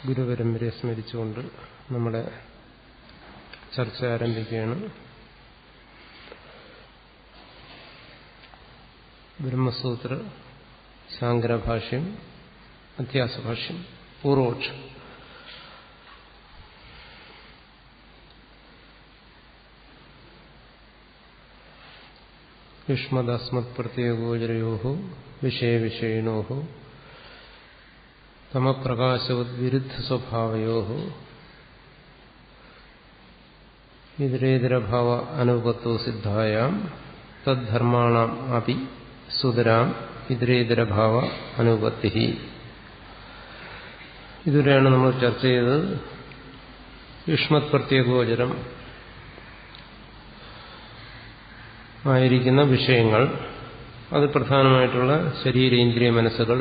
ഗുരുപരമ്പരയെ സ്മരിച്ചുകൊണ്ട് നമ്മുടെ ചർച്ച ആരംഭിക്കുകയാണ്. ബ്രഹ്മസൂത്ര ശാങ്കരഭാഷ്യം, അധ്യാസഭാഷ്യം, പൂർവോക്ഷം. യുഷ്മദസ്മത് പ്രത്യേകോചരയോഹോ വിഷയവിഷയിണോഹോ തമപ്രകാശവത് വിരുദ്ധ സ്വഭാവയോഹോ ഇതരേതരഭാവ അനുപത്തോ സിദ്ധായാം തദ്ധർമാണാം അപി സുതരാം ഇതരേതരഭാവ അനുപത്തി. ഇതുവരെയാണ് നമ്മൾ ചർച്ച ചെയ്തത്. യുഷ്മത് പ്രത്യേകോചരം ആയിരിക്കുന്ന വിഷയങ്ങൾ, അത് പ്രധാനമായിട്ടുള്ള ശരീരേന്ദ്രിയ മനസ്സുകൾ,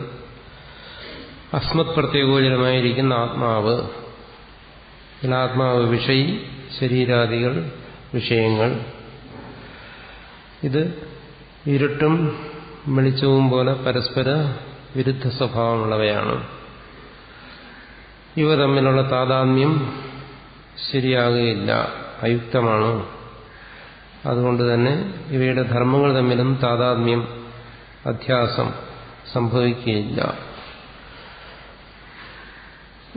അസ്മത് പ്രത്യേകോചരമായിരിക്കുന്ന ആത്മാവ്, ആത്മാവ് വിഷയി, ശരീരാദികൾ വിഷയങ്ങൾ. ഇത് ഇരുട്ടും വെളിച്ചവും പോലെ പരസ്പര വിരുദ്ധ സ്വഭാവമുള്ളവയാണ്. ഇവ തമ്മിലുള്ള താതാത്മ്യം ശരിയാകുകയില്ല, അയുക്തമാണ്. അതുകൊണ്ട് തന്നെ ഇവയുടെ ധർമ്മങ്ങൾ തമ്മിലും താതാത്മ്യം, അധ്യാസം സംഭവിക്കുകയില്ല.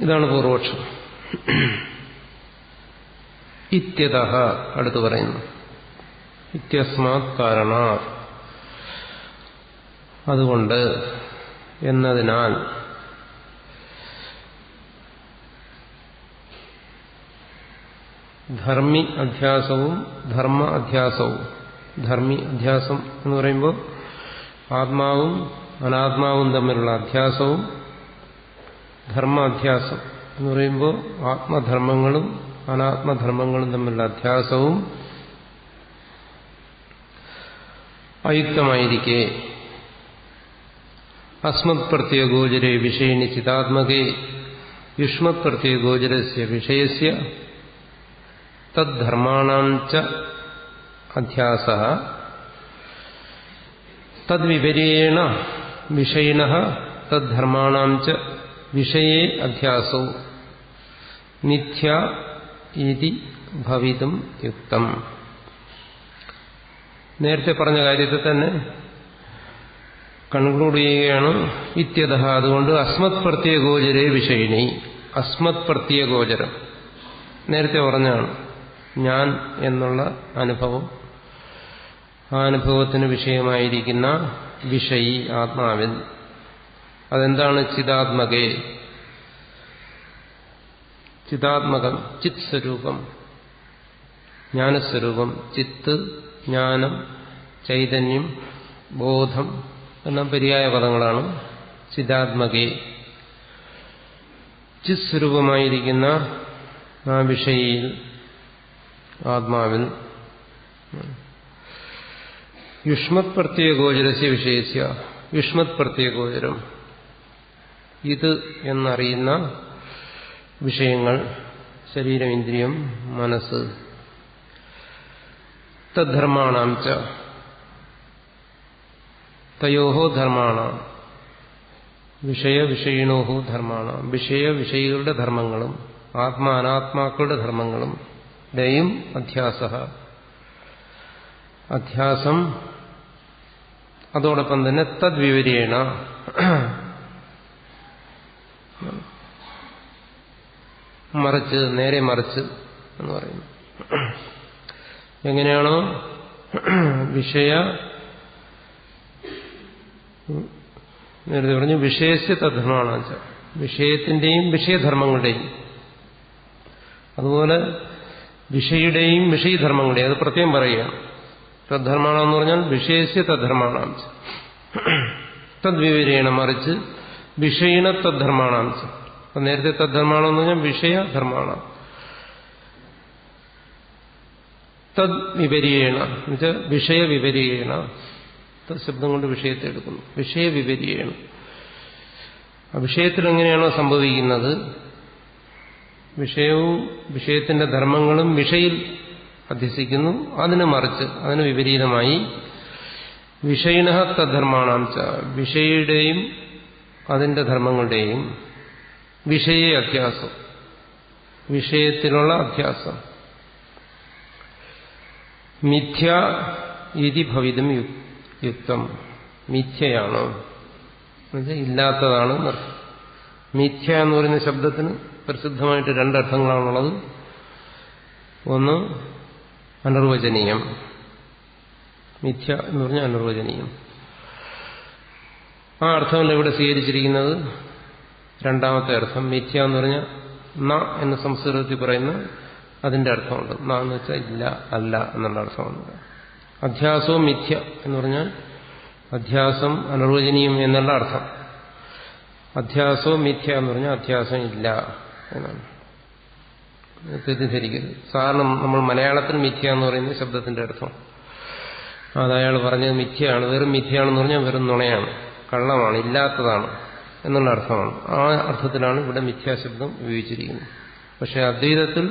ഇതാണ് പൂർവോക്ഷം. ഇത്യതഃ അടുത്ത് പറയുന്നു, ഇത്യസ്മാത് കാരണാത്, അതുകൊണ്ട് എന്നതിനാൽ, ധർമ്മി അധ്യാസവും ധർമ്മ അധ്യാസവും. ധർമ്മി അധ്യാസം എന്ന് പറയുമ്പോൾ ആത്മാവും അനാത്മാവും തമ്മിലുള്ള അധ്യാസവും, ധർമ്മ അധ്യാസം എന്ന് പറയുമ്പോൾ ആത്മധർമ്മങ്ങളും അനാത്മധർമ്മങ്ങളും തമ്മിലുള്ള അധ്യാസവും അയുക്തമായിരിക്കെ അസ്മത് പ്രത്യേകോചരേ വിഷയിണി ചിതാത്മകേ യുഷ്മത് പ്രത്യേകോചരസ്യ വിഷയസ്യ തദ്ധർമാണാം ച അധ്യാസഃ തദ്വിപര്യേണ വിഷയിണഃ തദ്ധർമാണാം ച വിഷയേ അധ്യാസോ മിഥ്യ ഇതി ഭവിതും യുക്തം. നേരത്തെ പറഞ്ഞ കാര്യത്തെ തന്നെ കൺക്ലൂഡ് ചെയ്യുകയാണ്. ഇത്യതഃ, അതുകൊണ്ട് അസ്മത് പ്രത്യേകോചരേ വിഷയിണി. അസ്മത് പ്രത്യേകോചരം നേരത്തെ പറഞ്ഞാണ്. ഞാൻ എന്നുള്ള അനുഭവം, ആ അനുഭവത്തിന് വിഷയമായിരിക്കുന്ന വിഷയി ആത്മാവിൽ, അതെന്താണ്? ചിതാത്മകേ, ചിതാത്മകം, ചിത് സ്വരൂപം, ജ്ഞാനസ്വരൂപം. ചിത്ത്, ജ്ഞാനം, ചൈതന്യം, ബോധം എല്ലാം പര്യായ പദങ്ങളാണ്. ചിതാത്മകേ, ചിത് സ്വരൂപമായിരിക്കുന്ന ആ വിഷയിൽ, ആത്മാവിൽ, യുഷ്മത് പ്രത്യേകോചരസ്യ വിഷയസ്യ, യുഷ്മത് പ്രത്യേകോചരം, ഇത് എന്നറിയുന്ന വിഷയങ്ങൾ, ശരീരം, ഇന്ദ്രിയം, മനസ്സ്, തദ്ധർമാണാം ച, തയോഹോ ധർമാണാം, വിഷയ വിഷയിണോഹോ ധർമാണാം, വിഷയ വിഷയികളുടെ ധർമ്മങ്ങളും ആത്മാ അനാത്മാക്കളുടെ ധർമ്മങ്ങളും ദയും അധ്യാസഃ, അധ്യാസം. അതോടൊപ്പം തന്നെ തദ്വിപര്യേണ, മറിച്ച്, നേരെ മറിച്ച് എന്ന് പറയുന്നു. എങ്ങനെയാണോ വിഷയ, നേരത്തെ പറഞ്ഞു വിഷയസ്യ തദ്ധർമാണാം ച, വിഷയത്തിന്റെയും വിഷയധർമ്മങ്ങളുടെയും, അതുപോലെ വിഷയുടെയും വിഷയധർമ്മങ്ങളുടെയും, അത് പ്രത്യേകം പറയുകയാണ്. തദ്ധർമാണം എന്ന് പറഞ്ഞാൽ വിഷയസ്യ തദ്ധർമാണാം ച, തദ്വിപര്യേണ മറിച്ച് വിഷയിണ തദ്ധർമാണാം ച. അപ്പൊ നേരത്തെ തദ്ധർമാണം എന്ന് പറഞ്ഞാൽ വിഷയധർമാണം, തദ്വിപര്യേണ എന്നുവെച്ചാൽ വിഷയവിപര്യേണ, ശബ്ദം കൊണ്ട് വിഷയത്തെ എടുക്കുന്നു. വിഷയവിപര്യേണ, ആ വിഷയത്തിൽ എങ്ങനെയാണോ സംഭവിക്കുന്നത്, വിഷയവും വിഷയത്തിന്റെ ധർമ്മങ്ങളും വിഷയിൽ അധ്യസിക്കുന്നു, അതിന് മറിച്ച്, അതിന് വിപരീതമായി വിഷയിണഃ തദ്ധർമാണാം ച, വിഷയുടെയും അതിന്റെ ധർമ്മങ്ങളുടെയും വിഷയേ അധ്യാസം, വിഷയത്തിലുള്ള അധ്യാസം. മിഥ്യ ഇതി ഭവിതം യുക്തം, മിഥ്യയാണ്, ഇല്ലാത്തതാണ്. മിഥ്യ എന്ന് പറയുന്ന ശബ്ദത്തിന് പ്രസിദ്ധമായിട്ട് രണ്ടർത്ഥങ്ങളാണുള്ളത്. ഒന്ന് അനിർവചനീയം, മിഥ്യ എന്ന് പറഞ്ഞാൽ അനിർവചനീയം. ആ അർത്ഥമല്ല ഇവിടെ സ്വീകരിച്ചിരിക്കുന്നത്. രണ്ടാമത്തെ അർത്ഥം മിഥ്യ എന്ന് പറഞ്ഞാൽ ന എന്ന് സംസ്കൃതത്തിൽ പറയുന്ന അതിന്റെ അർത്ഥമുണ്ട്. ന എന്ന് വെച്ചാൽ ഇല്ല, അല്ല എന്നുള്ള അർത്ഥമുണ്ട്. അധ്യാസവും മിഥ്യ എന്ന് പറഞ്ഞാൽ അധ്യാസം അനിർവചനീയം എന്നുള്ള അർത്ഥം. അധ്യാസവും മിഥ്യ എന്ന് പറഞ്ഞാൽ അധ്യാസം ഇല്ല എന്നാണ്. തെറ്റിദ്ധരിക്കരുത്. സാധാരണ നമ്മൾ മലയാളത്തിൽ മിഥ്യ എന്ന് പറയുന്ന ശബ്ദത്തിന്റെ അർത്ഥം അതയാൾ പറഞ്ഞത് മിഥ്യയാണ്, വെറും മിഥ്യയാണെന്ന് പറഞ്ഞാൽ വെറും നുണയാണ്, കള്ളമാണ്, ഇല്ലാത്തതാണ് എന്നുള്ള അർത്ഥമാണ്. ആ അർത്ഥത്തിലാണ് ഇവിടെ മിഥ്യാശബ്ദം ഉപയോഗിച്ചിരിക്കുന്നത്. പക്ഷെ അദ്വൈതത്തിൽ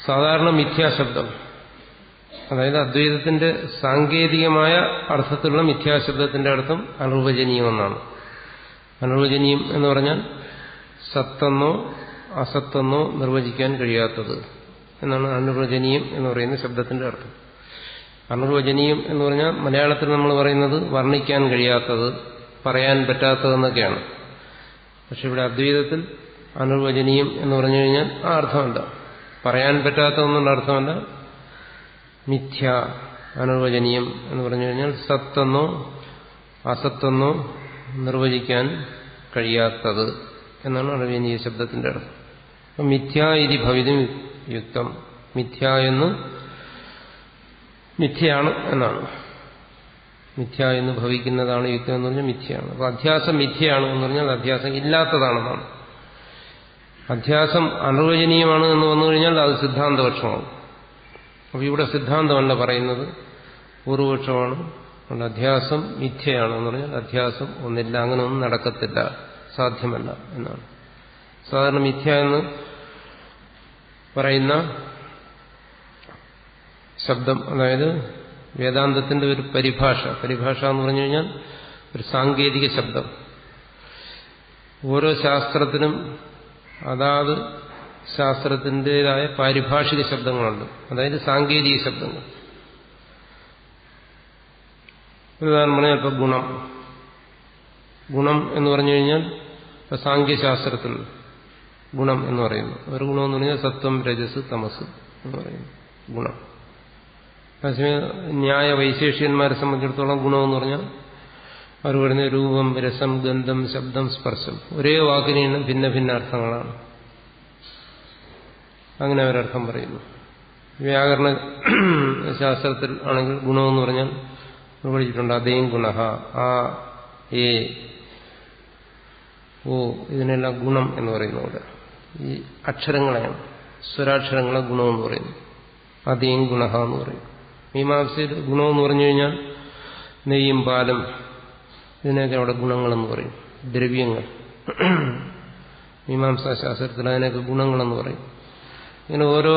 സാധാരണ മിഥ്യാശബ്ദം, അതായത് അദ്വൈതത്തിന്റെ സാങ്കേതികമായ അർത്ഥത്തിലുള്ള മിഥ്യാശബ്ദത്തിന്റെ അർത്ഥം അനിർവചനീയമെന്നാണ്. അനിർവചനീയം എന്ന് പറഞ്ഞാൽ സത്തെന്നോ അസത്തെന്നോ നിർവചിക്കാൻ കഴിയാത്തത് എന്നാണ് അനിർവചനീയം എന്ന് പറയുന്ന ശബ്ദത്തിന്റെ അർത്ഥം. അനിർവചനീയം എന്ന് പറഞ്ഞാൽ മലയാളത്തിൽ നമ്മൾ പറയുന്നത് വർണ്ണിക്കാൻ കഴിയാത്തത്, പറയാൻ പറ്റാത്തതെന്നൊക്കെയാണ്. പക്ഷെ ഇവിടെ അദ്വൈതത്തിൽ അനിർവചനീയം എന്ന് പറഞ്ഞു കഴിഞ്ഞാൽ ആ അർത്ഥമല്ല, പറയാൻ പറ്റാത്തതെന്നുള്ള അർത്ഥമല്ല. മിഥ്യ അനിർവചനീയം എന്ന് പറഞ്ഞു കഴിഞ്ഞാൽ സത്തെന്നോ അസത്തെന്നോ നിർവചിക്കാൻ കഴിയാത്തത് എന്നാണ് അനിർവചനീയ ശബ്ദത്തിന്റെ അർത്ഥം. അപ്പം മിഥ്യ ഇതി ഭവിതം യുക്തം, മിഥ്യ എന്ന് മിഥ്യയാണ് എന്നാണ്. മിഥ്യ എന്ന് ഭവിക്കുന്നതാണ് യുക്തം എന്ന് പറഞ്ഞാൽ മിഥ്യയാണ്. അപ്പൊ അധ്യാസം മിഥ്യയാണ് എന്ന് പറഞ്ഞാൽ അധ്യാസം ഇല്ലാത്തതാണെന്നാണ്. അധ്യാസം അനിർവചനീയമാണ് എന്ന് വന്നു കഴിഞ്ഞാൽ അത് സിദ്ധാന്തപക്ഷമാവും. അപ്പൊ ഇവിടെ സിദ്ധാന്തമല്ല പറയുന്നത്, പൂർവപക്ഷമാണ്. അതുകൊണ്ട് അധ്യാസം മിഥ്യയാണ് എന്ന് പറഞ്ഞാൽ അധ്യാസം ഒന്നില്ല, അങ്ങനെ ഒന്നും നടക്കത്തില്ല, സാധ്യമല്ല എന്നാണ്. സാധാരണ മിഥ്യ എന്ന് പറയുന്ന ശബ്ദം, അതായത് വേദാന്തത്തിന്റെ ഒരു പരിഭാഷ എന്ന് പറഞ്ഞു കഴിഞ്ഞാൽ ഒരു സാങ്കേതിക ശബ്ദം. ഓരോ ശാസ്ത്രത്തിനും അതാത് ശാസ്ത്രത്തിൻ്റെതായ പാരിഭാഷിക ശബ്ദങ്ങളുണ്ട്, അതായത് സാങ്കേതിക ശബ്ദങ്ങൾ. ഉദാഹരണം പറഞ്ഞാൽ ഇപ്പൊ ഗുണം എന്ന് പറഞ്ഞു കഴിഞ്ഞാൽ ഇപ്പൊ സാങ്കേശാസ്ത്രത്തിൽ ഗുണം എന്ന് പറയുന്നു. ഒരു ഗുണം എന്ന് പറഞ്ഞാൽ സത്വം രജസ് തമസ് എന്ന് പറയുന്നു ഗുണം. അതേസമയം ന്യായ വൈശേഷികന്മാരെ സംബന്ധിച്ചിടത്തോളം ഗുണമെന്ന് പറഞ്ഞാൽ അവർ പറയുന്ന രൂപം, രസം, ഗന്ധം, ശബ്ദം, സ്പർശം. ഒരേ വാക്കിന് ഭിന്ന ഭിന്ന അർത്ഥങ്ങളാണ്. അങ്ങനെ അവരർത്ഥം പറയുന്നു. വ്യാകരണ ശാസ്ത്രത്തിൽ ആണെങ്കിൽ ഗുണമെന്ന് പറഞ്ഞാൽ പഠിച്ചിട്ടുണ്ട് അതേം ഗുണഹ, ആ, ഏ, ഓ, ഇതിനെല്ലാം ഗുണം എന്ന് പറയുന്നു. അവിടെ ഈ അക്ഷരങ്ങളെയാണ്, സ്വരാക്ഷരങ്ങളെ ഗുണമെന്ന് പറയുന്നു. അതേം ഗുണഹ എന്ന് പറയും. മീമാംസയിൽ ഗുണമെന്ന് പറഞ്ഞു കഴിഞ്ഞാൽ നെയ്യും പാലും ഇതിനൊക്കെ അവിടെ ഗുണങ്ങളെന്ന് പറയും. ദ്രവ്യങ്ങൾ മീമാംസാ ശാസ്ത്രത്തിൽ അതിനൊക്കെ ഗുണങ്ങളെന്ന് പറയും. ഇങ്ങനെ ഓരോ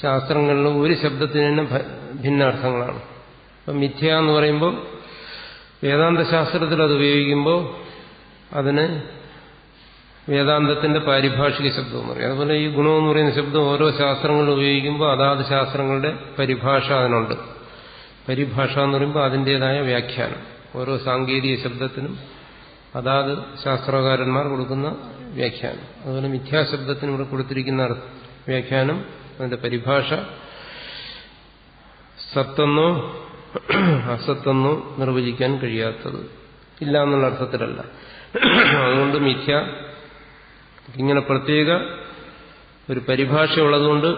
ശാസ്ത്രങ്ങളിലും ഒരു ശബ്ദത്തിന് തന്നെ ഭിന്ന അർത്ഥങ്ങളാണ്. അപ്പം മിഥ്യ എന്ന് പറയുമ്പോൾ വേദാന്ത ശാസ്ത്രത്തിൽ അത് ഉപയോഗിക്കുമ്പോൾ അതിന് വേദാന്തത്തിന്റെ പാരിഭാഷിക ശബ്ദം എന്ന് പറയും. അതുപോലെ ഈ ഗുണമെന്ന് പറയുന്ന ശബ്ദം ഓരോ ശാസ്ത്രങ്ങളിൽ ഉപയോഗിക്കുമ്പോൾ അതാത് ശാസ്ത്രങ്ങളുടെ പരിഭാഷ അതിനുണ്ട്. പരിഭാഷ എന്ന് പറയുമ്പോൾ അതിൻ്റെതായ വ്യാഖ്യാനം. ഓരോ സാങ്കേതിക ശബ്ദത്തിനും അതാത് ശാസ്ത്രകാരന്മാർ കൊടുക്കുന്ന വ്യാഖ്യാനം. അതുപോലെ മിഥ്യാശബ്ദത്തിന് ഇവിടെ കൊടുത്തിരിക്കുന്ന വ്യാഖ്യാനം, അതിന്റെ പരിഭാഷ സത്തെന്നോ അസത്തെന്നോ നിർവചിക്കാൻ കഴിയാത്തത്, ഇല്ല എന്നുള്ള അർത്ഥത്തിലല്ല. അതുകൊണ്ട് മിഥ്യ ഇങ്ങനെ പ്രത്യേക ഒരു പരിഭാഷ ഉള്ളതുകൊണ്ട്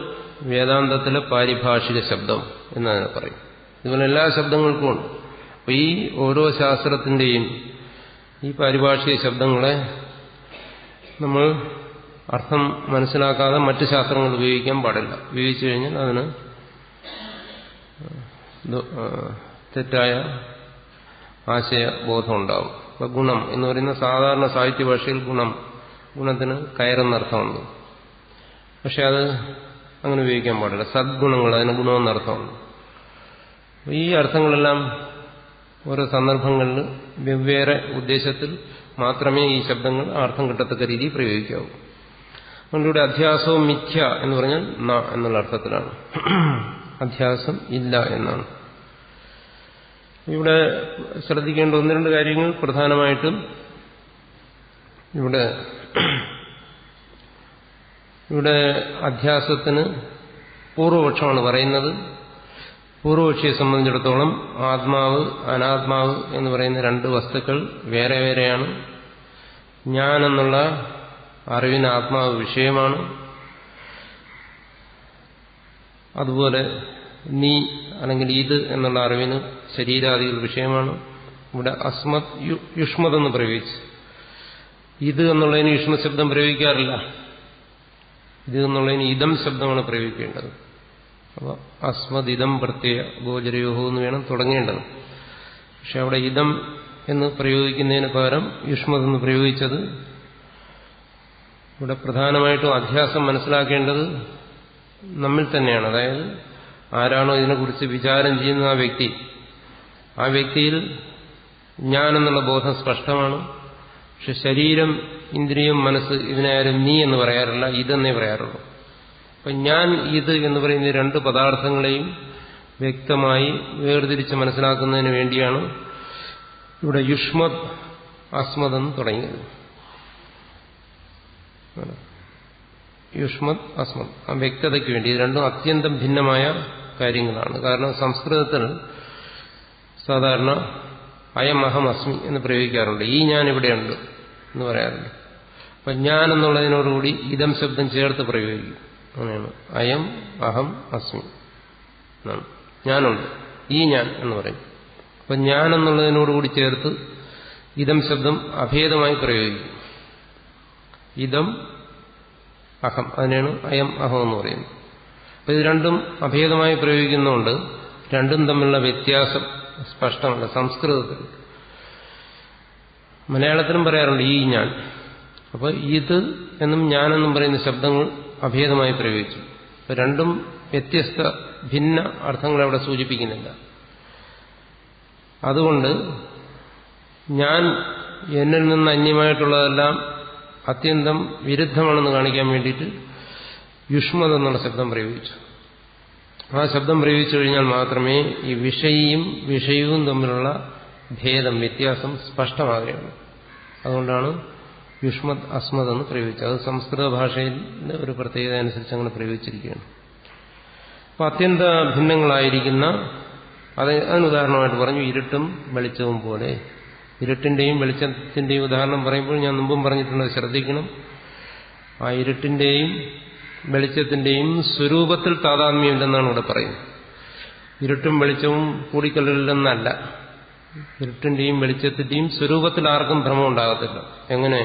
വേദാന്തത്തിലെ പാരിഭാഷിക ശബ്ദം എന്നതിനെ പറയും. ഇതുപോലെ എല്ലാ ശബ്ദങ്ങൾക്കും ഉണ്ട്. അപ്പൊ ഈ ഓരോ ശാസ്ത്രത്തിന്റെയും ഈ പാരിഭാഷിക ശബ്ദങ്ങളെ നമ്മൾ അർത്ഥം മനസ്സിലാക്കാതെ മറ്റ് ശാസ്ത്രങ്ങൾ ഉപയോഗിക്കാൻ പാടില്ല. ഉപയോഗിച്ചു കഴിഞ്ഞാൽ അതിന് തെറ്റായ ആശയബോധം ഉണ്ടാവും. അപ്പൊ ഗുണം എന്ന് പറയുന്ന സാധാരണ സാഹിത്യ ഭാഷയിൽ ഗുണത്തിന് കയറെന്നർത്ഥമുണ്ട്. പക്ഷെ അത് അങ്ങനെ ഉപയോഗിക്കാൻ പാടില്ല. സദ്ഗുണങ്ങൾ, അതിന് ഗുണമെന്നർത്ഥമുണ്ട്. ഈ അർത്ഥങ്ങളെല്ലാം ഓരോ സന്ദർഭങ്ങളിൽ വെവ്വേറെ ഉദ്ദേശത്തിൽ മാത്രമേ ഈ ശബ്ദങ്ങൾ അർത്ഥം കിട്ടത്തക്ക രീതിയിൽ പ്രയോഗിക്കാവൂ. അതുകൊണ്ടിവിടെ അധ്യാസവും മിഥ്യ എന്ന് പറഞ്ഞാൽ ന എന്നുള്ള അർത്ഥത്തിലാണ്. അധ്യാസം ഇല്ല എന്നാണ്. ഇവിടെ ശ്രദ്ധിക്കേണ്ട ഒന്ന് രണ്ട് കാര്യങ്ങൾ പ്രധാനമായിട്ടും ഇവിടെ അധ്യാസത്തിന് പൂർവപക്ഷമാണ് പറയുന്നത്. പൂർവപക്ഷിയെ സംബന്ധിച്ചിടത്തോളം ആത്മാവ് അനാത്മാവ് എന്ന് പറയുന്ന രണ്ട് വസ്തുക്കൾ വേറെ വേറെയാണ്. ഞാൻ എന്നുള്ള അറിവിന് ആത്മാവ് വിഷയമാണ്. അതുപോലെ നീ അല്ലെങ്കിൽ ഇത് എന്നുള്ള അറിവിന് ശരീരാദികൾ വിഷയമാണ്. ഇവിടെ അസ്മത് യുഷ്മതെന്ന് പ്രയോഗിച്ചു. ഇത് എന്നുള്ളതിന് യുഷ്മ ശബ്ദം പ്രയോഗിക്കാറില്ല. ഇത് എന്നുള്ളതിന് ഇതം ശബ്ദമാണ് പ്രയോഗിക്കേണ്ടത്. അപ്പോൾ അസ്മത് ഇതം പ്രത്യയ ഗോചരയോഹോ എന്ന് വേണം തുടങ്ങേണ്ടത്. പക്ഷെ അവിടെ ഇതം എന്ന് പ്രയോഗിക്കുന്നതിന് പകരം യുഷ്മതെന്ന് പ്രയോഗിച്ചത്. ഇവിടെ പ്രധാനമായിട്ടും അധ്യാസം മനസ്സിലാക്കേണ്ടത് നമ്മിൽ തന്നെയാണ്. അതായത് ആരാണോ ഇതിനെക്കുറിച്ച് വിചാരം ചെയ്യുന്ന ആ വ്യക്തിയിൽ ഞാനെന്നുള്ള ബോധം സ്പഷ്ടമാണ്. പക്ഷെ ശരീരം, ഇന്ദ്രിയം, മനസ്സ് ഇതിനാരും നീ എന്ന് പറയാറില്ല, ഇതെന്നേ പറയാറുള്ളൂ. അപ്പം ഞാൻ ഇത് എന്ന് പറയുന്ന രണ്ട് പദാർത്ഥങ്ങളെയും വ്യക്തമായി വേർതിരിച്ച് മനസ്സിലാക്കുന്നതിന് വേണ്ടിയാണ് ഇവിടെ യുഷ്മത് അസ്മതെന്ന് തുടങ്ങിയത്. യുഷ്മത് അസ്മത് ആ വ്യക്തതയ്ക്ക് വേണ്ടി. ഇത് രണ്ടും അത്യന്തം ഭിന്നമായ കാര്യങ്ങളാണ്. കാരണം സംസ്കൃതത്തിൽ സാധാരണ അയം അഹം അസ്മി എന്ന് പ്രയോഗിക്കാറുണ്ട്. ഈ ഞാൻ ഇവിടെയുണ്ട് എന്ന് പറയാറുണ്ട്. അപ്പം ഞാൻ എന്നുള്ളതിനോടുകൂടി ഇതം ശബ്ദം ചേർത്ത് പ്രയോഗിക്കും. അങ്ങനെയാണ് അയം അഹം അസ്മി, ഞാനുണ്ട്, ഈ ഞാൻ എന്ന് പറയും. അപ്പം ഞാൻ എന്നുള്ളതിനോടുകൂടി ചേർത്ത് ഇതം ശബ്ദം അഭേദമായി പ്രയോഗിക്കും. ഇതം അഹം, അതിനാണ് അയം അഹം എന്ന് പറയുന്നത്. അപ്പം ഇത് രണ്ടും അഭേദമായി പ്രയോഗിക്കുന്നതുകൊണ്ട് രണ്ടും തമ്മിലുള്ള വ്യത്യാസം സ്പഷ്ടമല്ല. സംസ്കൃതത്തിൽ, മലയാളത്തിലും പറയാറുണ്ട് ഈ ഞാൻ. അപ്പോൾ ഇത് എന്നും ഞാനെന്നും പറയുന്ന ശബ്ദങ്ങൾ അഭേദമായി പ്രയോഗിച്ചു. അപ്പം രണ്ടും വ്യത്യസ്ത ഭിന്ന അർത്ഥങ്ങൾ അവിടെ സൂചിപ്പിക്കുന്നില്ല. അതുകൊണ്ട് ഞാൻ എന്നിൽ നിന്ന് അന്യമായിട്ടുള്ളതെല്ലാം അത്യന്തം വിരുദ്ധമാണെന്ന് കാണിക്കാൻ വേണ്ടിയിട്ട് യുഷ്മത് എന്നുള്ള ശബ്ദം പ്രയോഗിച്ചു. ആ ശബ്ദം പ്രയോഗിച്ചു കഴിഞ്ഞാൽ മാത്രമേ ഈ വിഷയവും തമ്മിലുള്ള ഭേദം, വ്യത്യാസം സ്പഷ്ടമാകുകയുള്ളൂ. അതുകൊണ്ടാണ് യുഷ്മത് അസ്മത് എന്ന് പ്രയോഗിച്ചത്. അത് സംസ്കൃത ഭാഷയിലെ ഒരു പ്രത്യേകത അനുസരിച്ച് അങ്ങനെ പ്രയോഗിച്ചിരിക്കുകയാണ്. അപ്പം അത്യന്ത ഭിന്നങ്ങളായിരിക്കുന്ന, അതിനുദാഹരണമായിട്ട് പറഞ്ഞു ഇരുട്ടും വെളിച്ചവും പോലെ. ഇരുട്ടിന്റെയും വെളിച്ചത്തിന്റെയും ഉദാഹരണം പറയുമ്പോൾ ഞാൻ മുമ്പും പറഞ്ഞിട്ടുണ്ട്, ശ്രദ്ധിക്കണം. ആ ഇരുട്ടിന്റെയും വെളിച്ചത്തിന്റെയും സ്വരൂപത്തിൽ താതാത്മ്യമില്ലെന്നാണ് ഇവിടെ പറയുന്നത്. ഇരുട്ടും വെളിച്ചവും കൂടിക്കല്ലില്ലെന്നല്ല. ഇരുട്ടിന്റെയും വെളിച്ചത്തിന്റെയും സ്വരൂപത്തിൽ ആർക്കും ഭ്രമം ഉണ്ടാകത്തില്ല. എങ്ങനെ?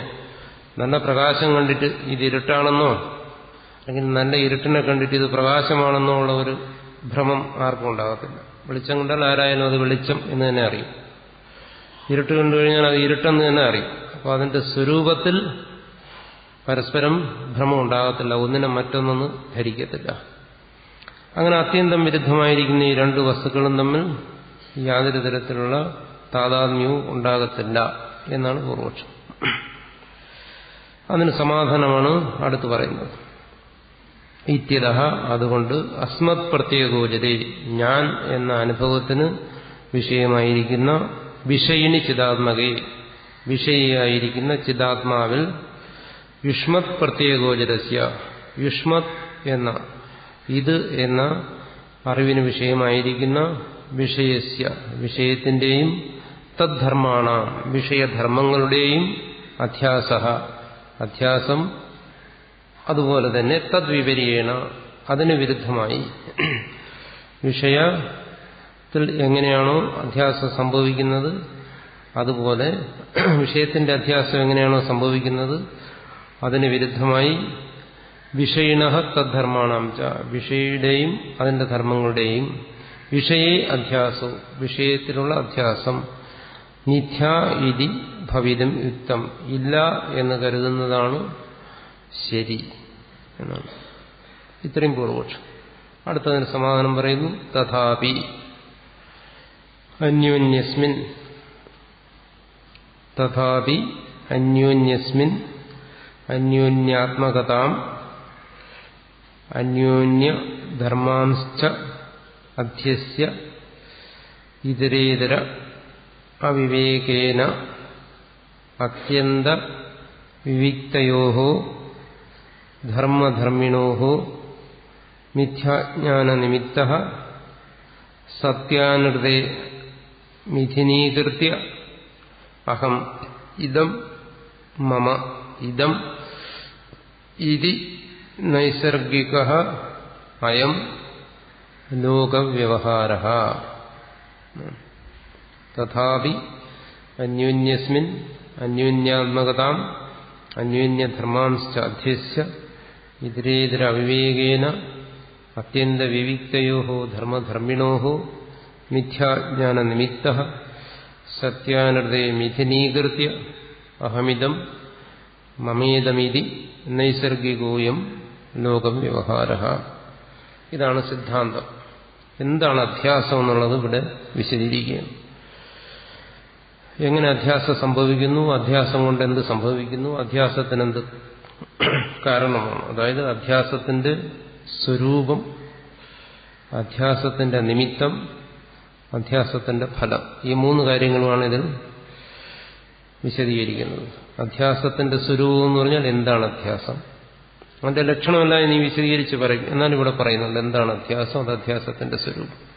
നല്ല പ്രകാശം കണ്ടിട്ട് ഇത് ഇരുട്ടാണെന്നോ അല്ലെങ്കിൽ നല്ല ഇരുട്ടിനെ കണ്ടിട്ട് ഇത് പ്രകാശമാണെന്നോ ഉള്ള ഒരു ഭ്രമം ആർക്കും ഉണ്ടാകത്തില്ല. വെളിച്ചം കണ്ടാൽ ആരായാലും അത് വെളിച്ചം എന്ന് തന്നെ അറിയും. ഇരുട്ട് കണ്ടു കഴിഞ്ഞാൽ അത് ഇരുട്ടെന്ന് തന്നെ അറിയും. അപ്പോൾ അതിന്റെ സ്വരൂപത്തിൽ പരസ്പരം ഭ്രമം ഉണ്ടാകത്തില്ല, ഒന്നിനെ മറ്റൊന്നൊന്ന് ധരിക്കത്തില്ല. അങ്ങനെ അത്യന്തം വിരുദ്ധമായിരിക്കുന്ന ഈ രണ്ട് വസ്തുക്കളും തമ്മിൽ യാതൊരു തരത്തിലുള്ള താതാത്മ്യവും ഉണ്ടാകത്തില്ല എന്നാണ് പൂർവപക്ഷം. അതിന് സമാധാനമാണ് അടുത്ത് പറയുന്നത്. ഇത്യതഃ, അതുകൊണ്ട് അസ്മത് പ്രത്യേകോചരേ, ഞാൻ എന്ന അനുഭവത്തിന് വിഷയമായിരിക്കുന്ന വിഷയിണി ചിദാത്മകേ, വിഷയിയായിരിക്കുന്ന ചിദാത്മാവിൽ യുഷ്മത് പ്രത്യേകോചരസ്യ, യുഷ്മത് എന്ന ഇത് എന്ന അറിവിന് വിഷയമായിരിക്കുന്ന വിഷയസ്യ, വിഷയത്തിന്റെയും തദ്ധർമാണ, വിഷയധർമ്മങ്ങളുടെയും അധ്യാസഃ, അധ്യാസം, അതുപോലെ തന്നെ തദ്വിപരീയേണ, അതിന് വിരുദ്ധമായി. വിഷയത്തിൽ എങ്ങനെയാണോ അധ്യാസം സംഭവിക്കുന്നത് അതുപോലെ വിഷയത്തിന്റെ അധ്യാസം എങ്ങനെയാണോ സംഭവിക്കുന്നത് അതിന് വിരുദ്ധമായി വിഷയിണഃ തദ്ധർമാണാം ച, വിഷയുടെയും അതിന്റെ ധർമ്മങ്ങളുടെയും വിഷയേ അധ്യാസവും, വിഷയത്തിലുള്ള അധ്യാസം മിഥ്യാ ഇതി ഭവിതം യുക്തം, ഇല്ല എന്ന് കരുതുന്നതാണ് ശരി എന്നാണ്. ഇത്രയും പൂർവപക്ഷം. അടുത്തതിന് സമാധാനം പറയുന്നു. തഥാപി, അന്യോന്യസ്മിൻ തഥാപി അന്യോന്യസ്മിൻ അന്യോന്യാത്മകതാം അന്യോന്യധർമാംശ്ച അധ്യസ്യ ഇതരേതര അവിവേകേന അത്യന്ത വിവിക്തയോഹോ ധർമ്മധർമ്മിണോഹോ മിഥ്യാജ്ഞാനനിമിത്തഃ സത്യാനൃതേ മിഥുനീകൃത്യ അഹം ഇദം മമ ഇദം ഇതി നൈസർഗികഃ അയം ലോകവ്യവഹാരഃ. തഥാപി അന്യോന്യസ്മിൻ അന്യോന്യാത്മകതാം അന്യോന്യധർമാംശ്ച അധ്യസ്യ ഇതരേതര അവിവേകേന അത്യന്തവിവിക്തയോഹോ ധർമ്മധർമ്മിണോഹോ മിഥ്യാജ്ഞാനനിമിത്തഃ സത്യാനൃതേ മിഥുനീകൃത്യ അഹമിദം മമേദമിതി നൈസർഗികോയം ലോകം വ്യവഹാരഃ. ഇതാണ് സിദ്ധാന്തം. എന്താണ് അധ്യാസം എന്നുള്ളത് ഇവിടെ വിശദീകരിക്കുകയാണ്. എങ്ങനെ അധ്യാസം സംഭവിക്കുന്നു, അധ്യാസം കൊണ്ട് എന്ത് സംഭവിക്കുന്നു, അധ്യാസത്തിനെന്ത് കാരണമാണ്, അതായത് അധ്യാസത്തിന്റെ സ്വരൂപം, അധ്യാസത്തിന്റെ നിമിത്തം, അധ്യാസത്തിന്റെ ഫലം, ഈ മൂന്ന് കാര്യങ്ങളുമാണ് ഇതിൽ വിശദീകരിക്കുന്നത്. അധ്യാസത്തിന്റെ സ്വരൂപം എന്ന് പറഞ്ഞാൽ എന്താണ് അധ്യാസം, അതിന്റെ ലക്ഷണമെല്ലാം ഇനി വിശദീകരിച്ച് പറയും. എന്നാലും ഇവിടെ പറയുന്നുണ്ട് എന്താണ് അധ്യാസം, അത് അധ്യാസത്തിന്റെ സ്വരൂപം.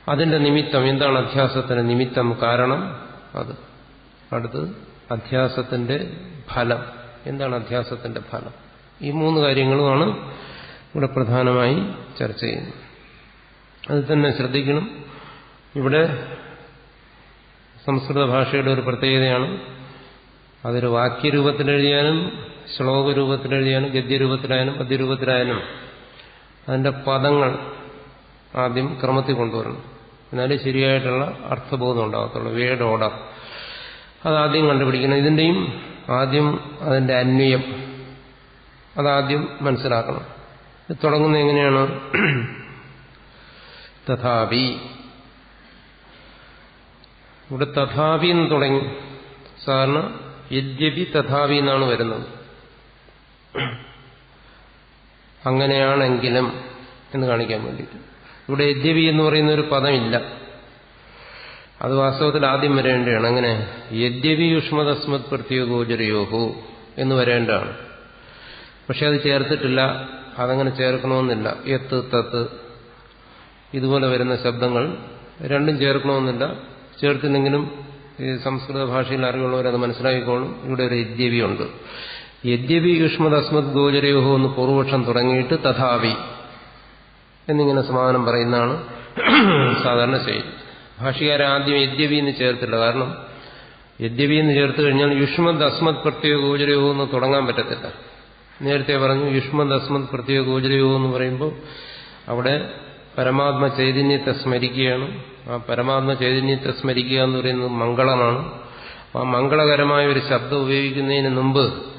അതിന്റെ നിമിത്തം എന്താണ്, അധ്യാസത്തിന്റെ നിമിത്തം, കാരണം അത്. അടുത്തത് അധ്യാസത്തിന്റെ ഫലം, എന്താണ് അധ്യാസത്തിന്റെ ഫലം. ഈ മൂന്ന് കാര്യങ്ങളുമാണ് ഇവിടെ പ്രധാനമായി ചർച്ച ചെയ്യുന്നത്. അത് തന്നെ ശ്രദ്ധിക്കണം. ഇവിടെ സംസ്കൃത ഭാഷയുടെ ഒരു പ്രത്യേകതയാണ്, അതൊരു വാക്യരൂപത്തിലെഴുതിയാലും ശ്ലോകരൂപത്തിലെഴുതിയാലും ഗദ്യരൂപത്തിലായാലും പദ്യരൂപത്തിലായാലും അതിന്റെ പദങ്ങൾ ആദ്യം ക്രമത്തിൽ കൊണ്ടുവരണം. എന്നാലേ ശരിയായിട്ടുള്ള അർത്ഥബോധം ഉണ്ടാകത്തുള്ളൂ. വേഡ് ഓർഡർ അതാദ്യം കണ്ടുപിടിക്കണം. ഇതിന്റെയും ആദ്യം അതിന്റെ അന്വയം അതാദ്യം മനസ്സിലാക്കണം. ഇത് തുടങ്ങുന്നത് എങ്ങനെയാണ്? തഥാപി. ഇവിടെ തഥാപി എന്ന് തുടങ്ങി. സാധാരണ യദ്യപി തഥാപി എന്നാണ് വരുന്നത്. അങ്ങനെയാണെങ്കിലും എന്ന് കാണിക്കാൻ വേണ്ടിയിട്ട്. ഇവിടെ യദ്യപി എന്ന് പറയുന്ന ഒരു പദമില്ല. അത് വാസ്തവത്തിൽ ആദ്യം വരേണ്ടതാണ്. അങ്ങനെ യദ്യപി യുഷ്മദസ്മത് പ്രത്യേകോചരയോഹോ എന്ന് വരേണ്ടതാണ്. പക്ഷെ അത് ചേർത്തിട്ടില്ല. അതങ്ങനെ ചേർക്കണമെന്നില്ല. യത്ത് തത്ത് ഇതുപോലെ വരുന്ന ശബ്ദങ്ങൾ രണ്ടും ചേർക്കണമെന്നില്ല. ചേർത്തില്ലെങ്കിലും ഈ സംസ്കൃത ഭാഷയിൽ അറിവുള്ളവരത് മനസ്സിലാക്കിക്കോളും. ഇവിടെ ഒരു യദ്യപി ഉണ്ട്. യദ്യപി യുഷ്മദ് അസ്മത് ഗോചരയോഹോ എന്ന് പൂർവപക്ഷം തുടങ്ങിയിട്ട് തഥാപി എന്നിങ്ങനെ സമാധാനം പറയുന്നതാണ് സാധാരണ ശൈലി. ഭാഷകാരൻ ആദ്യം യദ്യപി എന്ന് ചേർത്തില്ല. കാരണം യദ്യപി എന്ന് ചേർത്ത് കഴിഞ്ഞാൽ യുഷ്മദ് അസ്മത് പ്രത്യേക ഗോചരയോഹോ എന്ന് തുടങ്ങാൻ പറ്റത്തില്ല. നേരത്തെ പറഞ്ഞു യുഷ്മദ് അസ്മത് പ്രത്യേക ഗോചരയോഹോ എന്ന് പറയുമ്പോൾ അവിടെ പരമാത്മ ചൈതന്യത്തെ സ്മരിക്കുകയാണ്. ആ പരമാത്മ ചൈതന്യത്തെ സ്മരിക്കുക എന്ന് പറയുന്നത് മംഗളമാണ്. ആ മംഗളകരമായ ഒരു ശബ്ദം ഉപയോഗിക്കുന്നതിന് മുമ്പ്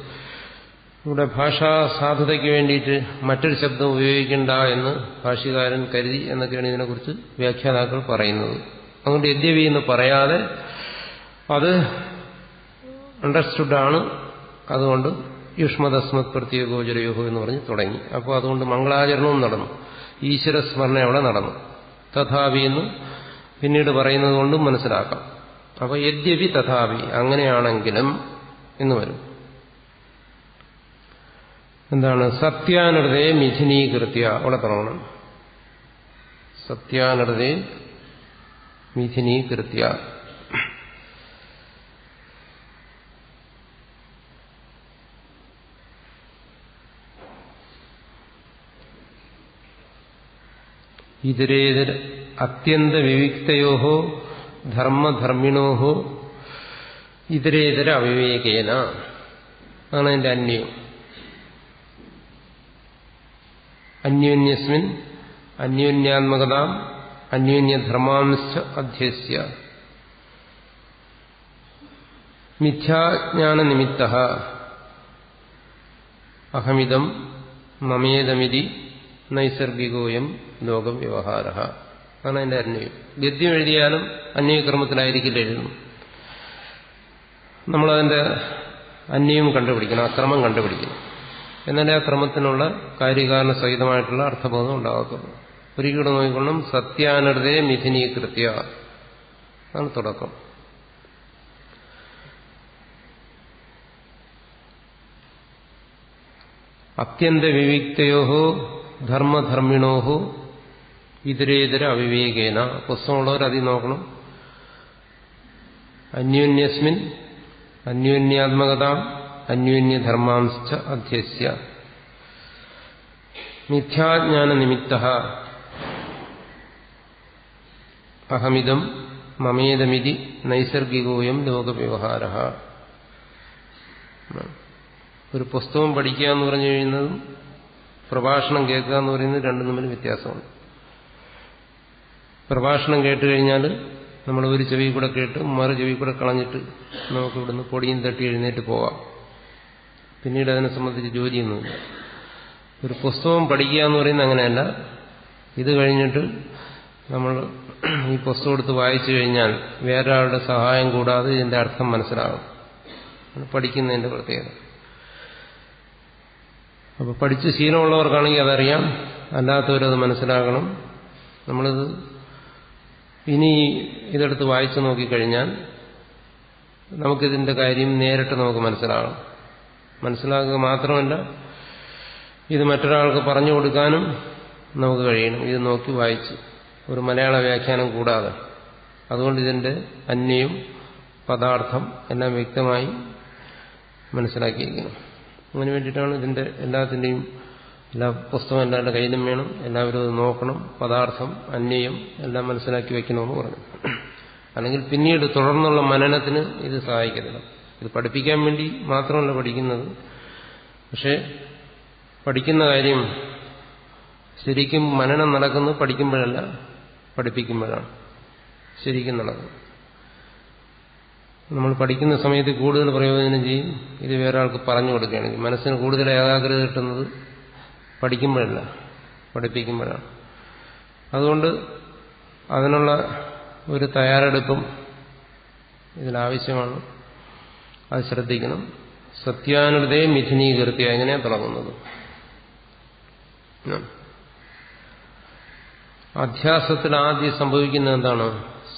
ഇവിടെ ഭാഷാ സാധുതയ്ക്ക് വേണ്ടിയിട്ട് മറ്റൊരു ശബ്ദം ഉപയോഗിക്കണ്ട എന്ന് ഭാഷ്യകാരൻ കരുതി എന്നൊക്കെയാണ് ഇതിനെക്കുറിച്ച് വ്യാഖ്യാതാക്കൾ പറയുന്നത്. അതുകൊണ്ട് യദ്യപി എന്ന് പറയാതെ അത് അണ്ടർസ്റ്റുഡാണ്. അതുകൊണ്ട് യുഷ്മദസ്മത് പ്രത്യേക ഗോചരയോഹോ എന്ന് പറഞ്ഞ് തുടങ്ങി. അപ്പോൾ അതുകൊണ്ട് മംഗളാചരണവും നടന്നു, ഈശ്വരസ്മരണ അവിടെ നടന്നു. തഥാപി എന്ന് പിന്നീട് പറയുന്നത് കൊണ്ടും മനസ്സിലാക്കാം. അപ്പോൾ യദ്യപി തഥാപി അങ്ങനെയാണെങ്കിലും എന്ന് വരും. എന്താണ്? സത്യാനൃതേ മിഥുനീകൃത്യ അവിടെ തുടങ്ങണം. സത്യാനൃതേ മിഥുനീകൃത്യ. ഇതരേതര അത്യന്ത വിവിക്തയോഹോ ധർമ്മധർമ്മിണോഹോ ഇതരേതര അവിവേകേന ആണ് അതിന്റെ അന്വയം. അന്യോന്യസ്മിൻ അന്യോന്യാത്മകതാം അന്യോന്യധർമാംശ്ച അധ്യസ്യ മിഥ്യാജ്ഞാനനിമിത്തഃ അഹമിദം മമേദമിതി നൈസർഗികോയം ലോകവ്യവഹാരഃ. അതാണ് അതിന്റെ അന്വയം. ഗദ്യം എഴുതിയാലും അന്വയക്രമത്തിലായിരിക്കില്ല എഴുതുന്നു. നമ്മളതിന്റെ അന്വയം കണ്ടുപിടിക്കണം, ആ ക്രമം കണ്ടുപിടിക്കണം. എന്നാലേ ആ ക്രമത്തിനുള്ള കാര്യകാരണ സഹിതമായിട്ടുള്ള അർത്ഥബോധം ഉണ്ടാകത്തുള്ളൂ. ഒരിക്കലും നോക്കിക്കൊള്ളും സത്യാനർദേ മിഥുനീകൃത്യ, അതാണ് തുടക്കം. അത്യന്ത വിവിക്തയോ ധർമ്മധർമ്മിണോ ഇതരേതര അവിവേകേന. പുസ്തകമുള്ളവർ അതി നോക്കണം. അന്യോന്യസ്മിൻ അന്യോന്യാത്മകതാം അന്യോന്യധർമാംശ്ച അധ്യസ്യ മിഥ്യാജ്ഞാന നിമിത്തഃ അഹമിതം മമേദമിതി നൈസർഗികോയം ലോകവ്യവഹാരഃ. ഒരു പുസ്തകം പഠിക്കുക എന്ന് പറഞ്ഞു കഴിയുന്നതും പ്രഭാഷണം കേൾക്കുക എന്ന് പറയുന്നത് രണ്ടും തമ്മിൽ വ്യത്യാസമാണ്. പ്രഭാഷണം കേട്ടുകഴിഞ്ഞാൽ നമ്മൾ ഒരു ചെവി കൂടെ കേട്ട് മറു ചെവി കൂടെ കളഞ്ഞിട്ട് നമുക്ക് ഇവിടുന്ന് പൊടിയും തട്ടി എഴുന്നേറ്റ് പോവാം. പിന്നീട് അതിനെ സംബന്ധിച്ച് ജോലിയൊന്നുമില്ല. ഒരു പുസ്തകം പഠിക്കുക എന്ന് പറയുന്നത് അങ്ങനെയല്ല. ഇത് കഴിഞ്ഞിട്ട് നമ്മൾ ഈ പുസ്തകം എടുത്ത് വായിച്ചു കഴിഞ്ഞാൽ വേറെ ആളുടെ സഹായം കൂടാതെ ഇതിന്റെ അർത്ഥം മനസ്സിലാകും. പഠിക്കുന്നതിന്റെ പ്രത്യേകത. അപ്പൊ പഠിച്ച് ശീലമുള്ളവർക്കാണെങ്കിൽ അതറിയാം, അല്ലാത്തവരത് മനസ്സിലാക്കണം. നമ്മളിത് ഇനി ഇതെടുത്ത് വായിച്ചു നോക്കിക്കഴിഞ്ഞാൽ നമുക്കിതിന്റെ കാര്യം നേരിട്ട് നമുക്ക് മനസ്സിലാകണം. മനസ്സിലാക്കുക മാത്രമല്ല, ഇത് മറ്റൊരാൾക്ക് പറഞ്ഞു കൊടുക്കാനും നമുക്ക് കഴിയണം. ഇത് നോക്കി വായിച്ച് ഒരു മലയാള വ്യാഖ്യാനം കൂടാതെ. അതുകൊണ്ട് ഇതിന്റെ അന്വയം പദാർത്ഥം എല്ലാം വ്യക്തമായി മനസ്സിലാക്കിയിരിക്കണം. അതിനു വേണ്ടിയിട്ടാണ് ഇതിന്റെ എല്ലാത്തിൻ്റെയും എല്ലാ പുസ്തകം എല്ലാവരുടെ കയ്യിലും വേണം. എല്ലാവരും അത് നോക്കണം. പദാർത്ഥം അന്വയം എല്ലാം മനസ്സിലാക്കി വയ്ക്കണമെന്ന് പറഞ്ഞു. അല്ലെങ്കിൽ പിന്നീട് തുടർന്നുള്ള മനനത്തിന് ഇത് സഹായിക്കത്തില്ല. ഇത് പഠിപ്പിക്കാൻ വേണ്ടി മാത്രമല്ല പഠിക്കുന്നത്. പക്ഷെ പഠിക്കുന്ന കാര്യം ശരിക്കും മനനം നടക്കുന്നത് പഠിക്കുമ്പോഴല്ല, പഠിപ്പിക്കുമ്പോഴാണ് ശരിക്കും നടക്കുന്നത്. നമ്മൾ പഠിക്കുന്ന സമയത്ത് കൂടുതൽ പ്രയോജനം ചെയ്യും ഇത് വേറെ ആൾക്ക് പറഞ്ഞു കൊടുക്കുകയാണെങ്കിൽ. മനസ്സിന് കൂടുതൽ ഏകാഗ്രത കിട്ടുന്നത് പഠിക്കുമ്പോഴല്ല, പഠിപ്പിക്കുമ്പോഴാണ്. അതുകൊണ്ട് അതിനുള്ള ഒരു തയ്യാറെടുപ്പും ഇതിലാവശ്യമാണ്. അത് ശ്രദ്ധിക്കണം. സത്യാനുദേ മിഥുനീകൃത്യ എങ്ങനെയാണ് തുടങ്ങുന്നത്? അധ്യാസത്തിൽ ആദ്യം സംഭവിക്കുന്നത് എന്താണ്?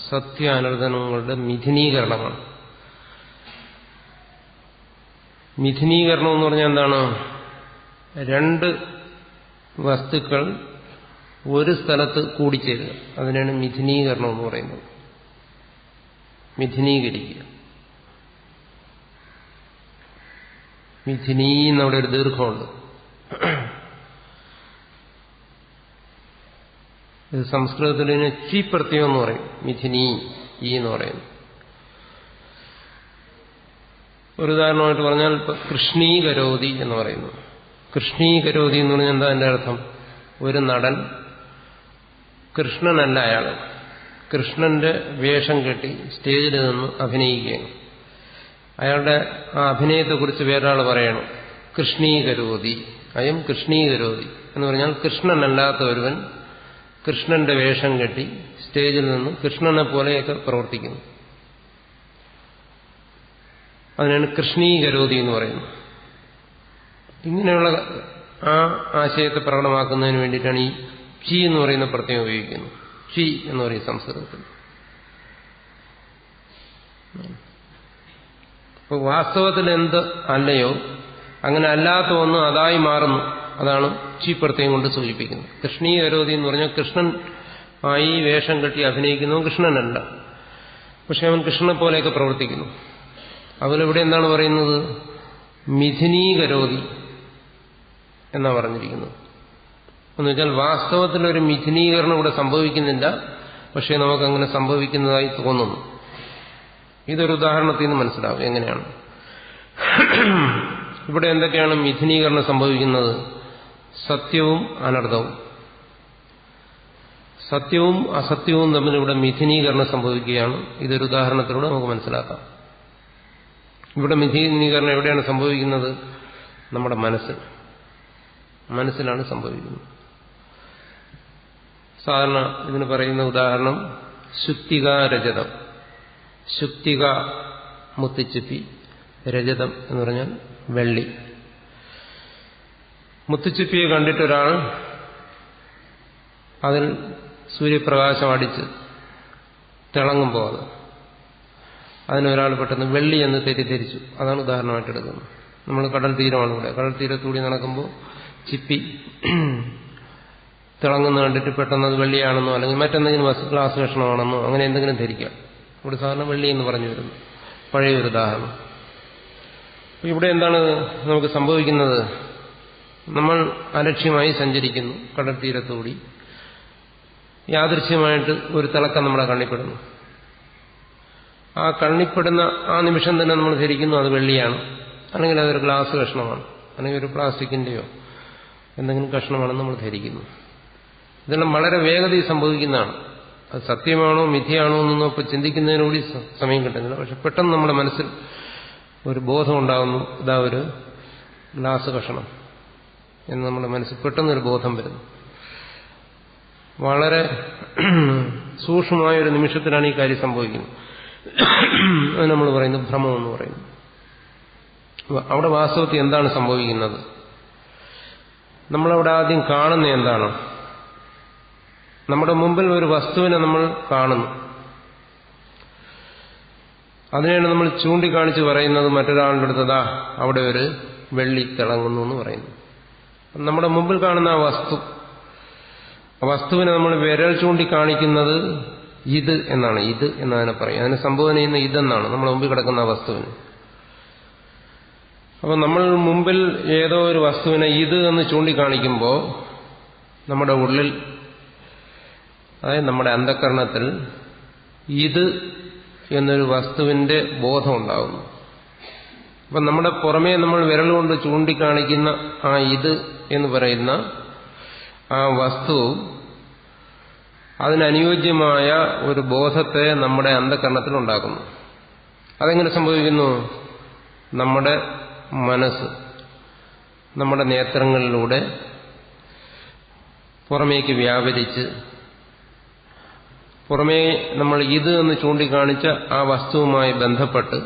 സത്യാനുദനങ്ങളുടെ മിഥുനീകരണങ്ങൾ. മിഥുനീകരണം എന്ന് പറഞ്ഞാൽ എന്താണ്? രണ്ട് വസ്തുക്കൾ ഒരു സ്ഥലത്ത് കൂടിച്ചേരുക, അതിനാണ് മിഥുനീകരണം എന്ന് പറയുന്നത്. മിഥുനീകരിക്കുക. മിഥുനീ എന്നവിടെ ഒരു ദീർഘമുണ്ട്. ഇത് സംസ്കൃതത്തിൽ ഇതിന് ചി പ്രത്യയം എന്ന് പറയും. മിഥുനീ ഈ എന്ന് പറയുന്നു. ഒരു ഉദാഹരണമായിട്ട് പറഞ്ഞാൽ ഇപ്പൊ കൃഷ്ണീകരോതി എന്ന് പറയുന്നു. കൃഷ്ണീകരോതി എന്ന് പറഞ്ഞാൽ എന്താ അതിന്റെ അർത്ഥം? ഒരു നടൻ, കൃഷ്ണനല്ല അയാൾ, കൃഷ്ണന്റെ വേഷം കെട്ടി സ്റ്റേജിൽ നിന്ന് അഭിനയിക്കുകയാണ്. അയാളുടെ ആ അഭിനയത്തെക്കുറിച്ച് വേറൊരാൾ പറയണം, കൃഷ്ണീകരോതി, അയം കൃഷ്ണീകരോതി എന്ന് പറഞ്ഞാൽ കൃഷ്ണനല്ലാത്ത ഒരുവൻ കൃഷ്ണന്റെ വേഷം കെട്ടി സ്റ്റേജിൽ നിന്ന് കൃഷ്ണനെ പോലെയൊക്കെ പ്രവർത്തിക്കുന്നു. അതിനാണ് കൃഷ്ണീകരോതി എന്ന് പറയുന്നത്. ഇങ്ങനെയുള്ള ആ ആശയത്തെ പ്രകടമാക്കുന്നതിന് വേണ്ടിയിട്ടാണ് ഈ ചി എന്ന് പറയുന്ന പ്രത്യയം ഉപയോഗിക്കുന്നത്. ചി എന്ന് പറയും സംസ്കൃതത്തിൽ. അപ്പോൾ വാസ്തവത്തിൽ എന്ത് അല്ലയോ അങ്ങനെ അല്ലാത്ത ഒന്ന് അതായി മാറുന്നു. അതാണ് ചി പ്രത്യയം കൊണ്ട് സൂചിപ്പിക്കുന്നത്. കൃഷ്ണീകരോതി എന്ന് പറഞ്ഞാൽ കൃഷ്ണൻ ആയി വേഷം കെട്ടി അഭിനയിക്കുന്നവൻ കൃഷ്ണനല്ല, പക്ഷെ അവൻ കൃഷ്ണനെ പോലെയൊക്കെ പ്രവർത്തിക്കുന്നു. അതിലിവിടെ എന്താണ് പറയുന്നത്? മിഥുനീകരോതി എന്നാണ് പറഞ്ഞിരിക്കുന്നത്. എന്നുവെച്ചാൽ വാസ്തവത്തിലൊരു മിഥുനീകരണം ഇവിടെ സംഭവിക്കുന്നില്ല, പക്ഷെ നമുക്കങ്ങനെ സംഭവിക്കുന്നതായി തോന്നുന്നു. ഇതൊരു ഉദാഹരണത്തിൽ നിന്ന് മനസ്സിലാവും എങ്ങനെയാണ്. ഇവിടെ എന്തൊക്കെയാണ് മിഥുനീകരണം സംഭവിക്കുന്നത്? സത്യവും അനർത്ഥവും, സത്യവും അസത്യവും തമ്മിൽ ഇവിടെ മിഥുനീകരണം സംഭവിക്കുകയാണ്. ഇതൊരു ഉദാഹരണത്തിലൂടെ നമുക്ക് മനസ്സിലാക്കാം. ഇവിടെ മിഥുനീകരണം എവിടെയാണ് സംഭവിക്കുന്നത്? നമ്മുടെ മനസ്സിലാണ് സംഭവിക്കുന്നത്. സാധാരണ ഇതിന് പറയുന്ന ഉദാഹരണം ശുക്തിക രജതം. ശുക്തിക മുത്തുച്ചിപ്പി, രജതം എന്ന് പറഞ്ഞാൽ വെള്ളി. മുത്തുച്ചിപ്പിയെ കണ്ടിട്ടൊരാൾ അതിൽ സൂര്യപ്രകാശം അടിച്ച് തിളങ്ങുമ്പോൾ അതിനൊരാൾ പെട്ടെന്ന് വെള്ളി എന്ന് തെറ്റിദ്ധരിച്ചു. അതാണ് ഉദാഹരണമായിട്ട് എടുക്കുന്നത്. നമ്മൾ കടൽ തീരമാണ് ഇവിടെ. കടൽ തീരത്തൂടി നടക്കുമ്പോൾ ചിപ്പി തിളങ്ങുന്ന കണ്ടിട്ട് പെട്ടെന്ന് അത് വെള്ളിയാണെന്നോ അല്ലെങ്കിൽ മറ്റെന്തെങ്കിലും ഗ്ലാസ് കഷ്ണമാണെന്നോ അങ്ങനെ എന്തെങ്കിലും ധരിക്കാം. ഇവിടെ സാധാരണ വെള്ളി എന്ന് പറഞ്ഞു വരുന്നു. പഴയൊരു ഉദാഹരണം. ഇവിടെ എന്താണ് നമുക്ക് സംഭവിക്കുന്നത്? നമ്മൾ അലക്ഷ്യമായി സഞ്ചരിക്കുന്നു കടൽ തീരത്തുകൂടി. യാദൃശ്യമായിട്ട് ഒരു തിളക്കം നമ്മുടെ കണ്ണിപ്പെടുന്നു. ആ കണ്ണിപ്പെടുന്ന ആ നിമിഷം തന്നെ നമ്മൾ ധരിക്കുന്നു അത് വെള്ളിയാണ്, അല്ലെങ്കിൽ അതൊരു ഗ്ലാസ് കഷ്ണമാണ്, അല്ലെങ്കിൽ ഒരു പ്ലാസ്റ്റിക്കിന്റെയോ എന്തെങ്കിലും കഷ്ണമാണെന്ന് നമ്മൾ ധരിക്കുന്നു. ഇതെല്ലാം വളരെ വേഗതയിൽ സംഭവിക്കുന്നതാണ്. അത് സത്യമാണോ മിഥ്യയാണോ എന്നൊന്നും ഇപ്പോൾ ചിന്തിക്കുന്നതിനുകൂടി സമയം കിട്ടുന്നില്ല. പക്ഷെ പെട്ടെന്ന് നമ്മുടെ മനസ്സിൽ ഒരു ബോധം ഉണ്ടാകുന്നു, ഇതാ ഒരു ഗ്ലാസ് കഷണം എന്ന് നമ്മുടെ മനസ്സിൽ പെട്ടെന്നൊരു ബോധം വരുന്നു. വളരെ സൂക്ഷ്മമായ ഒരു നിമിഷത്തിലാണ് ഈ കാര്യം സംഭവിക്കുന്നത്. അത് നമ്മൾ പറയുന്നത് ഭ്രമം എന്ന് പറയുന്നു. അവിടെ വാസ്തവത്തിൽ എന്താണ് സംഭവിക്കുന്നത്? നമ്മളവിടെ ആദ്യം കാണുന്ന എന്താണ്? നമ്മുടെ മുമ്പിൽ ഒരു വസ്തുവിനെ നമ്മൾ കാണുന്നു. അതിനെയാണ് നമ്മൾ ചൂണ്ടിക്കാണിച്ച് പറയുന്നത് മറ്റൊരാളുടെ അടുത്തതാ അവിടെ ഒരു വെള്ളി തിളങ്ങുന്നു എന്ന് പറയുന്നു. നമ്മുടെ മുമ്പിൽ കാണുന്ന ആ വസ്തുവിനെ നമ്മൾ വിരൽ ചൂണ്ടിക്കാണിക്കുന്നത് ഇത് എന്നാണ്. ഇത് എന്നതിനെ പറയും. അതിനെ സംബോധന ചെയ്യുന്ന ഇതെന്നാണ് നമ്മുടെ മുമ്പിൽ കിടക്കുന്ന ആ വസ്തുവിന്. അപ്പൊ നമ്മൾ മുമ്പിൽ ഏതോ ഒരു വസ്തുവിനെ ഇത് എന്ന് ചൂണ്ടിക്കാണിക്കുമ്പോൾ നമ്മുടെ ഉള്ളിൽ, അതായത് നമ്മുടെ അന്ധഃകരണത്തിൽ ഇത് എന്നൊരു വസ്തുവിന്റെ ബോധം ഉണ്ടാകുന്നു. അപ്പം നമ്മുടെ പുറമേ നമ്മൾ വിരൽ കൊണ്ട് ചൂണ്ടിക്കാണിക്കുന്ന ആ ഇത് എന്ന് പറയുന്ന ആ വസ്തു അതിനനുയോജ്യമായ ഒരു ബോധത്തെ നമ്മുടെ അന്ധഃകരണത്തിൽ ഉണ്ടാക്കുന്നു. അതെങ്ങനെ സംഭവിക്കുന്നു? നമ്മുടെ മനസ്സ് നമ്മുടെ നേത്രങ്ങളിലൂടെ പുറമേക്ക് വ്യാപരിച്ച് പുറമേ നമ്മൾ ഇത് എന്ന് ചൂണ്ടിക്കാണിച്ച ആ വസ്തുവുമായി ബന്ധപ്പെട്ട്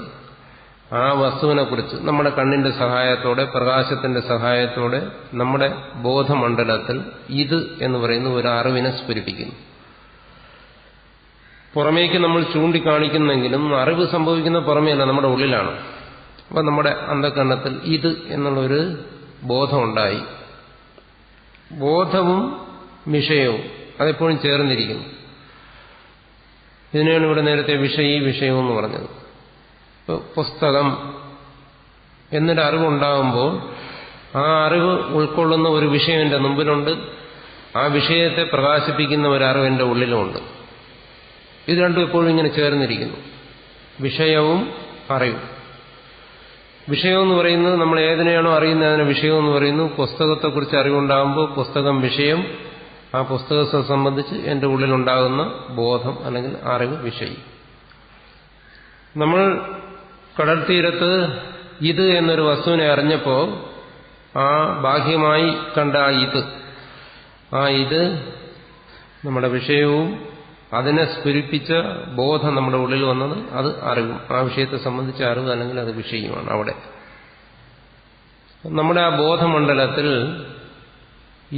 ആ വസ്തുവിനെക്കുറിച്ച് നമ്മുടെ കണ്ണിന്റെ സഹായത്തോടെ, പ്രകാശത്തിന്റെ സഹായത്തോടെ നമ്മുടെ ബോധമണ്ഡലത്തിൽ ഇത് എന്ന് പറയുന്ന ഒരു അറിവിനെ സ്ഫുരിപ്പിക്കുന്നു. പുറമേക്ക് നമ്മൾ ചൂണ്ടിക്കാണിക്കുന്നെങ്കിലും അറിവ് സംഭവിക്കുന്ന പുറമേയല്ല, നമ്മുടെ ഉള്ളിലാണ്. അപ്പം നമ്മുടെ അന്ധഃകരണത്തിൽ ഇത് എന്നുള്ളൊരു ബോധമുണ്ടായി. ബോധവും വിഷയവും അതെപ്പോഴും ചേർന്നിരിക്കുന്നു. ഇതിനെയാണ് ഇവിടെ നേരത്തെ വിഷയവും എന്ന് പറഞ്ഞത്. പുസ്തകം എന്നൊരു അറിവുണ്ടാകുമ്പോൾ ആ അറിവ് ഉൾക്കൊള്ളുന്ന ഒരു വിഷയം എൻ്റെ മുമ്പിലുണ്ട്. ആ വിഷയത്തെ പ്രകാശിപ്പിക്കുന്ന ഒരു അറിവ് എൻ്റെ ഉള്ളിലുമുണ്ട്. ഇത് രണ്ടും എപ്പോഴും ഇങ്ങനെ ചേർന്നിരിക്കുന്നു. വിഷയവും അറിവും. വിഷയമെന്ന് പറയുന്നത് നമ്മൾ ഏതിനെയാണോ അറിയുന്നത് അതിനെ വിഷയമെന്ന് പറയുന്നു. പുസ്തകത്തെക്കുറിച്ച് അറിവുണ്ടാകുമ്പോൾ പുസ്തകം വിഷയം, ആ പുസ്തകത്തെ സംബന്ധിച്ച് എൻ്റെ ഉള്ളിലുണ്ടാകുന്ന ബോധം അല്ലെങ്കിൽ അറിവ് വിഷയം. നമ്മൾ കടൽ തീരത്ത് ഇത് എന്നൊരു വസ്തുവിനെ അറിഞ്ഞപ്പോൾ ആ ബാഹ്യമായി കണ്ട ആ ഇത് നമ്മുടെ വിഷയവും അതിനെ സ്ഫുരിപ്പിച്ച ബോധം നമ്മുടെ ഉള്ളിൽ വന്നത് അത് അറിവും. ആ വിഷയത്തെ സംബന്ധിച്ച അറിവ് അല്ലെങ്കിൽ അത് വിഷയമാണ്. അവിടെ നമ്മുടെ ആ ബോധമണ്ഡലത്തിൽ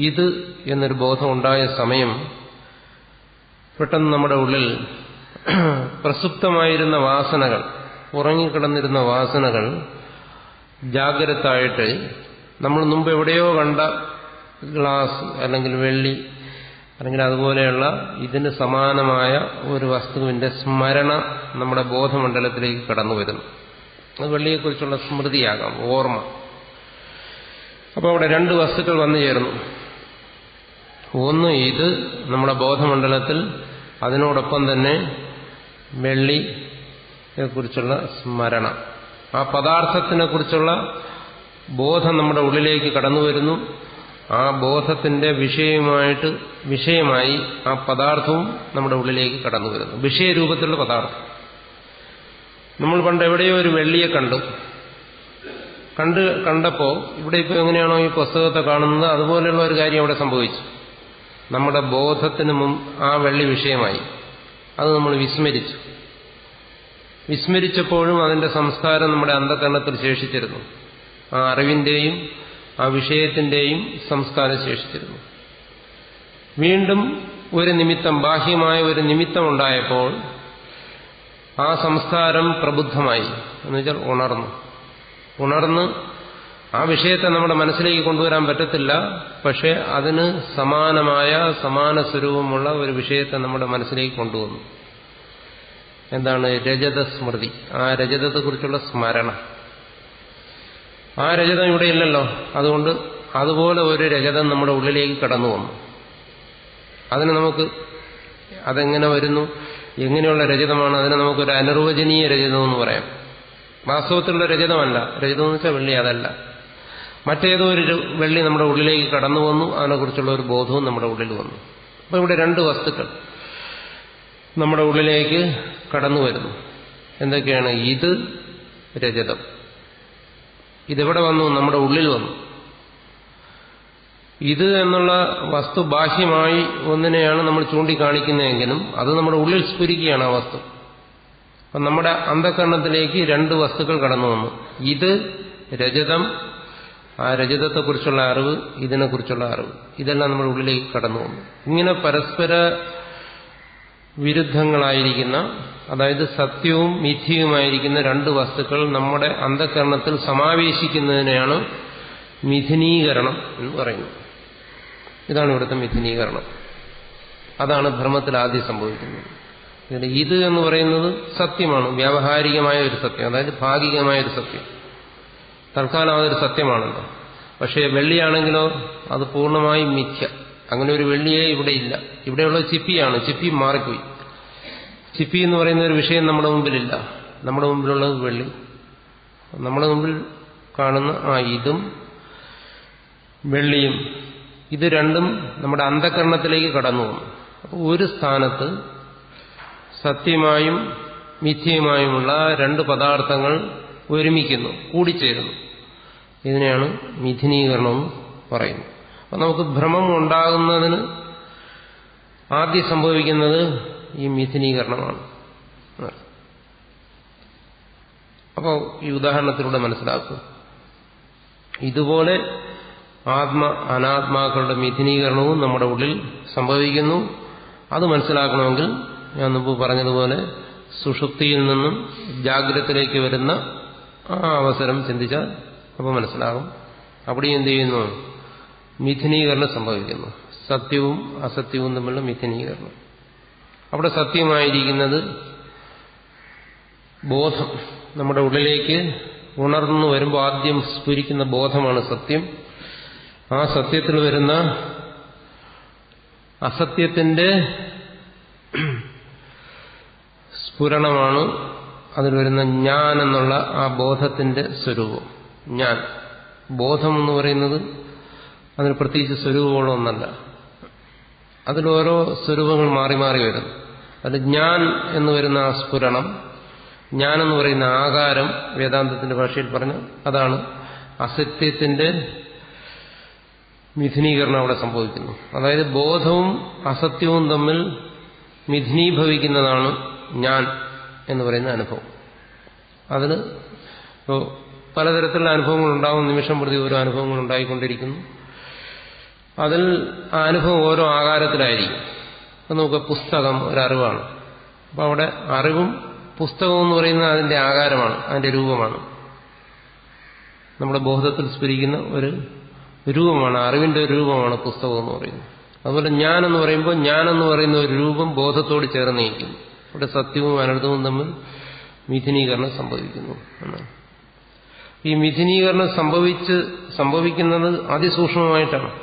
ഇത് എന്നൊരു ബോധം ഉണ്ടായ സമയം പെട്ടെന്ന് നമ്മുടെ ഉള്ളിൽ പ്രസുപ്തമായിരുന്ന വാസനകൾ, ഉറങ്ങിക്കിടന്നിരുന്ന വാസനകൾ ജാഗ്രതായിട്ട് നമ്മൾ മുമ്പ് എവിടെയോ കണ്ട ഗ്ലാസ് അല്ലെങ്കിൽ വെള്ളി അല്ലെങ്കിൽ അതുപോലെയുള്ള ഇതിന് സമാനമായ ഒരു വസ്തുവിന്റെ സ്മരണ നമ്മുടെ ബോധമണ്ഡലത്തിലേക്ക് കടന്നു വരുന്നു. അത് വെള്ളിയെക്കുറിച്ചുള്ള സ്മൃതിയാകാം, ഓർമ്മ. അപ്പോൾ അവിടെ രണ്ട് വസ്തുക്കൾ വന്നു ചേർന്നു. ഒന്ന് ഇത് നമ്മുടെ ബോധമണ്ഡലത്തിൽ, അതിനോടൊപ്പം തന്നെ വെള്ളിയെക്കുറിച്ചുള്ള സ്മരണ. ആ പദാർത്ഥത്തിനെ കുറിച്ചുള്ള ബോധം നമ്മുടെ ഉള്ളിലേക്ക് കടന്നു വരുന്നു. ആ ബോധത്തിന്റെ വിഷയമായി ആ പദാർത്ഥവും നമ്മുടെ ഉള്ളിലേക്ക് കടന്നു വരുന്നു. വിഷയരൂപത്തിലുള്ള പദാർത്ഥം. നമ്മൾ പണ്ട് എവിടെയോ ഒരു വെള്ളിയെ കണ്ടപ്പോൾ ഇവിടെ ഇപ്പോൾ എങ്ങനെയാണോ ഈ പുസ്തകത്തെ കാണുന്നത് അതുപോലെയുള്ള ഒരു കാര്യം അവിടെ സംഭവിച്ചു. നമ്മുടെ ബോധത്തിന് ആ വെള്ളി വിഷയമായി. അത് നമ്മൾ വിസ്മരിച്ചപ്പോഴും അതിന്റെ സംസ്കാരം നമ്മുടെ അന്ധകരണത്തിൽ ശേഷിച്ചിരുന്നു. ആ അറിവിന്റെയും ആ വിഷയത്തിന്റെയും സംസ്കാരം ശേഷിച്ചിരുന്നു. വീണ്ടും ഒരു നിമിത്തം, ബാഹ്യമായ ഒരു നിമിത്തം ഉണ്ടായപ്പോൾ ആ സംസ്കാരം പ്രബുദ്ധമായി, എന്നുവെച്ചാൽ ഉണർന്ന് ആ വിഷയത്തെ നമ്മുടെ മനസ്സിലേക്ക് കൊണ്ടുവരാൻ പറ്റത്തില്ല. പക്ഷെ അതിന് സമാന സ്വരൂപമുള്ള ഒരു വിഷയത്തെ നമ്മുടെ മനസ്സിലേക്ക് കൊണ്ടുവന്നു. എന്താണ്? രജത സ്മൃതി. ആ രജതത്തെക്കുറിച്ചുള്ള സ്മരണ. ആ രജതം ഇവിടെ ഇല്ലല്ലോ. അതുകൊണ്ട് അതുപോലെ ഒരു രജതം നമ്മുടെ ഉള്ളിലേക്ക് കടന്നു വന്നു. അതിന് നമുക്ക് അതെങ്ങനെ വരുന്നു, എങ്ങനെയുള്ള രജതമാണ്? അതിനെ നമുക്കൊരു അനിർവചനീയ രജതമെന്ന് പറയാം. വാസ്തവത്തിലുള്ള രജതമല്ല. രജതം എന്ന് വെച്ചാൽ വെള്ളി അതല്ല. മറ്റേതോ ഒരു വെള്ളി നമ്മുടെ ഉള്ളിലേക്ക് കടന്നു വന്നു. അതിനെക്കുറിച്ചുള്ള ഒരു ബോധവും നമ്മുടെ ഉള്ളിൽ വന്നു. അപ്പോൾ ഇവിടെ രണ്ട് വസ്തുക്കൾ നമ്മുടെ ഉള്ളിലേക്ക് കടന്നു വരുന്നു. എന്തൊക്കെയാണ്? ഇത് രജതം. ഇതെവിടെ വന്നു? നമ്മുടെ ഉള്ളിൽ വന്നു. ഇത് എന്നുള്ള വസ്തു ബാഹ്യമായി ഒന്നിനെയാണ് നമ്മൾ ചൂണ്ടിക്കാണിക്കുന്നതെങ്കിലും അത് നമ്മുടെ ഉള്ളിൽ സ്ഫുരിക്കുകയാണ് ആ വസ്തു. അപ്പം നമ്മുടെ അന്ധകരണത്തിലേക്ക് രണ്ട് വസ്തുക്കൾ കടന്നു വന്നു. ഇത് രജതം, ആ രജതത്തെക്കുറിച്ചുള്ള അറിവ്, ഇതിനെക്കുറിച്ചുള്ള അറിവ്, ഇതെല്ലാം നമ്മുടെ ഉള്ളിലേക്ക് കടന്നു വന്നു. ഇങ്ങനെ പരസ്പര വിരുദ്ധങ്ങളായിരിക്കുന്ന, അതായത് സത്യവും മിഥ്യയുമായിരിക്കുന്ന രണ്ട് വസ്തുക്കൾ നമ്മുടെ അന്ധകരണത്തിൽ സമാവേശിക്കുന്നതിനെയാണ് മിഥുനീകരണം എന്ന് പറയുന്നത്. ഇതാണ് ഇവിടുത്തെ മിഥുനീകരണം. അതാണ് ഭ്രമത്തിൽ ആദ്യം സംഭവിക്കുന്നത്. ഇത് എന്ന് പറയുന്നത് സത്യമാണ്, വ്യാവഹാരികമായ ഒരു സത്യം, അതായത് ഭാഗികമായ ഒരു സത്യം. തൽക്കാലം അതൊരു സത്യമാണല്ലോ. പക്ഷേ വെള്ളിയാണെങ്കിലോ അത് പൂർണ്ണമായും മിഥ്യ. അങ്ങനെ ഒരു വെള്ളിയേ ഇവിടെ ഇല്ല. ഇവിടെയുള്ളത് ചിപ്പിയാണ്. ചിപ്പി മാറിപ്പോയി. ചിപ്പി എന്ന് പറയുന്ന ഒരു വിഷയം നമ്മുടെ മുമ്പിലില്ല. നമ്മുടെ മുമ്പിലുള്ളത് വെള്ളി. നമ്മുടെ മുമ്പിൽ കാണുന്ന ഇതും വെള്ളിയും, ഇത് രണ്ടും നമ്മുടെ അന്ധകരണത്തിലേക്ക് കടന്നു വന്നു. അപ്പോൾ ഒരു സ്ഥാനത്ത് സത്യമായും മിഥ്യയുമായുമുള്ള രണ്ട് പദാർത്ഥങ്ങൾ ഒരുമിക്കുന്നു, കൂടിച്ചേരുന്നു. ഇതിനെയാണ് മിഥുനീകരണം പറയുന്നത്. അപ്പം നമുക്ക് ഭ്രമം ഉണ്ടാകുന്നതിന് ആദ്യം സംഭവിക്കുന്നത് ഈ മിഥുനീകരണമാണ്. അപ്പോൾ ഈ ഉദാഹരണത്തിലൂടെ മനസ്സിലാക്കും. ഇതുപോലെ ആത്മ അനാത്മാക്കളുടെ മിഥുനീകരണവും നമ്മുടെ ഉള്ളിൽ സംഭവിക്കുന്നു. അത് മനസ്സിലാക്കണമെങ്കിൽ ഞാൻ മുമ്പ് പറഞ്ഞതുപോലെ സുഷുപ്തിയിൽ നിന്നും ജാഗ്രതത്തിലേക്ക് വരുന്ന ആ അവസരം ചിന്തിച്ചാൽ അപ്പോൾ മനസ്സിലാകും. അവിടെ എന്ത് ചെയ്യുന്നു? മിഥുനീകരണം സംഭവിക്കുന്നു. സത്യവും അസത്യവും തമ്മിലുള്ള മിഥുനീകരണം. അവിടെ സത്യമായിരിക്കുന്നത് ബോധം. നമ്മുടെ ഉള്ളിലേക്ക് ഉണർന്നു വരുമ്പോൾ ആദ്യം സ്ഫുരിക്കുന്ന ബോധമാണ് സത്യം. ആ സത്യത്തിൽ വരുന്ന അസത്യത്തിന്റെ സ്ഫുരണമാണ് അതിൽ വരുന്ന ഞാൻ എന്നുള്ള ആ ബോധത്തിന്റെ സ്വരൂപം. ഞാൻ, ബോധം എന്ന് പറയുന്നത് അതിന് പ്രത്യേകിച്ച് സ്വരൂപങ്ങളൊന്നല്ല. അതിലോരോ സ്വരൂപങ്ങൾ മാറി മാറി വരുന്നു. അത് ഞാൻ എന്ന് വരുന്ന ആ സ്ഫുരണം, ഞാൻ എന്ന് പറയുന്ന ആകാരം, വേദാന്തത്തിന്റെ ഭാഷയിൽ പറഞ്ഞ അതാണ് അസത്യത്തിന്റെ മിഥുനീകരണം അവിടെ സംഭവിക്കുന്നു. അതായത് ബോധവും അസത്യവും തമ്മിൽ മിഥുനീഭവിക്കുന്നതാണ് ഞാൻ എന്ന് പറയുന്ന അനുഭവം. അതിന് പലതരത്തിലുള്ള അനുഭവങ്ങൾ ഉണ്ടാകും. നിമിഷം പ്രതി ഓരോ അനുഭവങ്ങൾ ഉണ്ടായിക്കൊണ്ടിരിക്കുന്നു. അതിൽ ആ അനുഭവം ഓരോ ആകാരത്തിലായിരിക്കും. അപ്പം നമുക്ക് പുസ്തകം ഒരറിവാണ്. അപ്പം അവിടെ അറിവും പുസ്തകം എന്ന് പറയുന്നത് അതിന്റെ ആകാരമാണ്, അതിന്റെ രൂപമാണ്. നമ്മുടെ ബോധത്തിൽ സ്ഫുരിക്കുന്ന ഒരു രൂപമാണ്, അറിവിന്റെ ഒരു രൂപമാണ് പുസ്തകം എന്ന് പറയുന്നത്. അതുപോലെ ഞാനെന്ന് പറയുമ്പോൾ ഞാനെന്ന് പറയുന്ന ഒരു രൂപം ബോധത്തോട് ചേർന്നിരിക്കുന്നു. ഇവിടെ സത്യവും അനർത്ഥവും തമ്മിൽ മിഥുനീകരണം സംഭവിക്കുന്നു എന്നാണ്. ഈ മിഥുനീകരണം സംഭവിക്കുന്നത് അതിസൂക്ഷ്മമായിട്ടാണ്.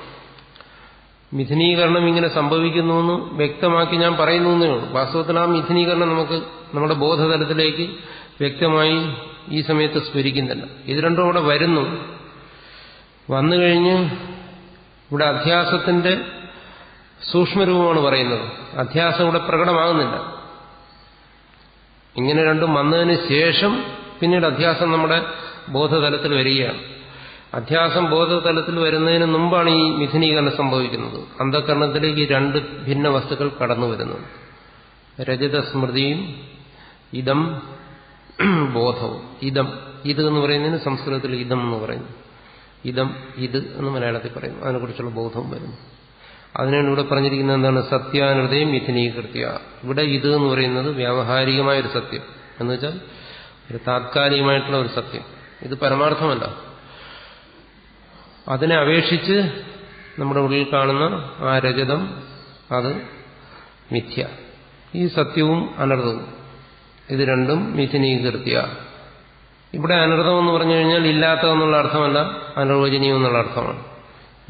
മിഥുനീകരണം ഇങ്ങനെ സംഭവിക്കുന്നുവെന്ന് വ്യക്തമാക്കി ഞാൻ പറയുന്നേ ഉള്ളൂ. വാസ്തവത്തിൽ ആ മിഥുനീകരണം നമുക്ക് നമ്മുടെ ബോധതലത്തിലേക്ക് വ്യക്തമായി ഈ സമയത്ത് സ്ഫുരിക്കുന്നില്ല. ഇത് രണ്ടും ഇവിടെ വരുന്നു. വന്നു കഴിഞ്ഞ് ഇവിടെ അധ്യാസത്തിന്റെ സൂക്ഷ്മരൂപമാണ് പറയുന്നത്. അധ്യാസം ഇവിടെ പ്രകടമാകുന്നില്ല. ഇങ്ങനെ രണ്ടും വന്നതിന് ശേഷം പിന്നീട് അധ്യാസം നമ്മുടെ ബോധതലത്തിൽ വരികയാണ്. അധ്യാസം ബോധതലത്തിൽ വരുന്നതിന് മുമ്പാണ് ഈ മിഥുനീകരണം സംഭവിക്കുന്നത്. അന്ധകരണത്തിലേക്ക് രണ്ട് ഭിന്ന വസ്തുക്കൾ കടന്നു വരുന്നത്. രജതസ്മൃതിയും ഇതം ബോധവും. ഇതം ഇത് എന്ന് പറയുന്നതിന് സംസ്കൃതത്തിൽ ഇതം എന്ന് പറയുന്നു. ഇതം ഇത് എന്ന് മലയാളത്തിൽ പറയുന്നു. അതിനെക്കുറിച്ചുള്ള ബോധവും വരുന്നു. അതിനാണ് ഇവിടെ പറഞ്ഞിരിക്കുന്നത് എന്താണ്? സത്യാനുദയം മിഥുനീകൃത്യ. ഇവിടെ ഇത് എന്ന് പറയുന്നത് വ്യാവഹാരികമായൊരു സത്യം എന്ന് വെച്ചാൽ ഒരു താത്കാലികമായിട്ടുള്ള ഒരു സത്യം. ഇത് പരമാർത്ഥമല്ല. അതിനെ അപേക്ഷിച്ച് നമ്മുടെ ഉള്ളിൽ കാണുന്ന ആ രജതം അത് മിഥ്യ. ഈ സത്യവും അനർത്ഥവും ഇത് രണ്ടും മിഥുനീകൃത്യ. ഇവിടെ അനർത്ഥം എന്ന് പറഞ്ഞു കഴിഞ്ഞാൽ ഇല്ലാത്തതെന്നുള്ള അർത്ഥമല്ല, അനിർവചനീയം എന്നുള്ള അർത്ഥമാണ്.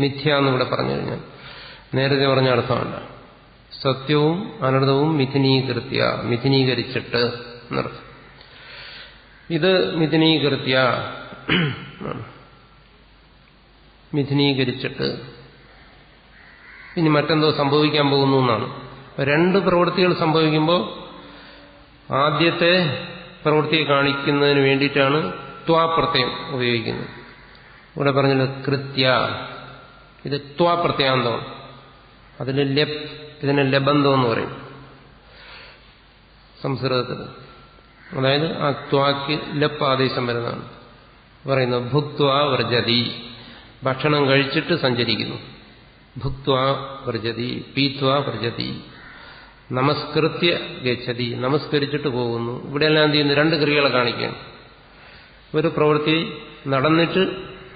മിഥ്യ എന്നിവിടെ പറഞ്ഞു കഴിഞ്ഞാൽ നേരത്തെ പറഞ്ഞ അർത്ഥമല്ല. സത്യവും അനർത്ഥവും മിഥുനീകൃത്യ, മിഥുനീകരിച്ചിട്ട് എന്നർത്ഥം. ഇത് മിഥുനീകൃത്യ, മിഥുനീകരിച്ചിട്ട് ഇനി മറ്റെന്തോ സംഭവിക്കാൻ പോകുന്നു എന്നാണ്. രണ്ട് പ്രവൃത്തികൾ സംഭവിക്കുമ്പോൾ ആദ്യത്തെ പ്രവൃത്തിയെ കാണിക്കുന്നതിന് വേണ്ടിയിട്ടാണ് ത്വാപ്രത്യയം ഉപയോഗിക്കുന്നത്. ഇവിടെ പറഞ്ഞത് കൃത്യ, ഇത് ത്വാപ്രത്യാന്തമാണ്. ഇതിന് ലബന്ധം എന്ന് പറയും സംസ്കൃതത്തിൽ. അതായത് ആ ത്വാക്ക് ലപ്പ് ആദേശം വരുന്നതാണ്. പറയുന്നത് ഭുക്ത്വാ വ്രജതി, ഭക്ഷണം കഴിച്ചിട്ട് സഞ്ചരിക്കുന്നു. ഭുക്ത്വാ വ്രജതി, പീത്വാ വ്രജതി, നമസ്കൃത്യ ഗച്ഛതി, നമസ്കരിച്ചിട്ട് പോകുന്നു. ഇവിടെയെല്ലാം എന്ത് ചെയ്യുന്നു? രണ്ട് ക്രിയകളെ കാണിക്കുകയാണ്. ഒരു പ്രവൃത്തി നടന്നിട്ട്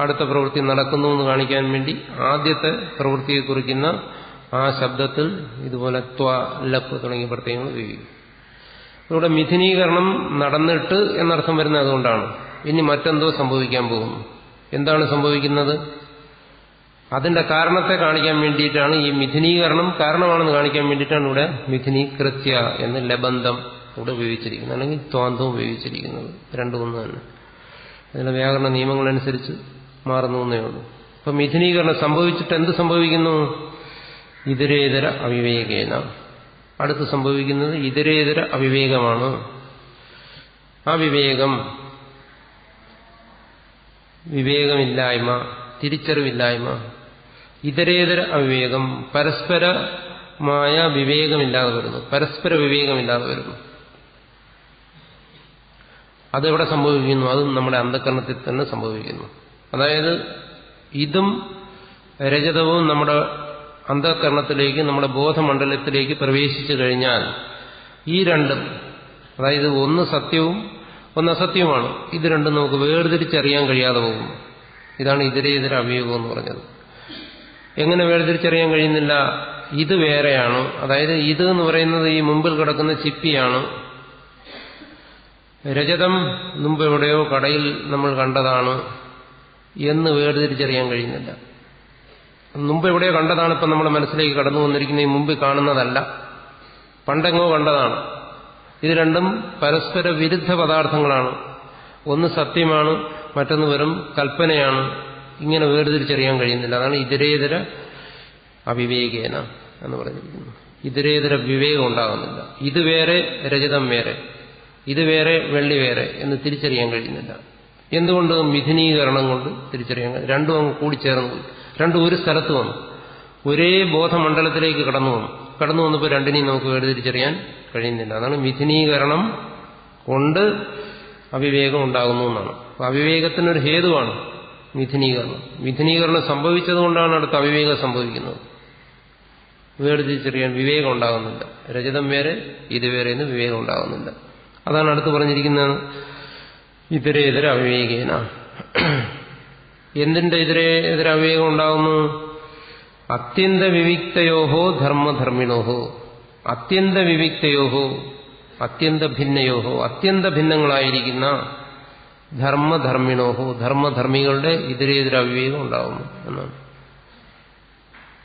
അടുത്ത പ്രവൃത്തി നടക്കുന്നു എന്ന് കാണിക്കാൻ വേണ്ടി ആദ്യത്തെ പ്രവൃത്തിയെ കുറിക്കുന്ന ആ ശബ്ദത്തിൽ ഇതുപോലെ ത്വ, ലപ്പ് തുടങ്ങിയ പ്രത്യയങ്ങൾ ഉപയോഗിക്കും. ഇവിടെ മിഥുനീകരണം നടന്നിട്ട് എന്നർത്ഥം വരുന്നത് അതുകൊണ്ടാണ്. ഇനി മറ്റെന്തോ സംഭവിക്കാൻ പോകുന്നു. എന്താണ് സംഭവിക്കുന്നത്? അതിന്റെ കാരണത്തെ കാണിക്കാൻ വേണ്ടിയിട്ടാണ് ഈ മിഥുനീകരണം കാരണമാണെന്ന് കാണിക്കാൻ വേണ്ടിയിട്ടാണ് ഇവിടെ മിഥുനീകൃത്യ എന്ന് ലബന്ധം ഇവിടെ ഉപയോഗിച്ചിരിക്കുന്നത്, അല്ലെങ്കിൽ ത്വാന്തം ഉപയോഗിച്ചിരിക്കുന്നത്. രണ്ടും ഒന്ന് തന്നെ. അതിലെ വ്യാകരണ നിയമങ്ങളനുസരിച്ച് മാറുന്നു എന്നേ ഉള്ളൂ. അപ്പൊ മിഥുനീകരണം സംഭവിച്ചിട്ട് എന്ത് സംഭവിക്കുന്നു? ഇതരേതര അവിവേകേന. അടുത്ത് സംഭവിക്കുന്നത് ഇതരേതര അവിവേകമാണ്. ആ വിവേകമില്ലായ്മ, തിരിച്ചറിവില്ലായ്മ, ഇതരേതര അവിവേകം, പരസ്പരമായ വിവേകമില്ലാതെ വരുന്നു, പരസ്പര വിവേകമില്ലാതെ വരുന്നു. അതെവിടെ സംഭവിക്കുന്നു? അതും നമ്മുടെ അന്ധകരണത്തിൽ തന്നെ സംഭവിക്കുന്നു. അതായത് ഇതും രജതവും നമ്മുടെ അന്ധകരണത്തിലേക്ക്, നമ്മുടെ ബോധമണ്ഡലത്തിലേക്ക് പ്രവേശിച്ചു കഴിഞ്ഞാൽ ഈ രണ്ടും, അതായത് ഒന്ന് സത്യവും ഒന്ന് അസത്യവുമാണ്, ഇത് രണ്ടും നമുക്ക് വേർതിരിച്ചറിയാൻ കഴിയാതെ പോകുന്നു. ഇതാണ് ഇതരേതര അവിവേകം എന്ന് പറഞ്ഞത്. എങ്ങനെ വേർതിരിച്ചറിയാൻ കഴിയുന്നില്ല? ഇത് വേറെയാണ്, അതായത് ഇത് എന്ന് പറയുന്നത് ഈ മുമ്പിൽ കിടക്കുന്ന ചിപ്പിയാണ്. രജതം മുമ്പ് എവിടെയോ കടയിൽ നമ്മൾ കണ്ടതാണ് എന്ന് വേർതിരിച്ചറിയാൻ കഴിയുന്നില്ല. മുമ്പ് എവിടെയോ കണ്ടതാണ് ഇപ്പം നമ്മുടെ മനസ്സിലേക്ക് കടന്നു വന്നിരിക്കുന്ന ഈ മുമ്പിൽ കാണുന്നതല്ല, പണ്ടെങ്ങോ കണ്ടതാണ്. ഇത് രണ്ടും പരസ്പര വിരുദ്ധ പദാർത്ഥങ്ങളാണ്. ഒന്ന് സത്യമാണ്, മറ്റൊന്ന് വെറും കൽപ്പനയാണ്. ഇങ്ങനെ വേർതിരിച്ചറിയാൻ കഴിയുന്നില്ല. അതാണ് ഇതരേതര അവിവേകേന എന്ന് പറഞ്ഞിരിക്കുന്നത്. ഇതരേതര വിവേകം ഉണ്ടാകുന്നില്ല. ഇത് വേറെ, രജതം വേറെ, ഇത് വേറെ, വെള്ളി വേറെ എന്ന് തിരിച്ചറിയാൻ കഴിയുന്നില്ല. എന്തുകൊണ്ട്? മിഥുനീകരണം കൊണ്ട് തിരിച്ചറിയാൻ കഴിയും. രണ്ടും അങ്ങ് കൂടിച്ചേർന്നു, രണ്ടും ഒരു സ്ഥലത്ത് വന്നു, ഒരേ ബോധമണ്ഡലത്തിലേക്ക് കടന്നു വന്നപ്പോൾ രണ്ടിനെയും നമുക്ക് വേർതിരിച്ചറിയാൻ കഴിയുന്നില്ല. അതാണ് മിഥുനീകരണം കൊണ്ട് അവിവേകം ഉണ്ടാകുന്നു എന്നാണ്. അപ്പൊ അവിവേകത്തിനൊരു ഹേതുവാണ് മിഥുനീകരണം. മിഥുനീകരണം സംഭവിച്ചതുകൊണ്ടാണ് അടുത്ത അവിവേകം സംഭവിക്കുന്നത്. വേർതിരിച്ചറിയാൻ വിവേകം ഉണ്ടാകുന്നില്ല. രജതം വേറെ, ഇത് വേറെ എന്ന് വിവേകം ഉണ്ടാകുന്നില്ല. അതാണ് അടുത്ത് പറഞ്ഞിരിക്കുന്നത് ഇതരേതര അവിവേകേന. എന്തിന്റെ ഇതരേതര അവിവേകം ഉണ്ടാകുന്നു? അത്യന്ത വിവിക്തയോഹോ ധർമ്മധർമ്മിണോഹോ, അത്യന്ത വിവിക്തയോഹോ, അത്യന്ത ഭിന്നയോഹോ, അത്യന്ത ഭിന്നങ്ങളായിരിക്കുന്ന ധർമ്മധർമ്മിണോഹോ, ധർമ്മധർമ്മികളുടെ ഇതരേതര അവിവേകം ഉണ്ടാകുന്നു എന്നാണ്.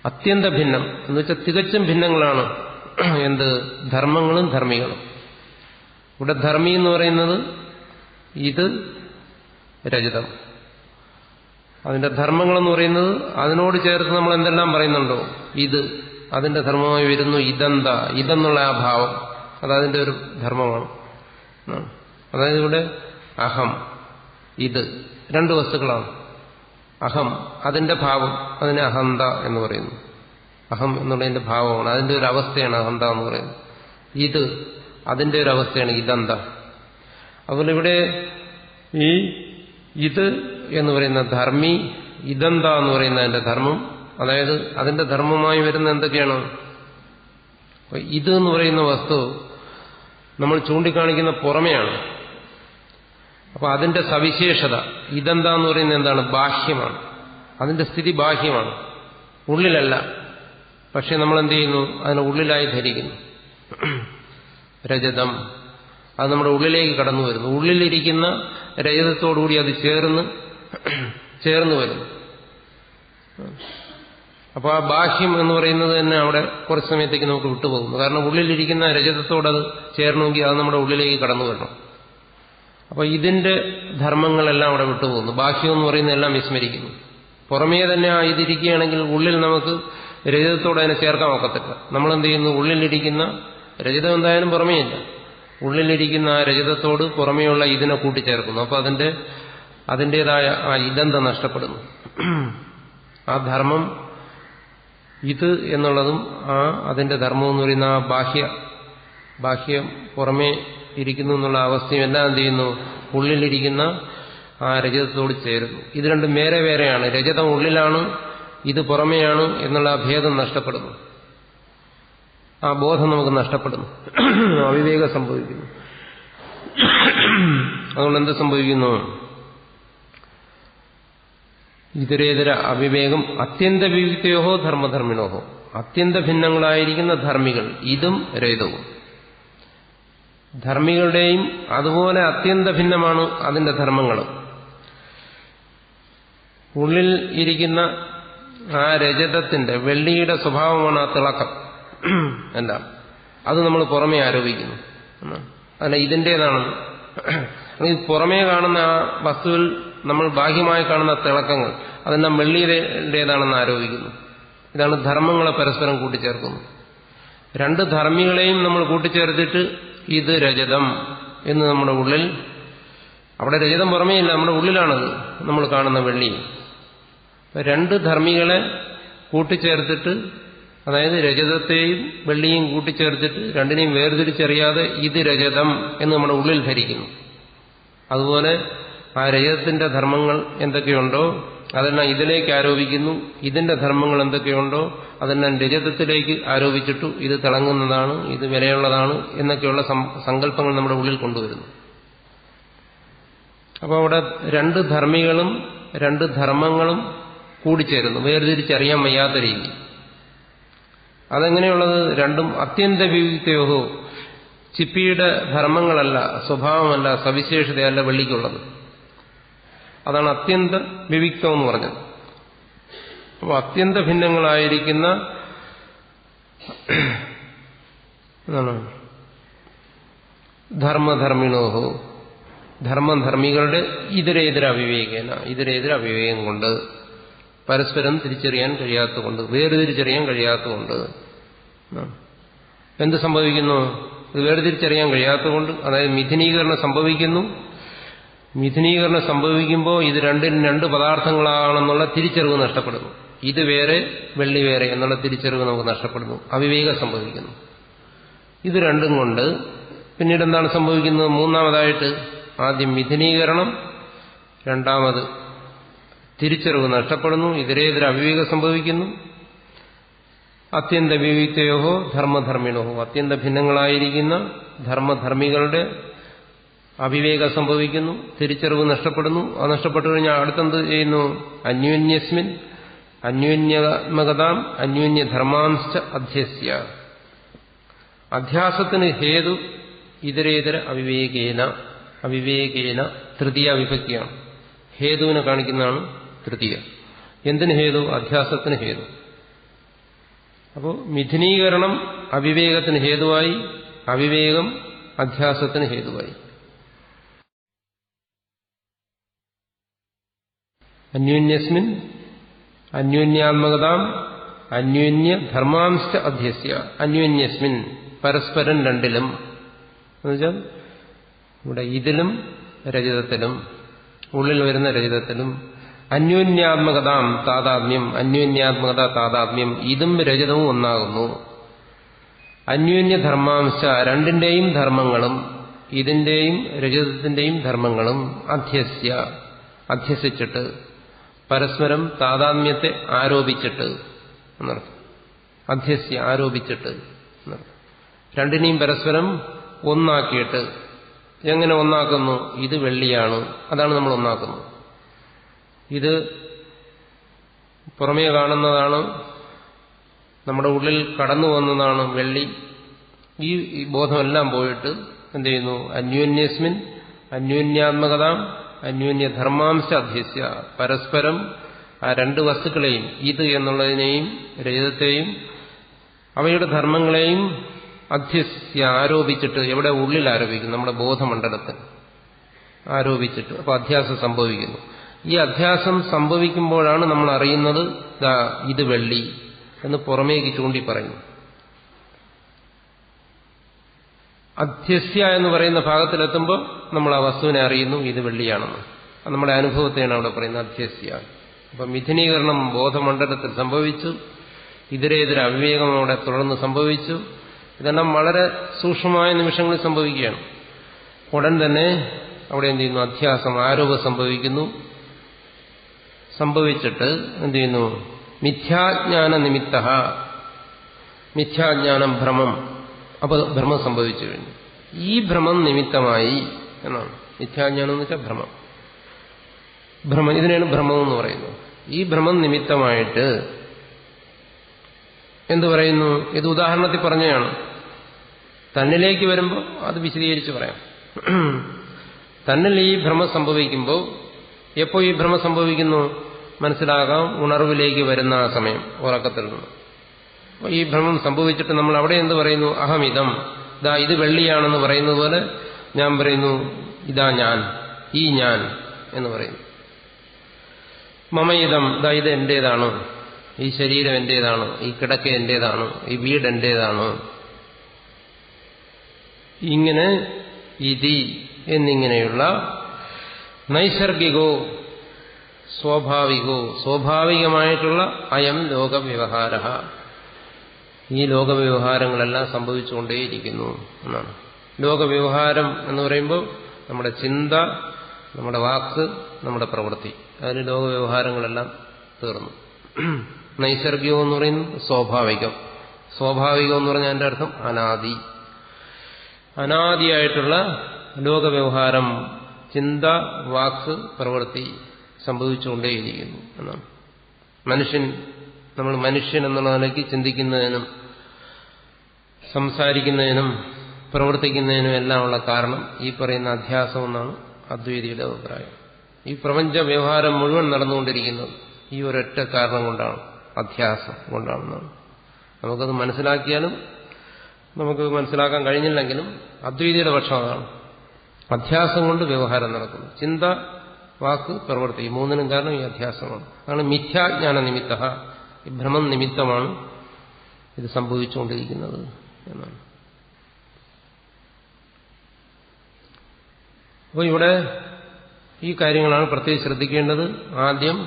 അത്യന്ത ഭിന്നം എന്ന് വെച്ചാൽ തികച്ചും ഭിന്നങ്ങളാണ്. എന്ത്? ധർമ്മങ്ങളും ധർമ്മികളും. ഇവിടെ ധർമ്മി എന്ന് പറയുന്നത് ഇത് രജതം, അതിന്റെ ധർമ്മങ്ങളെന്ന് പറയുന്നത് അതിനോട് ചേർത്ത് നമ്മൾ എന്തെല്ലാം പറയുന്നുണ്ടോ ഇത് അതിന്റെ ധർമ്മമായി വരുന്നു. ഇതെന്ത, ഇതെന്നുള്ള ആ ഭാവം അതതിന്റെ ഒരു ധർമ്മമാണ്. അതായത് ഇവിടെ അഹം, ഇത് രണ്ട് വസ്തുക്കളാണ്. അഹം അതിന്റെ ഭാവം, അതിനെ അഹന്ത എന്ന് പറയുന്നു. അഹം എന്നുള്ളതിന്റെ ഭാവമാണ്, അതിന്റെ ഒരു അവസ്ഥയാണ് അഹന്ത എന്ന് പറയുന്നത്. ഇത് അതിന്റെ ഒരു അവസ്ഥയാണ് ഇതന്ത. അതുപോലെ ഇവിടെ ഈ ഇത് എന്ന് പറയുന്ന ധർമ്മി, ഇതന്ത എന്ന് പറയുന്ന അതിന്റെ ധർമ്മം, അതായത് അതിന്റെ ധർമ്മമായി വരുന്ന എന്തൊക്കെയാണ്? ഇത് എന്ന് പറയുന്ന വസ്തു നമ്മൾ ചൂണ്ടിക്കാണിക്കുന്ന പുറമെയാണ്. അപ്പൊ അതിന്റെ സവിശേഷത ഇതെന്താന്ന് പറയുന്നത് എന്താണ്? ബാഹ്യമാണ്. അതിന്റെ സ്ഥിതി ബാഹ്യമാണ്, ഉള്ളിലല്ല. പക്ഷെ നമ്മൾ എന്ത് ചെയ്യുന്നു? അതിനെ ഉള്ളിലായി ധരിക്കുന്നു. രജതം അത് നമ്മുടെ ഉള്ളിലേക്ക് കടന്നു വരുന്നു. ഉള്ളിലിരിക്കുന്ന രജതത്തോടുകൂടി അത് ചേർന്ന് വരുന്നു. അപ്പോൾ ആ ബാഹ്യം എന്ന് പറയുന്നത് തന്നെ അവിടെ കുറച്ച് സമയത്തേക്ക് നമുക്ക് വിട്ടുപോകുന്നു. കാരണം ഉള്ളിലിരിക്കുന്ന രജതത്തോടത് ചേരണമെങ്കിൽ അത് നമ്മുടെ ഉള്ളിലേക്ക് കടന്നു വരണം. അപ്പോൾ ഇതിന്റെ ധർമ്മങ്ങളെല്ലാം അവിടെ വിട്ടുപോകുന്നു. ബാഹ്യം എന്ന് പറയുന്നതെല്ലാം വിസ്മരിക്കുന്നു. പുറമേ തന്നെ ആ ഇതിരിക്കുകയാണെങ്കിൽ ഉള്ളിൽ നമുക്ക് രജതത്തോട് അതിനെ ചേർക്കാൻ ഒക്കത്തില്ല. നമ്മളെന്ത് ചെയ്യുന്നു? ഉള്ളിലിരിക്കുന്ന രജതം എന്തായാലും പുറമേയില്ല, ഉള്ളിലിരിക്കുന്ന ആ രജതത്തോട് പുറമേയുള്ള ഇതിനെ കൂട്ടിച്ചേർക്കുന്നു. അപ്പോൾ അതിൻ്റെതായ ആ ഇതെന്ത നഷ്ടപ്പെടുന്നു. ആ ധർമ്മം ഇത് എന്നുള്ളതും അതിന്റെ ധർമ്മം എന്ന് പറയുന്ന ആ ബാഹ്യം പുറമേ ഇരിക്കുന്നു എന്നുള്ള അവസ്ഥയും എല്ലാം എന്ത് ചെയ്യുന്നു? ഉള്ളിലിരിക്കുന്ന ആ രജതത്തോട് ചേരുന്നു. ഇത് രണ്ടും വേറെ വേറെയാണ്. രജതം ഉള്ളിലാണ്, ഇത് പുറമെയാണ് എന്നുള്ള ഭേദം നഷ്ടപ്പെടുന്നു. ആ ബോധം നമുക്ക് നഷ്ടപ്പെടുന്നു, അവിവേകം സംഭവിക്കുന്നു. അതുകൊണ്ട് എന്ത് സംഭവിക്കുന്നു? ഇതരേതര അവിവേകം അത്യന്ത വിയുക്തയോഹോ ധർമ്മധർമ്മിണോഹോ, അത്യന്ത ഭിന്നങ്ങളായിരിക്കുന്ന ധർമ്മികൾ, ഇതും രേതവും. ധർമ്മികളുടെയും അതുപോലെ അത്യന്ത ഭിന്നമാണ് അതിന്റെ ധർമ്മങ്ങളും. ഉള്ളിൽ ഇരിക്കുന്ന ആ രജതത്തിന്റെ വെള്ളിയുടെ സ്വഭാവമാണ് ആ തിളക്കം എല്ലാം. അത് നമ്മൾ പുറമേ ആരോപിക്കുന്നു. അല്ല ഇതിൻ്റേതാണ്. പുറമേ കാണുന്ന ആ വസ്തുവിൽ നമ്മൾ ബാഹ്യമായി കാണുന്ന തിളക്കങ്ങൾ അതെല്ലാം വെള്ളിയുടേതാണെന്ന് ആരോപിക്കുന്നു. ഇതാണ് ധർമ്മങ്ങളെ പരസ്പരം കൂട്ടിച്ചേർക്കുന്നു. രണ്ട് ധർമ്മികളെയും നമ്മൾ കൂട്ടിച്ചേർത്തിട്ട് ഇത് രജതം എന്ന് നമ്മുടെ ഉള്ളിൽ, അവിടെ രജതം പുറമേയില്ല, നമ്മുടെ ഉള്ളിലാണത് നമ്മൾ കാണുന്ന വെള്ളി. രണ്ട് ധർമ്മികളെ കൂട്ടിച്ചേർത്തിട്ട്, അതായത് രജതത്തെയും വെള്ളിയും കൂട്ടിച്ചേർത്തിട്ട് രണ്ടിനെയും വേർതിരിച്ചറിയാതെ ഇത് രജതം എന്ന് നമ്മുടെ ഉള്ളിൽ ധരിക്കുന്നു. അതുപോലെ ആ രജതത്തിന്റെ ധർമ്മങ്ങൾ എന്തൊക്കെയുണ്ടോ അതെല്ലാം ഇതിലേക്ക് ആരോപിക്കുന്നു. ഇതിന്റെ ധർമ്മങ്ങൾ എന്തൊക്കെയുണ്ടോ അതെല്ലാം രജതത്തിലേക്ക് ആരോപിച്ചിട്ടു ഇത് തിളങ്ങുന്നതാണ്, ഇത് വിലയുള്ളതാണ് എന്നൊക്കെയുള്ള സങ്കല്പങ്ങൾ നമ്മുടെ ഉള്ളിൽ കൊണ്ടുവരുന്നു. അപ്പോൾ അവിടെ രണ്ട് ധർമ്മികളും രണ്ട് ധർമ്മങ്ങളും കൂടിച്ചേരുന്നു, വേർതിരിച്ചറിയാൻ വയ്യാത്ത രീതി. അതെങ്ങനെയുള്ളത്? രണ്ടും അത്യന്ത വിയുക്തയോഹോ, ചിപ്പിയുടെ ധർമ്മങ്ങളല്ല, സ്വഭാവമല്ല, സവിശേഷതയല്ല വെള്ളിക്കുള്ളത്. അതാണ് അത്യന്ത വിവിക്തം എന്ന് പറഞ്ഞത്. അപ്പോൾ അത്യന്ത ഭിന്നങ്ങളായിരിക്കുന്ന ധർമ്മധർമ്മിണോഹോ, ധർമ്മധർമ്മികളുടെ ഇതരേതര അവിവേകേന, ഇതരേതര അവിവേകം കൊണ്ട്, പരസ്പരം തിരിച്ചറിയാൻ കഴിയാത്തതുകൊണ്ട്, വേർതിരിച്ചറിയാൻ കഴിയാത്തതുകൊണ്ട് എന്ത് സംഭവിക്കുന്നു? ഇത് വേർതിരിച്ചറിയാൻ കഴിയാത്തതുകൊണ്ട്, അതായത് മിഥുനീകരണം സംഭവിക്കുന്നു. മിഥുനീകരണം സംഭവിക്കുമ്പോൾ ഇത് രണ്ടും രണ്ട് പദാർത്ഥങ്ങളാണെന്നുള്ള തിരിച്ചറിവ് നഷ്ടപ്പെടുന്നു. ഇത് വേറെ വെള്ളി വേറെ എന്നുള്ള തിരിച്ചറിവ് നമുക്ക് നഷ്ടപ്പെടുന്നു, അവിവേകം സംഭവിക്കുന്നു. ഇത് രണ്ടും കൊണ്ട് പിന്നീട് എന്താണ് സംഭവിക്കുന്നത്? മൂന്നാമതായിട്ട് ആദ്യം മിഥുനീകരണം, രണ്ടാമത് തിരിച്ചറിവ് നഷ്ടപ്പെടുന്നു, ഇതരേതര അവിവേകം സംഭവിക്കുന്നു. അത്യന്ത വിവിക്തയോഹോ ധർമ്മധർമ്മിണോഹോ, അത്യന്ത ഭിന്നങ്ങളായിരിക്കുന്ന ധർമ്മധർമ്മികളുടെ അവിവേകം സംഭവിക്കുന്നു, തിരിച്ചറിവ് നഷ്ടപ്പെടുന്നു. അത് നഷ്ടപ്പെട്ടു കഴിഞ്ഞാൽ അടുത്തെന്ത് ചെയ്യുന്നു? അന്യോന്യസ്മിൻ അന്യോന്യാത്മകതാം അന്യോന്യധർമാംശ അധ്യസ്യ. അധ്യാസത്തിന് ഹേതു ഇതരേതര അവിവേകേന തൃതീയ വിഭക്തിയാണ്. ഹേതുവിനെ കാണിക്കുന്നതാണ് തൃതീയ. എന്തിന് ഹേതു? അധ്യാസത്തിന് ഹേതു. അപ്പോൾ മിഥുനീകരണം അവിവേകത്തിന് ഹേതുവായി, അവിവേകം അധ്യാസത്തിന് ഹേതുവായി. അന്യോന്യസ്മിൻ അന്യോന്യാത്മകതാം അന്യോന്യ ധർമാംശ അധ്യസ്യ. അന്യോന്യസ്മിൻ പരസ്പരം രണ്ടിലും, എന്നുവെച്ചാൽ ഇവിടെ ഇതിലും രജതത്തിലും, ഉള്ളിൽ വരുന്ന രജതത്തിലും അന്യോന്യാത്മകതാം താതാത്മ്യം, അന്യോന്യാത്മകത താതാത്മ്യം, ഇതും രജതവും ഒന്നാകുന്നു. അന്യോന്യധർമാംശ, രണ്ടിന്റെയും ധർമ്മങ്ങളും ഇതിന്റെയും രജതത്തിന്റെയും ധർമ്മങ്ങളും അധ്യസിച്ചിട്ട് പരസ്പരം താതാത്മ്യത്തെ ആരോപിച്ചിട്ട് എന്നർത്ഥം. അധ്യസ്യ ആരോപിച്ചിട്ട് എന്നർത്ഥം. രണ്ടിനെയും പരസ്പരം ഒന്നാക്കിയിട്ട്. എങ്ങനെ ഒന്നാക്കുന്നു? ഇത് വെള്ളിയാണ്, അതാണ് നമ്മൾ ഒന്നാക്കുന്നത്. ഇത് പുറമേ കാണുന്നതാണ്, നമ്മുടെ ഉള്ളിൽ കടന്നു വന്നതാണ് വെള്ളി. ഈ ബോധമെല്ലാം പോയിട്ട് എന്ത് ചെയ്യുന്നു? അന്യോന്യസ്മിൻ അന്യോന്യാത്മകതാം അന്യോന്യധർമാംശ അധ്യസ്യ, പരസ്പരം ആ രണ്ട് വസ്തുക്കളെയും, ഇത് എന്നുള്ളതിനെയും രജതത്തെയും അവയുടെ ധർമ്മങ്ങളെയും അധ്യസ്യ ആരോപിച്ചിട്ട്. എവിടെ? ഉള്ളിൽ ആരോപിക്കുന്നു, നമ്മുടെ ബോധമണ്ഡലത്തിൽ ആരോപിച്ചിട്ട്. അപ്പോൾ അധ്യാസം സംഭവിക്കുന്നു. ഈ അധ്യാസം സംഭവിക്കുമ്പോഴാണ് നമ്മൾ അറിയുന്നത് ഇത് വെള്ളി എന്ന് പുറമേക്ക് ചൂണ്ടി പറയുന്നു. അധ്യസ്യ എന്ന് പറയുന്ന ഭാഗത്തിലെത്തുമ്പോൾ നമ്മൾ ആ വസ്തുവിനെ അറിയുന്നു, ഇത് വെള്ളിയാണെന്ന്. അത് നമ്മുടെ അനുഭവത്തെയാണ് അവിടെ പറയുന്നത് അധ്യസ്യ. അപ്പം മിഥുനീകരണം ബോധമണ്ഡലത്തിൽ സംഭവിച്ചു, ഇതരേതര അവിവേകം അവിടെ തുടർന്ന് സംഭവിച്ചു. ഇതെല്ലാം വളരെ സൂക്ഷ്മമായ നിമിഷങ്ങളിൽ സംഭവിക്കുകയാണ്. ഉടൻ തന്നെ അവിടെ എന്ത് ചെയ്യുന്നു? അധ്യാസം, ആരോപം സംഭവിക്കുന്നു. സംഭവിച്ചിട്ട് എന്ത് ചെയ്യുന്നു? മിഥ്യാജ്ഞാന നിമിത്ത, മിഥ്യാജ്ഞാനം ഭ്രമം. അപ്പോൾ ഭ്രമം സംഭവിച്ചു കഴിഞ്ഞു. ഈ ഭ്രമം നിമിത്തമായി എന്നാണ്. മിഥ്യാജ്ഞാനം എന്ന് വെച്ചാൽ ഭ്രമം. ഭ്രമം, ഇതിനാണ് ഭ്രമം എന്ന് പറയുന്നത്. ഈ ഭ്രമം നിമിത്തമായിട്ട് എന്തു പറയുന്നു? ഇത് ഉദാഹരണത്തിൽ പറഞ്ഞതാണ്. തന്നിലേക്ക് വരുമ്പോൾ അത് വിശദീകരിച്ച് പറയാം. തന്നിൽ ഈ ഭ്രമം സംഭവിക്കുമ്പോൾ, എപ്പോൾ ഈ ഭ്രമം സംഭവിക്കുന്നു മനസ്സിലാകാം? ഉണർവിലേക്ക് വരുന്ന ആ സമയം, ഉറക്കത്തിൽ നിന്ന്. ഈ ഭ്രമം സംഭവിച്ചിട്ട് നമ്മൾ അവിടെ എന്ത് പറയുന്നു? അഹമിതം, ഇതാ ഇത് വെള്ളിയാണെന്ന് പറയുന്നത് പോലെ ഞാൻ പറയുന്നു ഇതാ ഞാൻ, ഈ ഞാൻ എന്ന് പറയുന്നു. മമയിതം, ഇതാ ഇത് എന്റേതാണ്, ഈ ശരീരം എന്റേതാണ്, ഈ കിടക്ക എന്റേതാണ്, ഈ വീട് എന്റേതാണ്. ഇങ്ങനെ ഇതി എന്നിങ്ങനെയുള്ള നൈസർഗികോ സ്വാഭാവികമായിട്ടുള്ള അയം ലോകവ്യവഹാര, ഈ ലോകവ്യവഹാരങ്ങളെല്ലാം സംഭവിച്ചുകൊണ്ടേയിരിക്കുന്നു എന്നാണ്. ലോകവ്യവഹാരം എന്ന് പറയുമ്പോൾ നമ്മുടെ ചിന്ത, നമ്മുടെ വാക്ക്, നമ്മുടെ പ്രവൃത്തി, അതിന് ലോകവ്യവഹാരങ്ങളെല്ലാം തീർന്നു. നൈസർഗികം എന്ന് പറയുന്നത് സ്വാഭാവികം. സ്വാഭാവികം എന്ന് പറഞ്ഞാൽ അതിന്റെ അർത്ഥം അനാദി. അനാദിയായിട്ടുള്ള ലോകവ്യവഹാരം, ചിന്ത, വാക്ക്, പ്രവൃത്തി സംഭവിച്ചുകൊണ്ടേയിരിക്കുന്നു എന്നാണ്. നമ്മൾ മനുഷ്യൻ എന്നുള്ള നിലയ്ക്ക് ചിന്തിക്കുന്നതിനും സംസാരിക്കുന്നതിനും പ്രവർത്തിക്കുന്നതിനും എല്ലാമുള്ള കാരണം ഈ പറയുന്ന അധ്യാസം എന്നാണ് അദ്വൈതിയുടെ അഭിപ്രായം. ഈ പ്രപഞ്ച വ്യവഹാരം മുഴുവൻ നടന്നുകൊണ്ടിരിക്കുന്നത് ഈ ഒരൊറ്റ കാരണം കൊണ്ടാണ്, അധ്യാസം കൊണ്ടാണെന്നാണ്. നമുക്കത് മനസ്സിലാക്കിയാലും നമുക്ക് മനസ്സിലാക്കാൻ കഴിഞ്ഞില്ലെങ്കിലും അദ്വൈതിയുടെ പക്ഷം അതാണ്. അധ്യാസം കൊണ്ട് വ്യവഹാരം നടക്കുന്നു. ചിന്ത, വാക്ക്, പ്രവൃത്തി, മൂന്നിനും കാരണം ഈ അധ്യാസമാണ്. അതാണ് മിഥ്യാജ്ഞാന നിമിത്ത. ഈ ഭ്രമം നിമിത്തമാണ് ഇത് സംഭവിച്ചുകൊണ്ടിരിക്കുന്നത് എന്നാണ്. അപ്പോൾ ഇവിടെ ഈ കാര്യങ്ങളാണ് പ്രത്യേകിച്ച് ശ്രദ്ധിക്കേണ്ടത്. ആദ്യം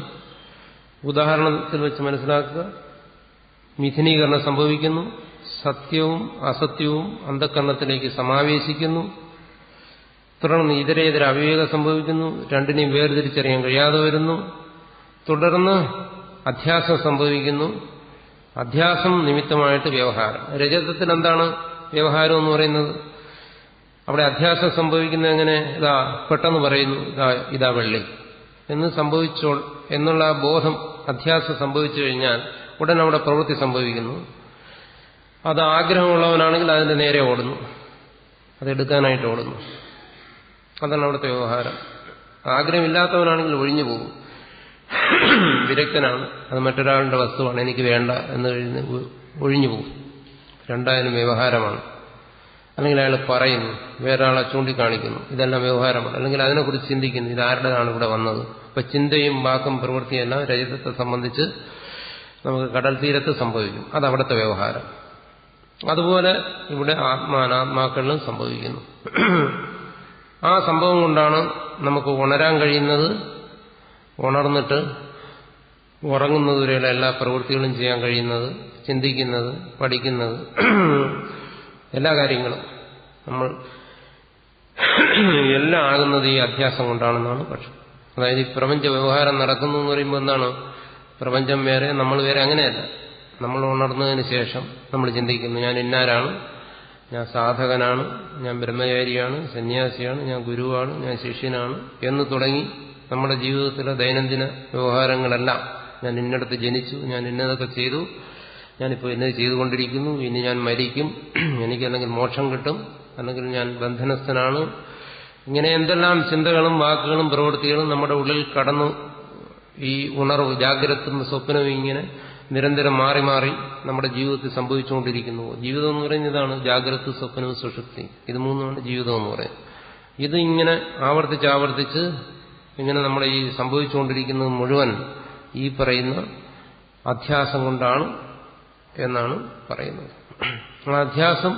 ഉദാഹരണത്തിൽ വെച്ച് മനസ്സിലാക്കുക. മിഥുനീകരണം സംഭവിക്കുന്നു, സത്യവും അസത്യവും അന്ധകരണത്തിലേക്ക് സമാവേശിക്കുന്നു. തുടർന്ന് ഇതരേതര അവിവേകം സംഭവിക്കുന്നു, രണ്ടിനെയും വേർതിരിച്ചറിയാൻ കഴിയാതെ വരുന്നു. തുടർന്ന് അധ്യാസം സംഭവിക്കുന്നു. അധ്യാസം നിമിത്തമായിട്ട് വ്യവഹാരം. രജതത്തിൽ എന്താണ് വ്യവഹാരം എന്ന് പറയുന്നത്? അവിടെ അധ്യാസം സംഭവിക്കുന്നത് എങ്ങനെ? ഇതാ പെട്ടെന്ന് പറയുന്നു ഇതാ വെള്ളി എന്ന് സംഭവിച്ചോ എന്നുള്ള ബോധം, അധ്യാസം സംഭവിച്ചു കഴിഞ്ഞാൽ ഉടൻ അവിടെ പ്രവൃത്തി സംഭവിക്കുന്നു. അത് ആഗ്രഹമുള്ളവനാണെങ്കിൽ അതിന്റെ നേരെ ഓടുന്നു, അതെടുക്കാനായിട്ട് ഓടുന്നു. അതാണ് അവിടുത്തെ വ്യവഹാരം. ആഗ്രഹമില്ലാത്തവനാണെങ്കിൽ ഒഴിഞ്ഞു പോകും. വിരക്തനാണ്, അത് മറ്റൊരാളുടെ വസ്തുവാണ്, എനിക്ക് വേണ്ട എന്ന് കഴിഞ്ഞ് ഒഴിഞ്ഞു പോകും. രണ്ടായാലും വ്യവഹാരമാണ്. അല്ലെങ്കിൽ അയാൾ പറയുന്നു, വേറൊരാളെ ചൂണ്ടിക്കാണിക്കുന്നു, ഇതെല്ലാം വ്യവഹാരമാണ്. അല്ലെങ്കിൽ അതിനെക്കുറിച്ച് ചിന്തിക്കുന്നു, ഇതാരുടേതാണ് ഇവിടെ വന്നത്. അപ്പൊ ചിന്തയും വാക്കും പ്രവൃത്തിയും എല്ലാം രജതത്തെ സംബന്ധിച്ച് നമുക്ക് കടൽ തീരത്ത് സംഭവിക്കും. അതവിടുത്തെ വ്യവഹാരം. അതുപോലെ ഇവിടെ അനാത്മാക്കളിലും സംഭവിക്കുന്നു. ആ സംഭവം കൊണ്ടാണ് നമുക്ക് ഉണരാൻ കഴിയുന്നത്, ഉണർന്നിട്ട് ഉറങ്ങുന്നതുവരെയുള്ള എല്ലാ പ്രവൃത്തികളും ചെയ്യാൻ കഴിയുന്നത്, ചിന്തിക്കുന്നത്, പഠിക്കുന്നത്, എല്ലാ കാര്യങ്ങളും നമ്മൾ എല്ലാം ആകുന്നത് ഈ അധ്യാസം കൊണ്ടാണെന്നാണ് പക്ഷം. അതായത് ഈ പ്രപഞ്ച വ്യവഹാരം നടക്കുന്നു എന്ന് പറയുമ്പോൾ എന്താണ്, പ്രപഞ്ചം വേറെ നമ്മൾ വേറെ, അങ്ങനെയല്ല. നമ്മൾ ഉണർന്നതിന് ശേഷം നമ്മൾ ചിന്തിക്കുന്നു, ഞാൻ ഇന്നാരാണ്, ഞാൻ സാധകനാണ്, ഞാൻ ബ്രഹ്മചാരിയാണ്, സന്യാസിയാണ്, ഞാൻ ഗുരുവാണ്, ഞാൻ ശിഷ്യനാണ് എന്ന് തുടങ്ങി നമ്മുടെ ജീവിതത്തിലെ ദൈനംദിന വ്യവഹാരങ്ങളെല്ലാം, ഞാൻ ഇന്നടത്ത് ജനിച്ചു, ഞാൻ ഇന്നതൊക്കെ ചെയ്തു, ഞാനിപ്പോൾ ഇന്നത് ചെയ്തുകൊണ്ടിരിക്കുന്നു, ഇനി ഞാൻ മരിക്കും, എനിക്കല്ലെങ്കിൽ മോക്ഷം കിട്ടും, അല്ലെങ്കിൽ ഞാൻ ബന്ധനസ്ഥനാണ്, ഇങ്ങനെ എന്തെല്ലാം ചിന്തകളും വാക്കുകളും പ്രവൃത്തികളും നമ്മുടെ ഉള്ളിൽ കടന്നു ഈ ഉണർവ്, ജാഗ്രതയും സ്വപ്നവും ഇങ്ങനെ നിരന്തരം മാറി മാറി നമ്മുടെ ജീവിതത്തിൽ സംഭവിച്ചുകൊണ്ടിരിക്കുന്നു. ജീവിതം എന്ന് പറയുന്നതാണ് ജാഗ്രത, സ്വപ്നവും സുഷുപ്തി. ഇത് മൂന്നുമാണ് ജീവിതം എന്ന് പറയുന്നത്. ഇത് ഇങ്ങനെ ആവർത്തിച്ച് ഇങ്ങനെ നമ്മുടെ ഈ സംഭവിച്ചുകൊണ്ടിരിക്കുന്നത് മുഴുവൻ ഈ പറയുന്ന അധ്യാസം കൊണ്ടാണ് എന്നാണ് പറയുന്നത്. ആ അധ്യാസം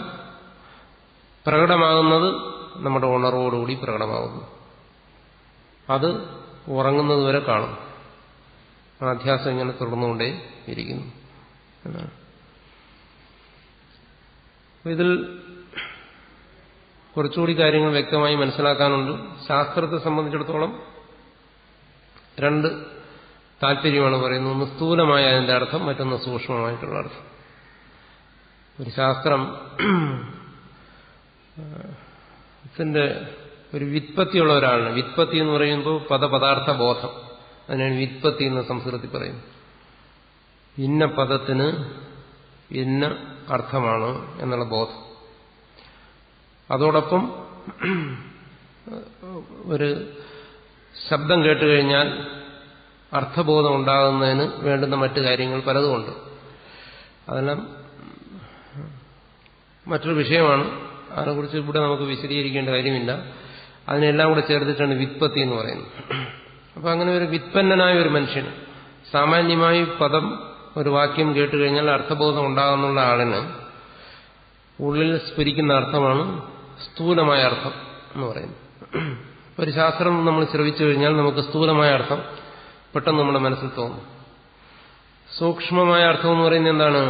പ്രകടമാകുന്നത് നമ്മുടെ ഉണർവോടുകൂടി പ്രകടമാകുന്നു. അത് ഉറങ്ങുന്നത് വരെ കാണും. ആ അധ്യാസം ഇങ്ങനെ തുടർന്നുകൊണ്ടേ ഇരിക്കുന്നു എന്നാണ്. ഇതിൽ കുറച്ചുകൂടി കാര്യങ്ങൾ വ്യക്തമായി മനസ്സിലാക്കാനുണ്ട്. ശാസ്ത്രത്തെ സംബന്ധിച്ചിടത്തോളം രണ്ട് താല്പര്യമാണ് പറയുന്നത്. ഒന്ന് സ്ഥൂലമായ അതിന്റെ അർത്ഥം, മറ്റൊന്ന് സൂക്ഷ്മമായിട്ടുള്ള അർത്ഥം. ഒരു ശാസ്ത്രം ത്തിന്റെ ഒരു വ്യുത്പത്തിയുള്ള ഒരാളിന്, വ്യുത്പത്തി എന്ന് പറയുമ്പോൾ പദപദാർത്ഥ ബോധം, അതിനാണ് വ്യുത്പത്തി എന്ന് സംസ്കൃതത്തിൽ പറയും. ഇന്ന പദത്തിന് ഇന്ന അർത്ഥമാണ് എന്നുള്ള ബോധം. അതോടൊപ്പം ഒരു ശബ്ദം കേട്ടുകഴിഞ്ഞാൽ അർത്ഥബോധം ഉണ്ടാകുന്നതിന് വേണ്ടുന്ന മറ്റു കാര്യങ്ങൾ പലതുമുണ്ട്. അതെല്ലാം മറ്റൊരു വിഷയമാണ്, അതിനെക്കുറിച്ച് ഇവിടെ നമുക്ക് വിശദീകരിക്കേണ്ട കാര്യമില്ല. അതിനെല്ലാം കൂടെ ചേർത്തിട്ടാണ് വ്യുത്പത്തി എന്ന് പറയുന്നത്. അപ്പം അങ്ങനെ ഒരു വ്യുത്പന്നനായ ഒരു മനുഷ്യന്, സാമാന്യമായി പദം ഒരു വാക്യം കേട്ടുകഴിഞ്ഞാൽ അർത്ഥബോധം ഉണ്ടാകുന്നുള്ള ആളിന് ഉള്ളിൽ സ്ഫുരിക്കുന്ന അർത്ഥമാണ് സ്ഥൂലമായ അർത്ഥം എന്ന് പറയുന്നത്. ഒരു ശാസ്ത്രം നമ്മൾ ശ്രവിച്ചു കഴിഞ്ഞാൽ നമുക്ക് സ്ഥൂലമായ അർത്ഥം പെട്ടെന്ന് നമ്മുടെ മനസ്സിൽ തോന്നും. സൂക്ഷ്മമായ അർത്ഥം എന്ന് പറയുന്നത് എന്താണ്?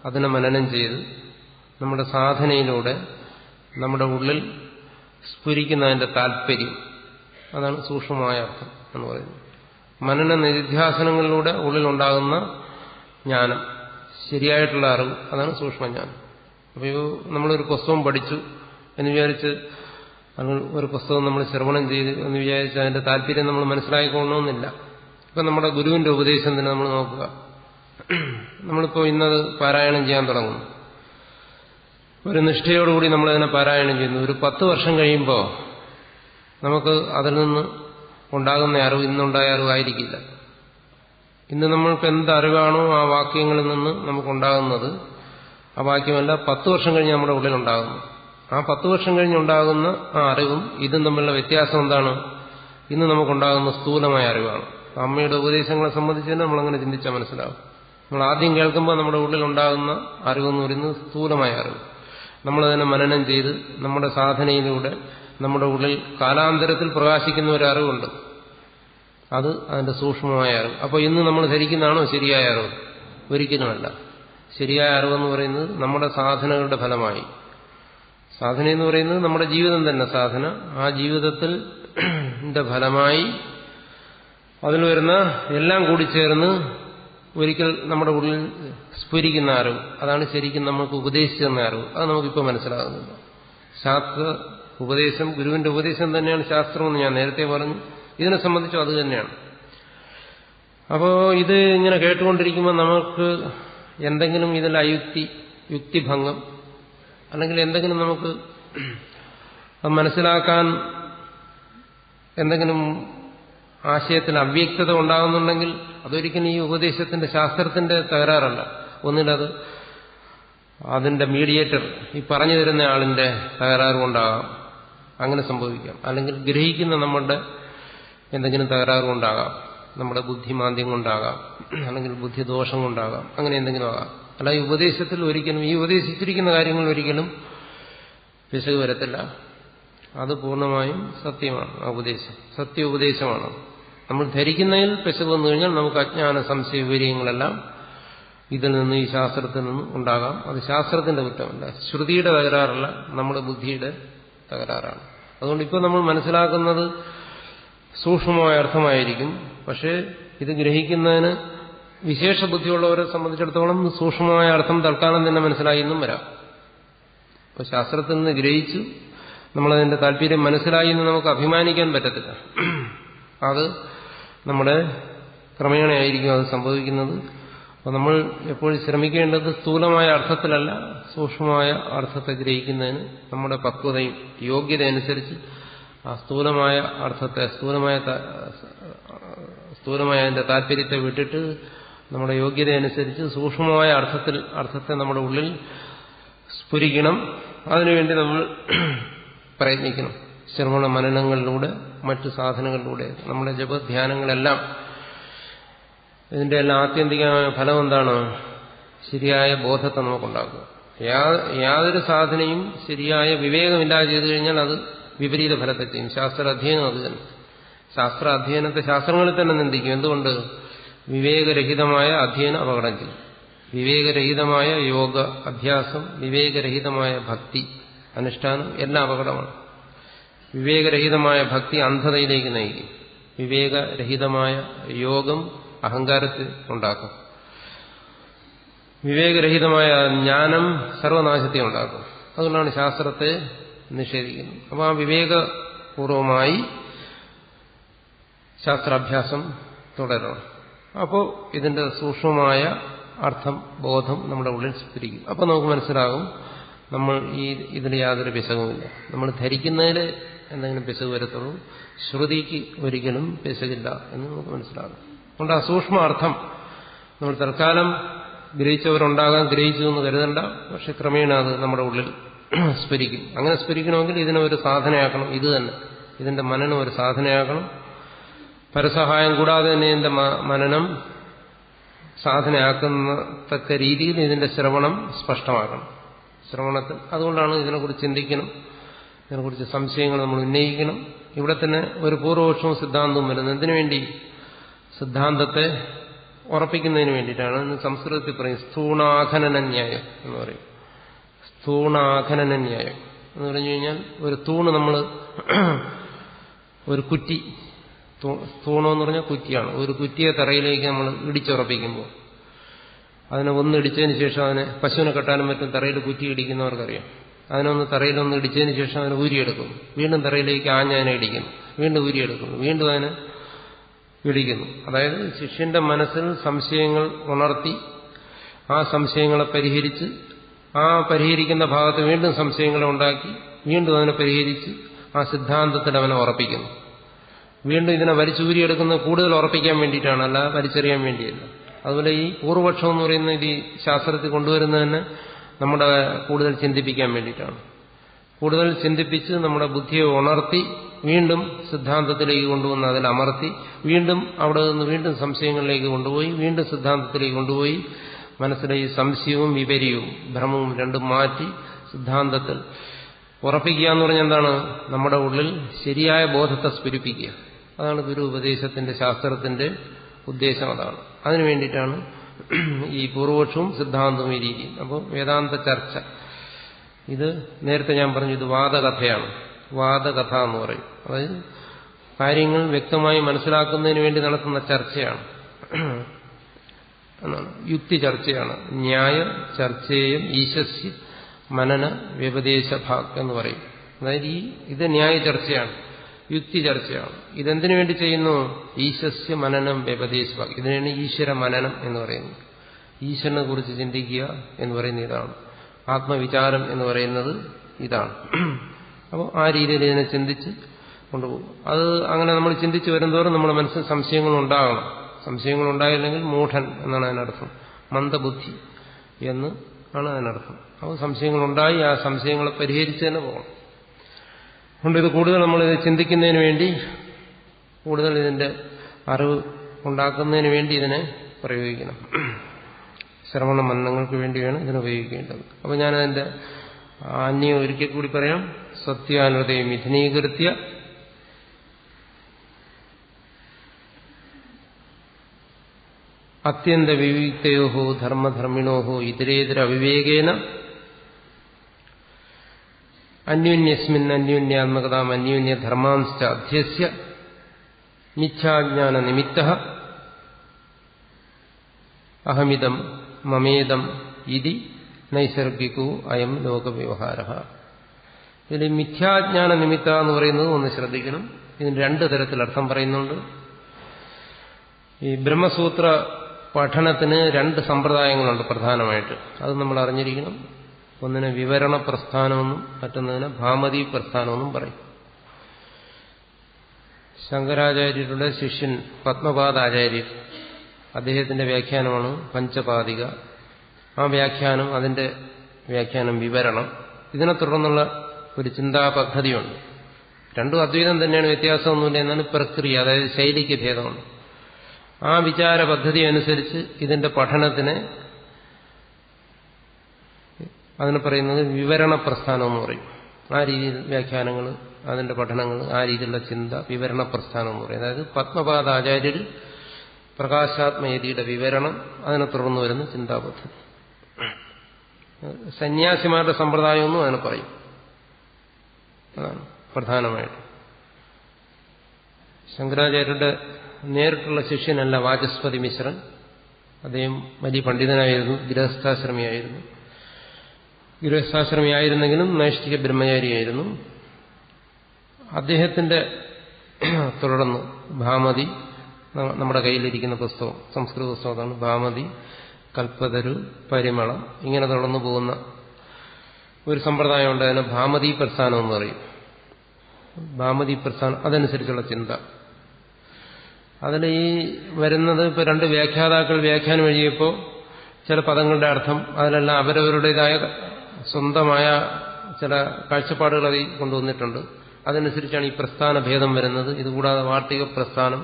അതിനെ മനനം ചെയ്ത് നമ്മുടെ സാധനയിലൂടെ നമ്മുടെ ഉള്ളിൽ സ്ഫുരിക്കുന്നതിന്റെ താല്പര്യം, അതാണ് സൂക്ഷ്മമായ അർത്ഥം എന്ന് പറയുന്നത്. മനന നിധ്യാസനങ്ങളിലൂടെ ഉള്ളിലുണ്ടാകുന്ന ജ്ഞാനം, ശരിയായിട്ടുള്ള അറിവ്, അതാണ് സൂക്ഷ്മജ്ഞാനം. അപ്പോൾ നമ്മളൊരു പുസ്തകം പഠിച്ചു എന്ന് വിചാരിച്ച്, ഒരു പുസ്തകം നമ്മൾ ശ്രവണം ചെയ്ത് എന്ന് വിചാരിച്ച് അതിന്റെ താല്പര്യം നമ്മൾ മനസ്സിലാക്കിക്കൊള്ളണമെന്നില്ല. ഇപ്പം നമ്മുടെ ഗുരുവിന്റെ ഉപദേശം തന്നെ നമ്മൾ നോക്കുക. നമ്മളിപ്പോൾ ഇന്നത് പാരായണം ചെയ്യാൻ തുടങ്ങുന്നു, ഒരു നിഷ്ഠയോടുകൂടി നമ്മളതിനെ പാരായണം ചെയ്യുന്നു. ഒരു 10 വർഷം കഴിയുമ്പോൾ നമുക്ക് അതിൽ നിന്ന് ഉണ്ടാകുന്ന അറിവ് ഇന്നുണ്ടായ അറിവായിരിക്കില്ല. ഇന്ന് നമ്മൾക്ക് എന്ത് അറിവാണോ ആ വാക്യങ്ങളിൽ നിന്ന് നമുക്കുണ്ടാകുന്നത്, ആ വാക്യമല്ല 10 വർഷം കഴിഞ്ഞ് നമ്മുടെ ഉള്ളിലുണ്ടാകുന്നു. ആ 10 വർഷം കഴിഞ്ഞുണ്ടാകുന്ന ആ അറിവും ഇതും തമ്മിലുള്ള വ്യത്യാസം എന്താണ്? ഇന്ന് നമുക്കുണ്ടാകുന്ന സ്ഥൂലമായ അറിവാണ്. അമ്മയുടെ ഉപദേശങ്ങളെ സംബന്ധിച്ച് തന്നെ നമ്മളങ്ങനെ ചിന്തിച്ചാൽ മനസ്സിലാവും. നമ്മൾ ആദ്യം കേൾക്കുമ്പോൾ നമ്മുടെ ഉള്ളിലുണ്ടാകുന്ന അറിവെന്ന് പറയുന്നത് സ്ഥൂലമായ അറിവ്. നമ്മളതിനെ മനനം ചെയ്ത് നമ്മുടെ സാധനയിലൂടെ നമ്മുടെ ഉള്ളിൽ കാലാന്തരത്തിൽ പ്രകാശിക്കുന്ന ഒരു അറിവുണ്ട്, അത് അതിന്റെ സൂക്ഷ്മമായ അറിവ്. അപ്പോൾ ഇന്ന് നമ്മൾ ധരിക്കുന്നതാണോ ശരിയായ അറിവ്? ഒരിക്കലുമല്ല. ശരിയായ അറിവെന്ന് പറയുന്നത് നമ്മുടെ സാധനകളുടെ ഫലമായി, സാധന എന്ന് പറയുന്നത് നമ്മുടെ ജീവിതം തന്നെ സാധന, ആ ജീവിതത്തിൽ ഫലമായി അതിൽ വരുന്ന എല്ലാം കൂടി ചേർന്ന് ഒരിക്കൽ നമ്മുടെ ഉള്ളിൽ സ്ഫുരിക്കുന്ന അറിവ്, അതാണ് ശരിക്കും നമുക്ക് ഉപദേശിച്ചു തന്ന അറിവ്. അത് നമുക്കിപ്പോൾ മനസ്സിലാകുന്നില്ല. ശാസ്ത്ര ഉപദേശം, ഗുരുവിന്റെ ഉപദേശം തന്നെയാണ് ശാസ്ത്രമെന്ന് ഞാൻ നേരത്തെ പറഞ്ഞു. ഇതിനെ സംബന്ധിച്ചും അത് തന്നെയാണ്. അപ്പോൾ ഇത് ഇങ്ങനെ കേട്ടുകൊണ്ടിരിക്കുമ്പോൾ നമുക്ക് എന്തെങ്കിലും ഇതിൽ യുക്തിഭംഗം അല്ലെങ്കിൽ എന്തെങ്കിലും നമുക്ക് മനസ്സിലാക്കാൻ എന്തെങ്കിലും ആശയത്തിൽ അവ്യക്തത ഉണ്ടാകുന്നുണ്ടെങ്കിൽ അതൊരിക്കലും ഈ ഉപദേശത്തിന്റെ ശാസ്ത്രത്തിന്റെ തകരാറല്ല. ഒന്നിലത് അതിന്റെ മീഡിയേറ്റർ, ഈ പറഞ്ഞു തരുന്ന ആളിന്റെ തകരാറ് കൊണ്ടാകാം, അങ്ങനെ സംഭവിക്കാം. അല്ലെങ്കിൽ ഗ്രഹിക്കുന്ന നമ്മുടെ എന്തെങ്കിലും തകരാറ് കൊണ്ടാകാം, നമ്മുടെ ബുദ്ധിമാന്ദ്യം കൊണ്ടാകാം, അല്ലെങ്കിൽ ബുദ്ധിദോഷം കൊണ്ടാകാം, അങ്ങനെ എന്തെങ്കിലും ആകാം. അല്ല, ഈ ഉപദേശത്തിൽ ഒരിക്കലും, ഈ ഉപദേശിച്ചിരിക്കുന്ന കാര്യങ്ങൾ ഒരിക്കലും പിശക് വരത്തില്ല. അത് പൂർണ്ണമായും സത്യമാണ്. ആ ഉപദേശം സത്യ ഉപദേശമാണ്. നമ്മൾ ധരിക്കുന്നതിൽ പിശക് വന്നു കഴിഞ്ഞാൽ നമുക്ക് അജ്ഞാന സംശയ വിപര്യങ്ങളെല്ലാം ഇതിൽ നിന്ന് ഈ ശാസ്ത്രത്തിൽ നിന്നും ഉണ്ടാകാം. അത് ശാസ്ത്രത്തിന്റെ കുറ്റമല്ല, ശ്രുതിയുടെ തകരാറല്ല, നമ്മുടെ ബുദ്ധിയുടെ തകരാറാണ്. അതുകൊണ്ട് ഇപ്പോൾ നമ്മൾ മനസ്സിലാക്കുന്നത് സൂക്ഷ്മമായ അർത്ഥമായിരിക്കും. പക്ഷേ ഇത് ഗ്രഹിക്കുന്നതിന് വിശേഷ ബുദ്ധിയുള്ളവരെ സംബന്ധിച്ചിടത്തോളം സൂക്ഷ്മമായ അർത്ഥം തൽക്കാലം തന്നെ മനസ്സിലായി എന്നും വരാം. അപ്പോൾ ശാസ്ത്രത്തിൽ നിന്ന് ഗ്രഹിച്ചു നമ്മളതിന്റെ താല്പര്യം മനസ്സിലായി എന്ന് നമുക്ക് അഭിമാനിക്കാൻ പറ്റത്തില്ല. അത് നമ്മുടെ ക്രമേണയായിരിക്കും അത് സംഭവിക്കുന്നത്. അപ്പോൾ നമ്മൾ എപ്പോഴും ശ്രമിക്കേണ്ടത് സ്ഥൂലമായ അർത്ഥത്തിലല്ല, സൂക്ഷ്മമായ അർത്ഥത്തെ ഗ്രഹിക്കുന്നതിന് നമ്മുടെ പക്വതയും യോഗ്യത അനുസരിച്ച് ആ സ്ഥൂലമായ അർത്ഥത്തെ സ്ഥൂലമായ അതിന്റെ താല്പര്യത്തെ വിട്ടിട്ട് നമ്മുടെ യോഗ്യത അനുസരിച്ച് സൂക്ഷ്മമായ അർത്ഥത്തെ നമ്മുടെ ഉള്ളിൽ സ്ഫുരിക്കണം. അതിനുവേണ്ടി നമ്മൾ പ്രയത്നിക്കണം. ശ്രവണ മനനങ്ങളിലൂടെ മറ്റു സാധനങ്ങളിലൂടെ നമ്മുടെ ജപധ്യാനങ്ങളെല്ലാം ഇതിന്റെ എല്ലാം ആത്യന്തികമായ ഫലം എന്താണ്? ശരിയായ ബോധത്തെ നമുക്കുണ്ടാക്കുക. യാതൊരു സാധനയും ശരിയായ വിവേകമില്ലാതെ ചെയ്തു കഴിഞ്ഞാൽ അത് വിപരീത ഫലത്തെ ചെയ്യും. ശാസ്ത്ര അധ്യയനം അത് തന്നെ. ശാസ്ത്ര അധ്യയനത്തെ ശാസ്ത്രങ്ങളിൽ തന്നെ നിന്ദിക്കും. എന്തുകൊണ്ട്? വിവേകരഹിതമായ അധ്യയനം അപകടം ചെയ്യും. വിവേകരഹിതമായ യോഗ അഭ്യാസം, വിവേകരഹിതമായ ഭക്തി അനുഷ്ഠാനം എല്ലാം അപകടമാണ്. വിവേകരഹിതമായ ഭക്തി അന്ധതയിലേക്ക് നയിക്കും. വിവേകരഹിതമായ യോഗം അഹങ്കാരത്തെ ഉണ്ടാക്കും. വിവേകരഹിതമായ ജ്ഞാനം സർവനാശത്തെ ഉണ്ടാക്കും. അതുകൊണ്ടാണ് ശാസ്ത്രത്തെ നിഷേധിക്കുന്നത്. അപ്പോൾ ആ വിവേകപൂർവമായി ശാസ്ത്രാഭ്യാസം തുടരണം. അപ്പോൾ ഇതിന്റെ സൂക്ഷ്മമായ അർത്ഥം, ബോധം നമ്മുടെ ഉള്ളിൽ സ്ഫുരിക്കും. അപ്പോൾ നമുക്ക് മനസ്സിലാകും നമ്മൾ ഇതിൽ യാതൊരു പിശകുമില്ല. നമ്മൾ ധരിക്കുന്നതിൽ എന്തെങ്കിലും പിശക് വരത്തുള്ളൂ, ശ്രുതിക്ക് ഒരിക്കലും പിശകില്ല എന്ന് നമുക്ക് മനസ്സിലാകും. അതുകൊണ്ട് ആ സൂക്ഷ്മ അർത്ഥം നമ്മൾ തൽക്കാലം ഗ്രഹിച്ചവരുണ്ടാകാൻ, ഗ്രഹിച്ചു എന്ന് കരുതണ്ട. പക്ഷെ ക്രമേണ അത് നമ്മുടെ ഉള്ളിൽ സ്ഫുരിക്കും. അങ്ങനെ സ്ഫുരിക്കണമെങ്കിൽ ഇതിനെ ഒരു സാധനയാക്കണം. ഇത് തന്നെ ഇതിന്റെ മനനം ഒരു സാധനയാക്കണം. പരസഹായം കൂടാതെ തന്നെ ഇതിന്റെ മനനം സാധനയാക്കുന്നതക്ക രീതിയിൽ ഇതിന്റെ ശ്രവണം സ്പഷ്ടമാക്കണം. ശ്രവണത്തിൽ അതുകൊണ്ടാണ് ഇതിനെക്കുറിച്ച് ചിന്തിക്കണം, ഇതിനെക്കുറിച്ച് സംശയങ്ങൾ നമ്മൾ ഉന്നയിക്കണം. ഇവിടെ തന്നെ ഒരു പൂർവപക്ഷവും സിദ്ധാന്തവും വരുന്നത് എന്തിനു വേണ്ടി? സിദ്ധാന്തത്തെ ഉറപ്പിക്കുന്നതിന് വേണ്ടിയിട്ടാണ്. സംസ്കൃതത്തിൽ പറയും സ്ഥൂണാഖനന ന്യായം എന്ന് പറയും. സ്ഥൂണാഖനന ന്യായം എന്ന് പറഞ്ഞു കഴിഞ്ഞാൽ ഒരു തൂണ് നമ്മൾ ഒരു കുറ്റി, സ്ഥൂണമെന്ന് പറഞ്ഞാൽ കുറ്റിയാണ്. ഒരു കുറ്റിയെ തറയിലേക്ക് നമ്മൾ ഇടിച്ചുറപ്പിക്കുമ്പോൾ അതിനെ ഒന്നിടിച്ചതിന് ശേഷം അതിനെ പശുവിനെ കെട്ടാനും മറ്റും തറയിൽ കുറ്റി ഇടിക്കുന്നവർക്കറിയാം. അതിനൊന്ന് തറയിലൊന്ന് ഇടിച്ചതിന് ശേഷം അതിനെ ഊരിയെടുക്കുന്നു, വീണ്ടും തറയിലേക്ക് ആഞ്ഞതിനെ ഇടിക്കുന്നു, വീണ്ടും ഊരിയെടുക്കുന്നു, വീണ്ടും അതിനെ ഇടിക്കുന്നു. അതായത് ശിഷ്യന്റെ മനസ്സിൽ സംശയങ്ങൾ ഉണർത്തി ആ സംശയങ്ങളെ പരിഹരിച്ച് ആ പരിഹരിക്കുന്ന ഭാഗത്ത് വീണ്ടും സംശയങ്ങളെ ഉണ്ടാക്കി വീണ്ടും അതിനെ പരിഹരിച്ച് ആ സിദ്ധാന്തത്തിൽ അവനെ ഉറപ്പിക്കുന്നു. വീണ്ടും ഇതിനെ വലിച്ചൂരിയെടുക്കുന്നത് കൂടുതൽ ഉറപ്പിക്കാൻ വേണ്ടിയിട്ടാണ്, അല്ല വലിച്ചെറിയാൻ വേണ്ടിയല്ല. അതുപോലെ ഈ പൂർവപക്ഷം എന്ന് പറയുന്ന ഈ ശാസ്ത്രത്തിൽ കൊണ്ടുവരുന്നതന്നെ നമ്മുടെ കൂടുതൽ ചിന്തിപ്പിക്കാൻ വേണ്ടിയിട്ടാണ്. കൂടുതൽ ചിന്തിപ്പിച്ച് നമ്മുടെ ബുദ്ധിയെ ഉണർത്തി വീണ്ടും സിദ്ധാന്തത്തിലേക്ക് കൊണ്ടുവന്ന് അതിൽ അമർത്തി വീണ്ടും അവിടെ നിന്ന് വീണ്ടും സംശയങ്ങളിലേക്ക് കൊണ്ടുപോയി വീണ്ടും സിദ്ധാന്തത്തിലേക്ക് കൊണ്ടുപോയി മനസ്സിലെ ഈ സംശയവും വിപര്യവും ഭ്രമവും രണ്ടും മാറ്റി സിദ്ധാന്തത്തിൽ ഉറപ്പിക്കുക എന്ന് പറഞ്ഞാൽ എന്താണ്? നമ്മുടെ ഉള്ളിൽ ശരിയായ ബോധത്തെ സ്ഫുരിപ്പിക്കുക. അതാണ് ഗുരു ഉപദേശത്തിന്റെ ശാസ്ത്രത്തിന്റെ ഉദ്ദേശം. അതാണ്. അതിനു വേണ്ടിയിട്ടാണ് ഈ പൂർവപക്ഷവും സിദ്ധാന്തവും ഈ രീതി. അപ്പോൾ വേദാന്ത ചർച്ച ഇത് നേരത്തെ ഞാൻ പറഞ്ഞു, ഇത് വാദകഥയാണ്. വാദകഥ എന്ന് പറയും. അതായത് കാര്യങ്ങൾ വ്യക്തമായി മനസ്സിലാക്കുന്നതിന് വേണ്ടി നടത്തുന്ന ചർച്ചയാണ് എന്നാണ്. യുക്തി ചർച്ചയാണ്. ന്യായ ചർച്ചയും ഈശസ്യ മനന വ്യപദേശഭാഗ് എന്ന് പറയും. അതായത് ഇത് ന്യായ ചർച്ചയാണ്, യുക്തി ചർച്ചയാണ്. ഇതെന്തിനു വേണ്ടി ചെയ്യുന്നു? ഈശസ്യ മനനം വ്യപദേശഭാഗ്. ഇതിനാണ് ഈശ്വര മനനം എന്ന് പറയുന്നത്. ഈശ്വരനെ കുറിച്ച് ചിന്തിക്കുക എന്ന് പറയുന്നത് ഇതാണ്. ആത്മവിചാരം എന്ന് പറയുന്നത് ഇതാണ്. അപ്പോൾ ആ രീതിയിൽ ഇതിനെ ചിന്തിച്ച് കൊണ്ടുപോകും. അത് അങ്ങനെ നമ്മൾ ചിന്തിച്ച് വരുന്നതോറും നമ്മുടെ മനസ്സിൽ സംശയങ്ങൾ ഉണ്ടാകണം. സംശയങ്ങൾ ഉണ്ടായില്ലെങ്കിൽ മൂഢൻ എന്നാണ് അതിനർത്ഥം, മന്ദബുദ്ധി എന്ന് ആണ് അതിനർത്ഥം. അപ്പോൾ സംശയങ്ങളുണ്ടായി ആ സംശയങ്ങളെ പരിഹരിച്ച് തന്നെ പോകണം. അതുകൊണ്ട് ഇത് കൂടുതൽ നമ്മളിത് ചിന്തിക്കുന്നതിന് വേണ്ടി, കൂടുതൽ ഇതിന്റെ അറിവ് ഉണ്ടാക്കുന്നതിന് വേണ്ടി ഇതിനെ പ്രയോഗിക്കണം. ശ്രവണ മനനങ്ങൾക്ക് വേണ്ടിയാണ് ഇതിനെ ഉപയോഗിക്കേണ്ടത്. അപ്പോൾ ഞാനതിന്റെ അന്യം ഒരിക്കൽ കൂടി പറയാം. സത്യാനുതയെ മിഥുനീകൃത്യ അത്യന്ത വിവിക്തയോഹോ ധർമ്മധർമ്മിണോഹോ ഇതരേതര അവിവേകേന അന്യോന്യസ്മിൻ അന്യോന്യാത്മകതാം അന്യോന്യ ധർമാംശ്ച അധ്യസ്യ മിഥ്യാജ്ഞാന നിമിത്തഃ അഹമിതം മമേദം ഇതി നൈസർഗികോ അയം ലോകവ്യവഹാരഃ. ഇതിൽ മിഥ്യാജ്ഞാന നിമിത്ത എന്ന് പറയുന്നത് ഒന്ന് ശ്രദ്ധിക്കണം. ഇതിന് രണ്ട് തരത്തിൽ അർത്ഥം പറയുന്നുണ്ട്. ഈ ബ്രഹ്മസൂത്ര പഠനത്തിന് രണ്ട് സമ്പ്രദായങ്ങളുണ്ട് പ്രധാനമായിട്ട്. അത് നമ്മൾ അറിഞ്ഞിരിക്കണം. ഒന്നിനെ വിവരണ പ്രസ്ഥാനമെന്നും മറ്റൊന്നിനെ ഭാമതി പ്രസ്ഥാനമെന്നും പറയും. ശങ്കരാചാര്യരുടെ ശിഷ്യൻ പത്മപാദാചാര്യർ, അദ്ദേഹത്തിന്റെ വ്യാഖ്യാനമാണ് പഞ്ചപാദിക. ആ വ്യാഖ്യാനം, അതിന്റെ വ്യാഖ്യാനം വിവരണം. ഇതിനെ തുടർന്നുള്ള ഒരു ചിന്താ പദ്ധതിയുണ്ട്. രണ്ടും അദ്വൈതം തന്നെയാണ്, വ്യത്യാസമൊന്നുമില്ല. എന്നാണ് പ്രക്രിയ, അതായത് ശൈലിക്ക് ഭേദമുണ്ട്. ആ വിചാര പദ്ധതി അനുസരിച്ച് ഇതിന്റെ പഠനത്തിന് അതിന് പറയുന്നത് വിവരണ പ്രസ്ഥാനം എന്ന് പറയും. ആ രീതിയിൽ വ്യാഖ്യാനങ്ങൾ, അതിന്റെ പഠനങ്ങൾ, ആ രീതിയിലുള്ള ചിന്ത വിവരണ പ്രസ്ഥാനം എന്ന് പറയും. അതായത് പത്മപാദാചാര്യർ പ്രകാശാത്മയതിയുടെ വിവരണം, അതിനെ തുടർന്ന് വരുന്ന ചിന്താപദ്ധതി. സന്യാസിമാരുടെ സമ്പ്രദായമെന്നും അതിനെ പറയും. അതാണ് പ്രധാനമായിട്ട്. ശങ്കരാചാര്യരുടെ നേരിട്ടുള്ള ശിഷ്യനല്ല വാചസ്പതി മിശ്രൻ. അദ്ദേഹം വലിയ പണ്ഡിതനായിരുന്നു, ഗൃഹസ്ഥാശ്രമിയായിരുന്നെങ്കിലും നൈഷ്ഠിക ബ്രഹ്മചാരിയായിരുന്നു. അദ്ദേഹത്തിന്റെ തുടർന്ന് ഭാമതി, നമ്മുടെ കയ്യിലിരിക്കുന്ന പുസ്തകം, സംസ്കൃത പുസ്തകമാണ് ഭാമതി, കൽപ്പതരു, പരിമളം, ഇങ്ങനെ തുടർന്നു പോകുന്ന ഒരു സമ്പ്രദായമുണ്ട്. അതിന് ഭാമതി പ്രസ്ഥാനം എന്ന് പറയും. ഭാമതി പ്രസ്ഥാനം, അതനുസരിച്ചുള്ള ചിന്ത. അതിൽ ഈ വരുന്നത് ഇപ്പൊ രണ്ട് വ്യാഖ്യാതാക്കൾ വ്യാഖ്യാനം എഴുതിയപ്പോൾ ചില പദങ്ങളുടെ അർത്ഥം അതിലെല്ലാം അവരവരുടേതായ സ്വന്തമായ ചില കാഴ്ചപ്പാടുകൾ അതിൽ കൊണ്ടുവന്നിട്ടുണ്ട്. അതനുസരിച്ചാണ് ഈ പ്രസ്ഥാന ഭേദം വരുന്നത്. ഇതുകൂടാതെ വാർത്തിക പ്രസ്ഥാനം,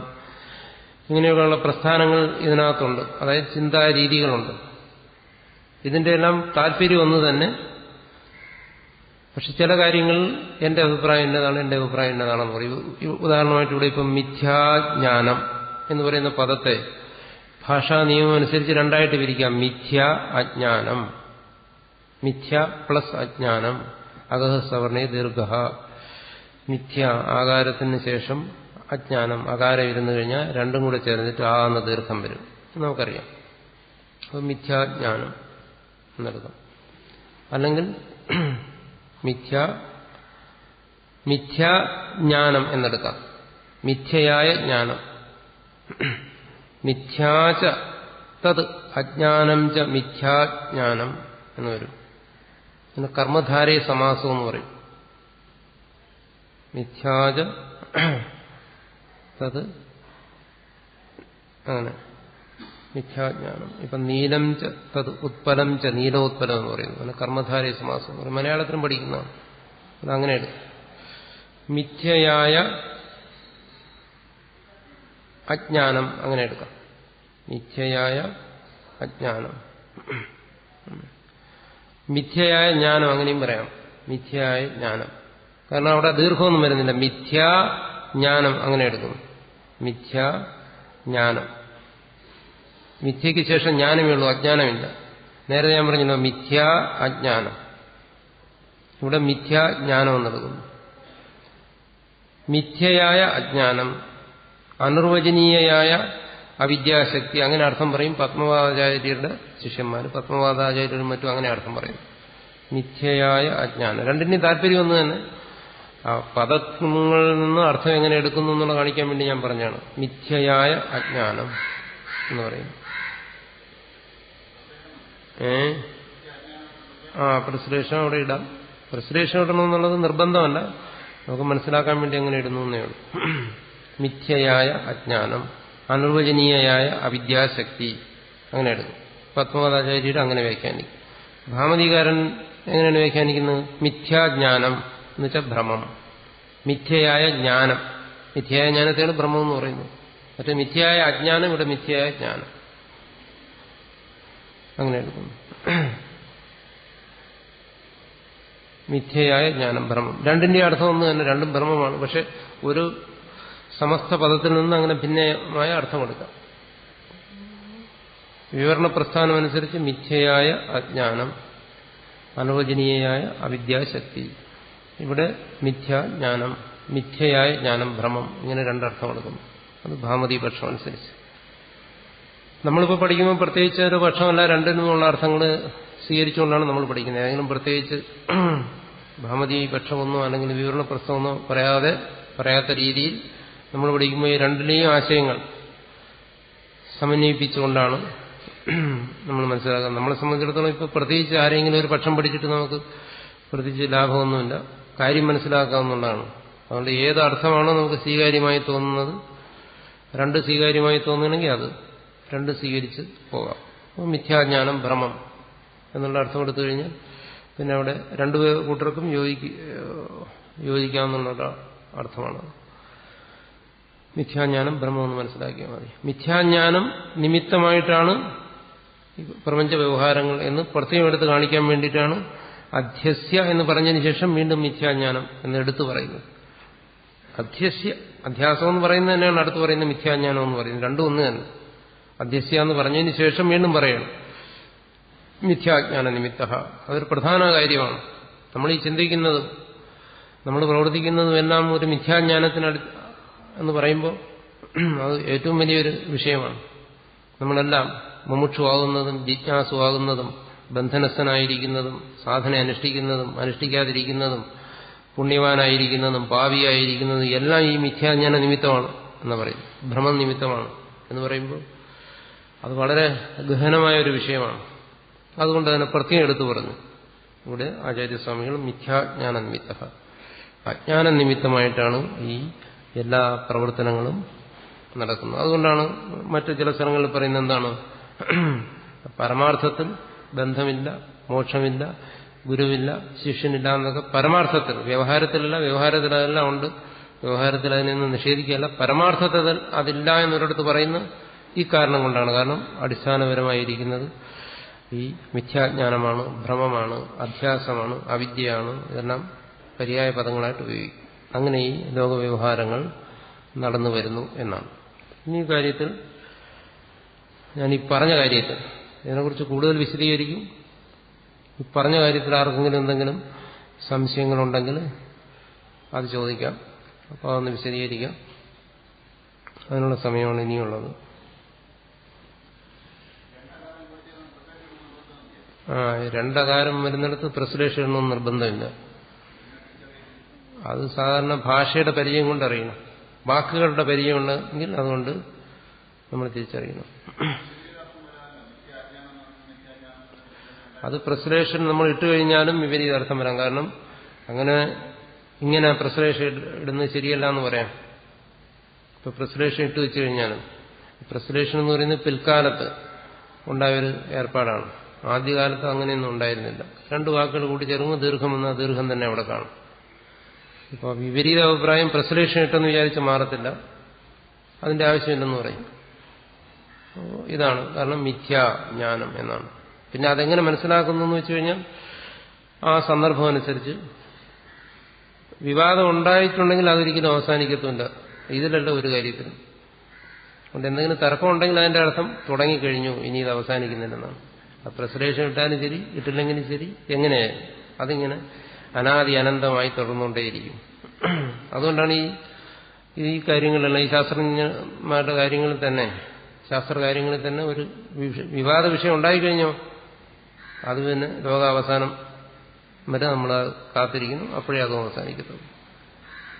ഇങ്ങനെയൊക്കെയുള്ള പ്രസ്ഥാനങ്ങൾ ഇതിനകത്തുണ്ട്. അതായത് ചിന്താരീതികളുണ്ട്. ഇതിന്റെ എല്ലാം താല്പര്യം ഒന്ന് തന്നെ. പക്ഷെ ചില കാര്യങ്ങൾ എന്റെ അഭിപ്രായം എന്നതാണെന്ന് പറയും. ഉദാഹരണമായിട്ട് ഇവിടെ ഇപ്പം മിഥ്യാജ്ഞാനം എന്ന് പറയുന്ന പദത്തെ ഭാഷാ നിയമം അനുസരിച്ച് രണ്ടായിട്ട് വിരിക്കാം. മിഥ്യ, അജ്ഞാനം. മിഥ്യ പ്ലസ് അജ്ഞാനം. അഗഹ സവർണേ ദീർഘ. മിഥ്യ ആകാരത്തിന് ശേഷം അജ്ഞാനം, അകാരം ഇരുന്നു കഴിഞ്ഞാൽ രണ്ടും കൂടെ ചേർന്നിട്ട് ആ എന്ന ദീർഘം വരും. നമുക്കറിയാം. അപ്പോൾ മിഥ്യാജ്ഞാനം എന്നെടുക്കാം. അല്ലെങ്കിൽ മിഥ്യാജ്ഞാനം എന്നെടുക്കാം. മിഥ്യയായ ജ്ഞാനം. മിഥ്യാച തത് അജ്ഞാനം ച മിഥ്യാജ്ഞാനം എന്ന് വരും. പിന്നെ കർമ്മധാരേ സമാസം എന്ന് പറയും. മിഥ്യാച തത്, അങ്ങനെ മിഥ്യാജ്ഞാനം. ഇപ്പം നീലം ച തത് ഉത്പലം ച നീലോത്പലം എന്ന് പറയുന്നു. അങ്ങനെ കർമ്മധാരേ സമാസം എന്ന് പറയും. മലയാളത്തിലും പഠിക്കുന്നതാണ്. അതങ്ങനെ എടുക്കും. മിഥ്യയായ അജ്ഞാനം അങ്ങനെ എടുക്കാം. മിഥ്യയായ അജ്ഞാനം. മിഥ്യയായ ജ്ഞാനം അങ്ങനെയും പറയാം. മിഥ്യയായ ജ്ഞാനം. കാരണം അവിടെ ദീർഘമൊന്നും വരുന്നില്ല. മിഥ്യാജ്ഞാനം അങ്ങനെ എടുക്കുന്നു. മിഥ്യാജ്ഞാനം. മിഥ്യയ്ക്ക് ശേഷം ജ്ഞാനമേ ഉള്ളൂ, അജ്ഞാനമില്ല. നേരത്തെ ഞാൻ പറഞ്ഞല്ലോ മിഥ്യാ അജ്ഞാനം. ഇവിടെ മിഥ്യാജ്ഞാനം എന്നെടുക്കുന്നു. മിഥ്യയായ അജ്ഞാനം, അനിർവചനീയയായ അവിദ്യാശക്തി, അങ്ങനെ അർത്ഥം പറയും പത്മപാദാചാര്യരുടെ ശിഷ്യന്മാർ. പത്മപാദാചാര്യരും മറ്റും അങ്ങനെ അർത്ഥം പറയും. മിഥ്യയായ അജ്ഞാനം. രണ്ടിന്റെയും താല്പര്യം ഒന്ന് തന്നെ. ആ പദങ്ങളിൽ നിന്ന് അർത്ഥം എങ്ങനെ എടുക്കുന്നു എന്നുള്ള കാണിക്കാൻ വേണ്ടി ഞാൻ പറഞ്ഞാണ്. മിഥ്യയായ അജ്ഞാനം എന്ന് പറയും. പ്രശ്ലേഷം അവിടെ ഇടാം. പ്രശ്ലേഷം ഇടണമെന്നുള്ളത് നിർബന്ധമല്ല, നമുക്ക് മനസ്സിലാക്കാൻ വേണ്ടി എങ്ങനെ ഇടുന്നു എന്നേ ഉള്ളൂ. മിഥ്യയായ അജ്ഞാനം, അനിർവചനീയയായ അവിദ്യാശക്തി, അങ്ങനെ എടുക്കും. പത്മപാദാചാര്യർ അങ്ങനെ വ്യാഖ്യാനിക്കും. ഭാമതികാരൻ എങ്ങനെയാണ് വ്യാഖ്യാനിക്കുന്നത്? മിഥ്യാജ്ഞാനം എന്ന് വെച്ചാൽ ഭ്രമം. മിഥ്യയായ ജ്ഞാനം, മിഥ്യയായ ജ്ഞാനത്തെയാണ് ഭ്രമം എന്ന് പറയുന്നത്. മറ്റേ മിഥ്യയായ അജ്ഞാനം, ഇവിടെ മിഥ്യയായ ജ്ഞാനം, അങ്ങനെ എടുക്കുന്നു. മിഥ്യയായ ജ്ഞാനം, ഭ്രമം. രണ്ടിന്റെ അർത്ഥം ഒന്ന് തന്നെ, രണ്ടും ഭ്രമമാണ്. പക്ഷെ ഒരു സമസ്ത പദത്തിൽ നിന്ന് അങ്ങനെ ഭിന്നമായ അർത്ഥം എടുക്കാം. വിവരണ പ്രസ്ഥാനമനുസരിച്ച് മിഥ്യയായ അജ്ഞാനം, അനിർവചനീയയായ അവിദ്യാശക്തി. ഇവിടെ മിഥ്യാജ്ഞാനം, മിഥ്യയായ ജ്ഞാനം, ഭ്രമം, ഇങ്ങനെ രണ്ടർത്ഥം എടുക്കുന്നു. അത് ഭാമതി പക്ഷം അനുസരിച്ച്. നമ്മളിപ്പോൾ പഠിക്കുമ്പോൾ പ്രത്യേകിച്ച് ഒരു പക്ഷമല്ല, രണ്ടിനുമുള്ള അർത്ഥങ്ങൾ സ്വീകരിച്ചുകൊണ്ടാണ് നമ്മൾ പഠിക്കുന്നത്. ഏതെങ്കിലും പ്രത്യേകിച്ച് ഭാമതി പക്ഷമൊന്നോ അല്ലെങ്കിൽ വിവരണ പ്രശ്നമൊന്നോ പറയാത്ത രീതിയിൽ നമ്മൾ പഠിക്കുമ്പോൾ ഈ രണ്ടിലെയും ആശയങ്ങൾ സമന്വയിപ്പിച്ചുകൊണ്ടാണ് നമ്മൾ മനസ്സിലാക്കുന്നത്. നമ്മളെ സംബന്ധിച്ചിടത്തോളം ഇപ്പോൾ പ്രത്യേകിച്ച് ആരെങ്കിലും ഒരു പക്ഷം പഠിച്ചിട്ട് നമുക്ക് പ്രത്യേകിച്ച് ലാഭമൊന്നുമില്ല, കാര്യം മനസ്സിലാക്കാവുന്നതാണ്. അതുകൊണ്ട് ഏത് അർത്ഥമാണോ നമുക്ക് സ്വീകാര്യമായി തോന്നുന്നത്, രണ്ട് സ്വീകാര്യമായി തോന്നുകയാണെങ്കിൽ അത് രണ്ട് സ്വീകരിച്ച് പോകാം. അപ്പോൾ മിഥ്യാജ്ഞാനം, ഭ്രമം എന്നുള്ള അർത്ഥം എടുത്തു കഴിഞ്ഞാൽ പിന്നെ അവിടെ രണ്ടു കൂട്ടർക്കും യോജിക്കാവുന്ന അർത്ഥമാണ്. മിഥ്യാജ്ഞാനം, ഭ്രമം എന്ന് മനസ്സിലാക്കിയാൽ മതി. മിഥ്യാജ്ഞാനം നിമിത്തമായിട്ടാണ് പ്രപഞ്ച വ്യവഹാരങ്ങൾ എന്ന് പ്രത്യേകം എടുത്ത് കാണിക്കാൻ വേണ്ടിയിട്ടാണ് അധ്യസ്യ എന്ന് പറഞ്ഞതിന് ശേഷം വീണ്ടും മിഥ്യാജ്ഞാനം എന്ന് എടുത്തു പറയുന്നത്. അധ്യാസം എന്ന് പറയുന്നത് തന്നെയാണ് അടുത്ത് പറയുന്നത് മിഥ്യാജ്ഞാനം എന്ന് പറയുന്നത്. രണ്ടും ഒന്ന് തന്നെ. അധ്യസ്യ എന്ന് പറഞ്ഞതിന് ശേഷം വീണ്ടും പറയണം മിഥ്യാജ്ഞാന നിമിത്ത. അതൊരു പ്രധാന കാര്യമാണ്. നമ്മൾ ഈ ചിന്തിക്കുന്നതും നമ്മൾ പ്രവർത്തിക്കുന്നതും എല്ലാം ഒരു മിഥ്യാജ്ഞാനത്തിന് എന്ന് പറയുമ്പോൾ അത് ഏറ്റവും വലിയൊരു വിഷയമാണ്. നമ്മളെല്ലാം മുമുക്ഷുവാകുന്നതും ജിജ്ഞാസുവാകുന്നതും ബന്ധനസ്ഥനായിരിക്കുന്നതും സാധന അനുഷ്ഠിക്കുന്നതും അനുഷ്ഠിക്കാതിരിക്കുന്നതും പുണ്യവാനായിരിക്കുന്നതും പാപിയായിരിക്കുന്നതും എല്ലാം ഈ മിഥ്യാജ്ഞാന നിമിത്തമാണ് എന്ന് പറയും. ഭ്രമം നിമിത്തമാണ് എന്ന് പറയുമ്പോൾ അത് വളരെ ഗഹനമായ ഒരു വിഷയമാണ്. അതുകൊണ്ട് തന്നെ പ്രത്യേകം എടുത്തു പറഞ്ഞു ഇവിടെ ആചാര്യസ്വാമികൾ മിഥ്യാജ്ഞാന നിമിത്ത, അജ്ഞാന നിമിത്തമായിട്ടാണ് ഈ എല്ലാ പ്രവർത്തനങ്ങളും നടക്കുന്നത്. അതുകൊണ്ടാണ് മറ്റു ചില സ്ഥലങ്ങളിൽ പറയുന്നത് എന്താണ്, പരമാർത്ഥത്തിൽ ബന്ധമില്ല, മോക്ഷമില്ല, ഗുരുവില്ല, ശിഷ്യനില്ല എന്നൊക്കെ പരമാർത്ഥത്തിൽ, വ്യവഹാരത്തിലല്ല, വ്യവഹാരത്തിൽ അതെല്ലാം ഉണ്ട്, വ്യവഹാരത്തിൽ അതിനൊന്നും നിഷേധിക്കുകയല്ല, പരമാർത്ഥത്തിൽ അതില്ല എന്നൊരിടത്ത് പറയുന്ന ഈ കാരണം കൊണ്ടാണ്. കാരണം അടിസ്ഥാനപരമായിരിക്കുന്നത് ഈ മിഥ്യാജ്ഞാനമാണ്, ഭ്രമമാണ്, അധ്യാസമാണ്, അവിദ്യയാണ്. ഇതെല്ലാം പര്യായ പദങ്ങളായിട്ട് ഉപയോഗിക്കും. അങ്ങനെ ഈ ലോകവ്യവഹാരങ്ങൾ നടന്നു വരുന്നു എന്നാണ്. ഇനി ഈ കാര്യത്തിൽ ഞാൻ ഈ പറഞ്ഞ കാര്യത്തിൽ ഇതിനെക്കുറിച്ച് കൂടുതൽ വിശദീകരിക്കും. ഈ പറഞ്ഞ കാര്യത്തിൽ ആർക്കെങ്കിലും എന്തെങ്കിലും സംശയങ്ങളുണ്ടെങ്കിൽ അത് ചോദിക്കാം. അപ്പോൾ അതൊന്ന് വിശദീകരിക്കാം. അതിനുള്ള സമയമാണ് ഇനിയുള്ളത്. രണ്ടകാരം വരുന്നിടത്ത് ട്രാൻസ്ലേഷൻ ഒന്നും നിർബന്ധമില്ല. അത് സാധാരണ ഭാഷയുടെ പരിചയം കൊണ്ട് അറിയണം. വാക്കുകളുടെ പരിചയമുണ്ടെങ്കിൽ അതുകൊണ്ട് നമ്മൾ തിരിച്ചറിയണം. അത് പ്രശ്ലേഷൻ നമ്മൾ ഇട്ടുകഴിഞ്ഞാലും വിപരീതാർത്ഥം വരാം. കാരണം അങ്ങനെ ഇങ്ങനെ പ്രശ്ലേഷൻ ഇടുന്നത് ശരിയല്ല എന്ന് പറയാം. ഇപ്പൊ പ്രശ്ലേഷൻ ഇട്ട് വെച്ചു കഴിഞ്ഞാലും, പ്രശ്ലേഷൻ എന്ന് പറയുന്നത് പിൽക്കാലത്ത് ഉണ്ടായൊരു ഏർപ്പാടാണ്. ആദ്യകാലത്ത് അങ്ങനെയൊന്നും ഉണ്ടായിരുന്നില്ല. രണ്ട് വാക്കുകൾ കൂടി ചേർന്ന് ദീർഘം എന്ന ദീർഘം തന്നെ അവിടെ കാണും. ഇപ്പോൾ വിപരീത അഭിപ്രായം പ്രശ്ലേഷൻ ഇട്ടെന്ന് വിചാരിച്ച് മാറത്തില്ല, അതിന്റെ ആവശ്യമില്ലെന്ന് പറയും. ഇതാണ് കാരണം മിഥ്യാജ്ഞാനം എന്നാണ്. പിന്നെ അതെങ്ങനെ മനസ്സിലാക്കുന്നു എന്ന് വെച്ച് കഴിഞ്ഞാൽ ആ സന്ദർഭം അനുസരിച്ച് വിവാദം ഉണ്ടായിട്ടുണ്ടെങ്കിൽ അതൊരിക്കലും അവസാനിക്കത്തുമില്ല. ഇതിലല്ല ഒരു കാര്യത്തിലും. അതുകൊണ്ട് എന്തെങ്കിലും തർക്കമുണ്ടെങ്കിൽ അതിന്റെ അർത്ഥം തുടങ്ങിക്കഴിഞ്ഞു, ഇനി ഇത് അവസാനിക്കുന്നില്ലെന്നാണ്. ആ പ്രശ്ലേഷൻ ഇട്ടാലും ശരി ഇട്ടില്ലെങ്കിലും ശരി എങ്ങനെയായാലും അതിങ്ങനെ അനാദി അനന്തമായി തുടർന്നുകൊണ്ടേയിരിക്കും. അതുകൊണ്ടാണ് ഈ കാര്യങ്ങളെല്ലാം ഈ ശാസ്ത്രജ്ഞന്മാരുടെ കാര്യങ്ങളിൽ തന്നെ, ശാസ്ത്രകാര്യങ്ങളിൽ തന്നെ ഒരു വിവാദ വിഷയം ഉണ്ടായിക്കഴിഞ്ഞോ അത് പിന്നെ ലോകാവസാനം വരെ നമ്മൾ കാത്തിരിക്കുന്നു, അപ്പോഴേ അതും അവസാനിക്കത്തുള്ളൂ.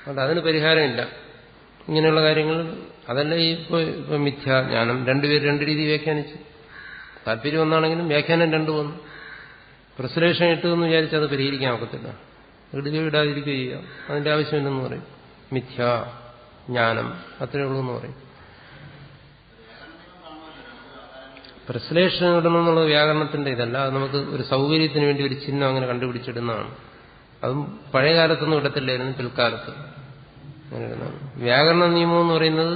അതുകൊണ്ട് അതിന് പരിഹാരമില്ല. ഇങ്ങനെയുള്ള കാര്യങ്ങൾ അതല്ല ഇപ്പൊ മിഥ്യാജ്ഞാനം രണ്ടുപേർ രണ്ട് രീതി വ്യാഖ്യാനിച്ചു. താല്പര്യം ഒന്നാണെങ്കിലും വ്യാഖ്യാനം രണ്ടു വന്നു. പ്രശ്ലേഷൻ ഇട്ടു എന്ന് വിചാരിച്ചാൽ അത് പരിഹരിക്കാൻ ഒക്കത്തില്ല. ഇടുകയോ ഇടാതിരിക്കുകയോ ചെയ്യാം, അതിന്റെ ആവശ്യമില്ലെന്ന് പറയും. മിഥ്യാജ്ഞാനം അത്രയേ ഉള്ളൂ എന്ന് പറയും. പ്രശ്ലേഷണം ഇടണമെന്നുള്ള വ്യാകരണത്തിന്റെ ഇതല്ല, അത് നമുക്ക് ഒരു സൗകര്യത്തിന് വേണ്ടി ഒരു ചിഹ്നം അങ്ങനെ കണ്ടുപിടിച്ചിടുന്നതാണ്. അതും പഴയ കാലത്തൊന്നും ഇടത്തില്ലായിരുന്നു, പിൽക്കാലത്ത് അങ്ങനെ ഇടുന്നതാണ്. വ്യാകരണ നിയമം എന്ന് പറയുന്നത്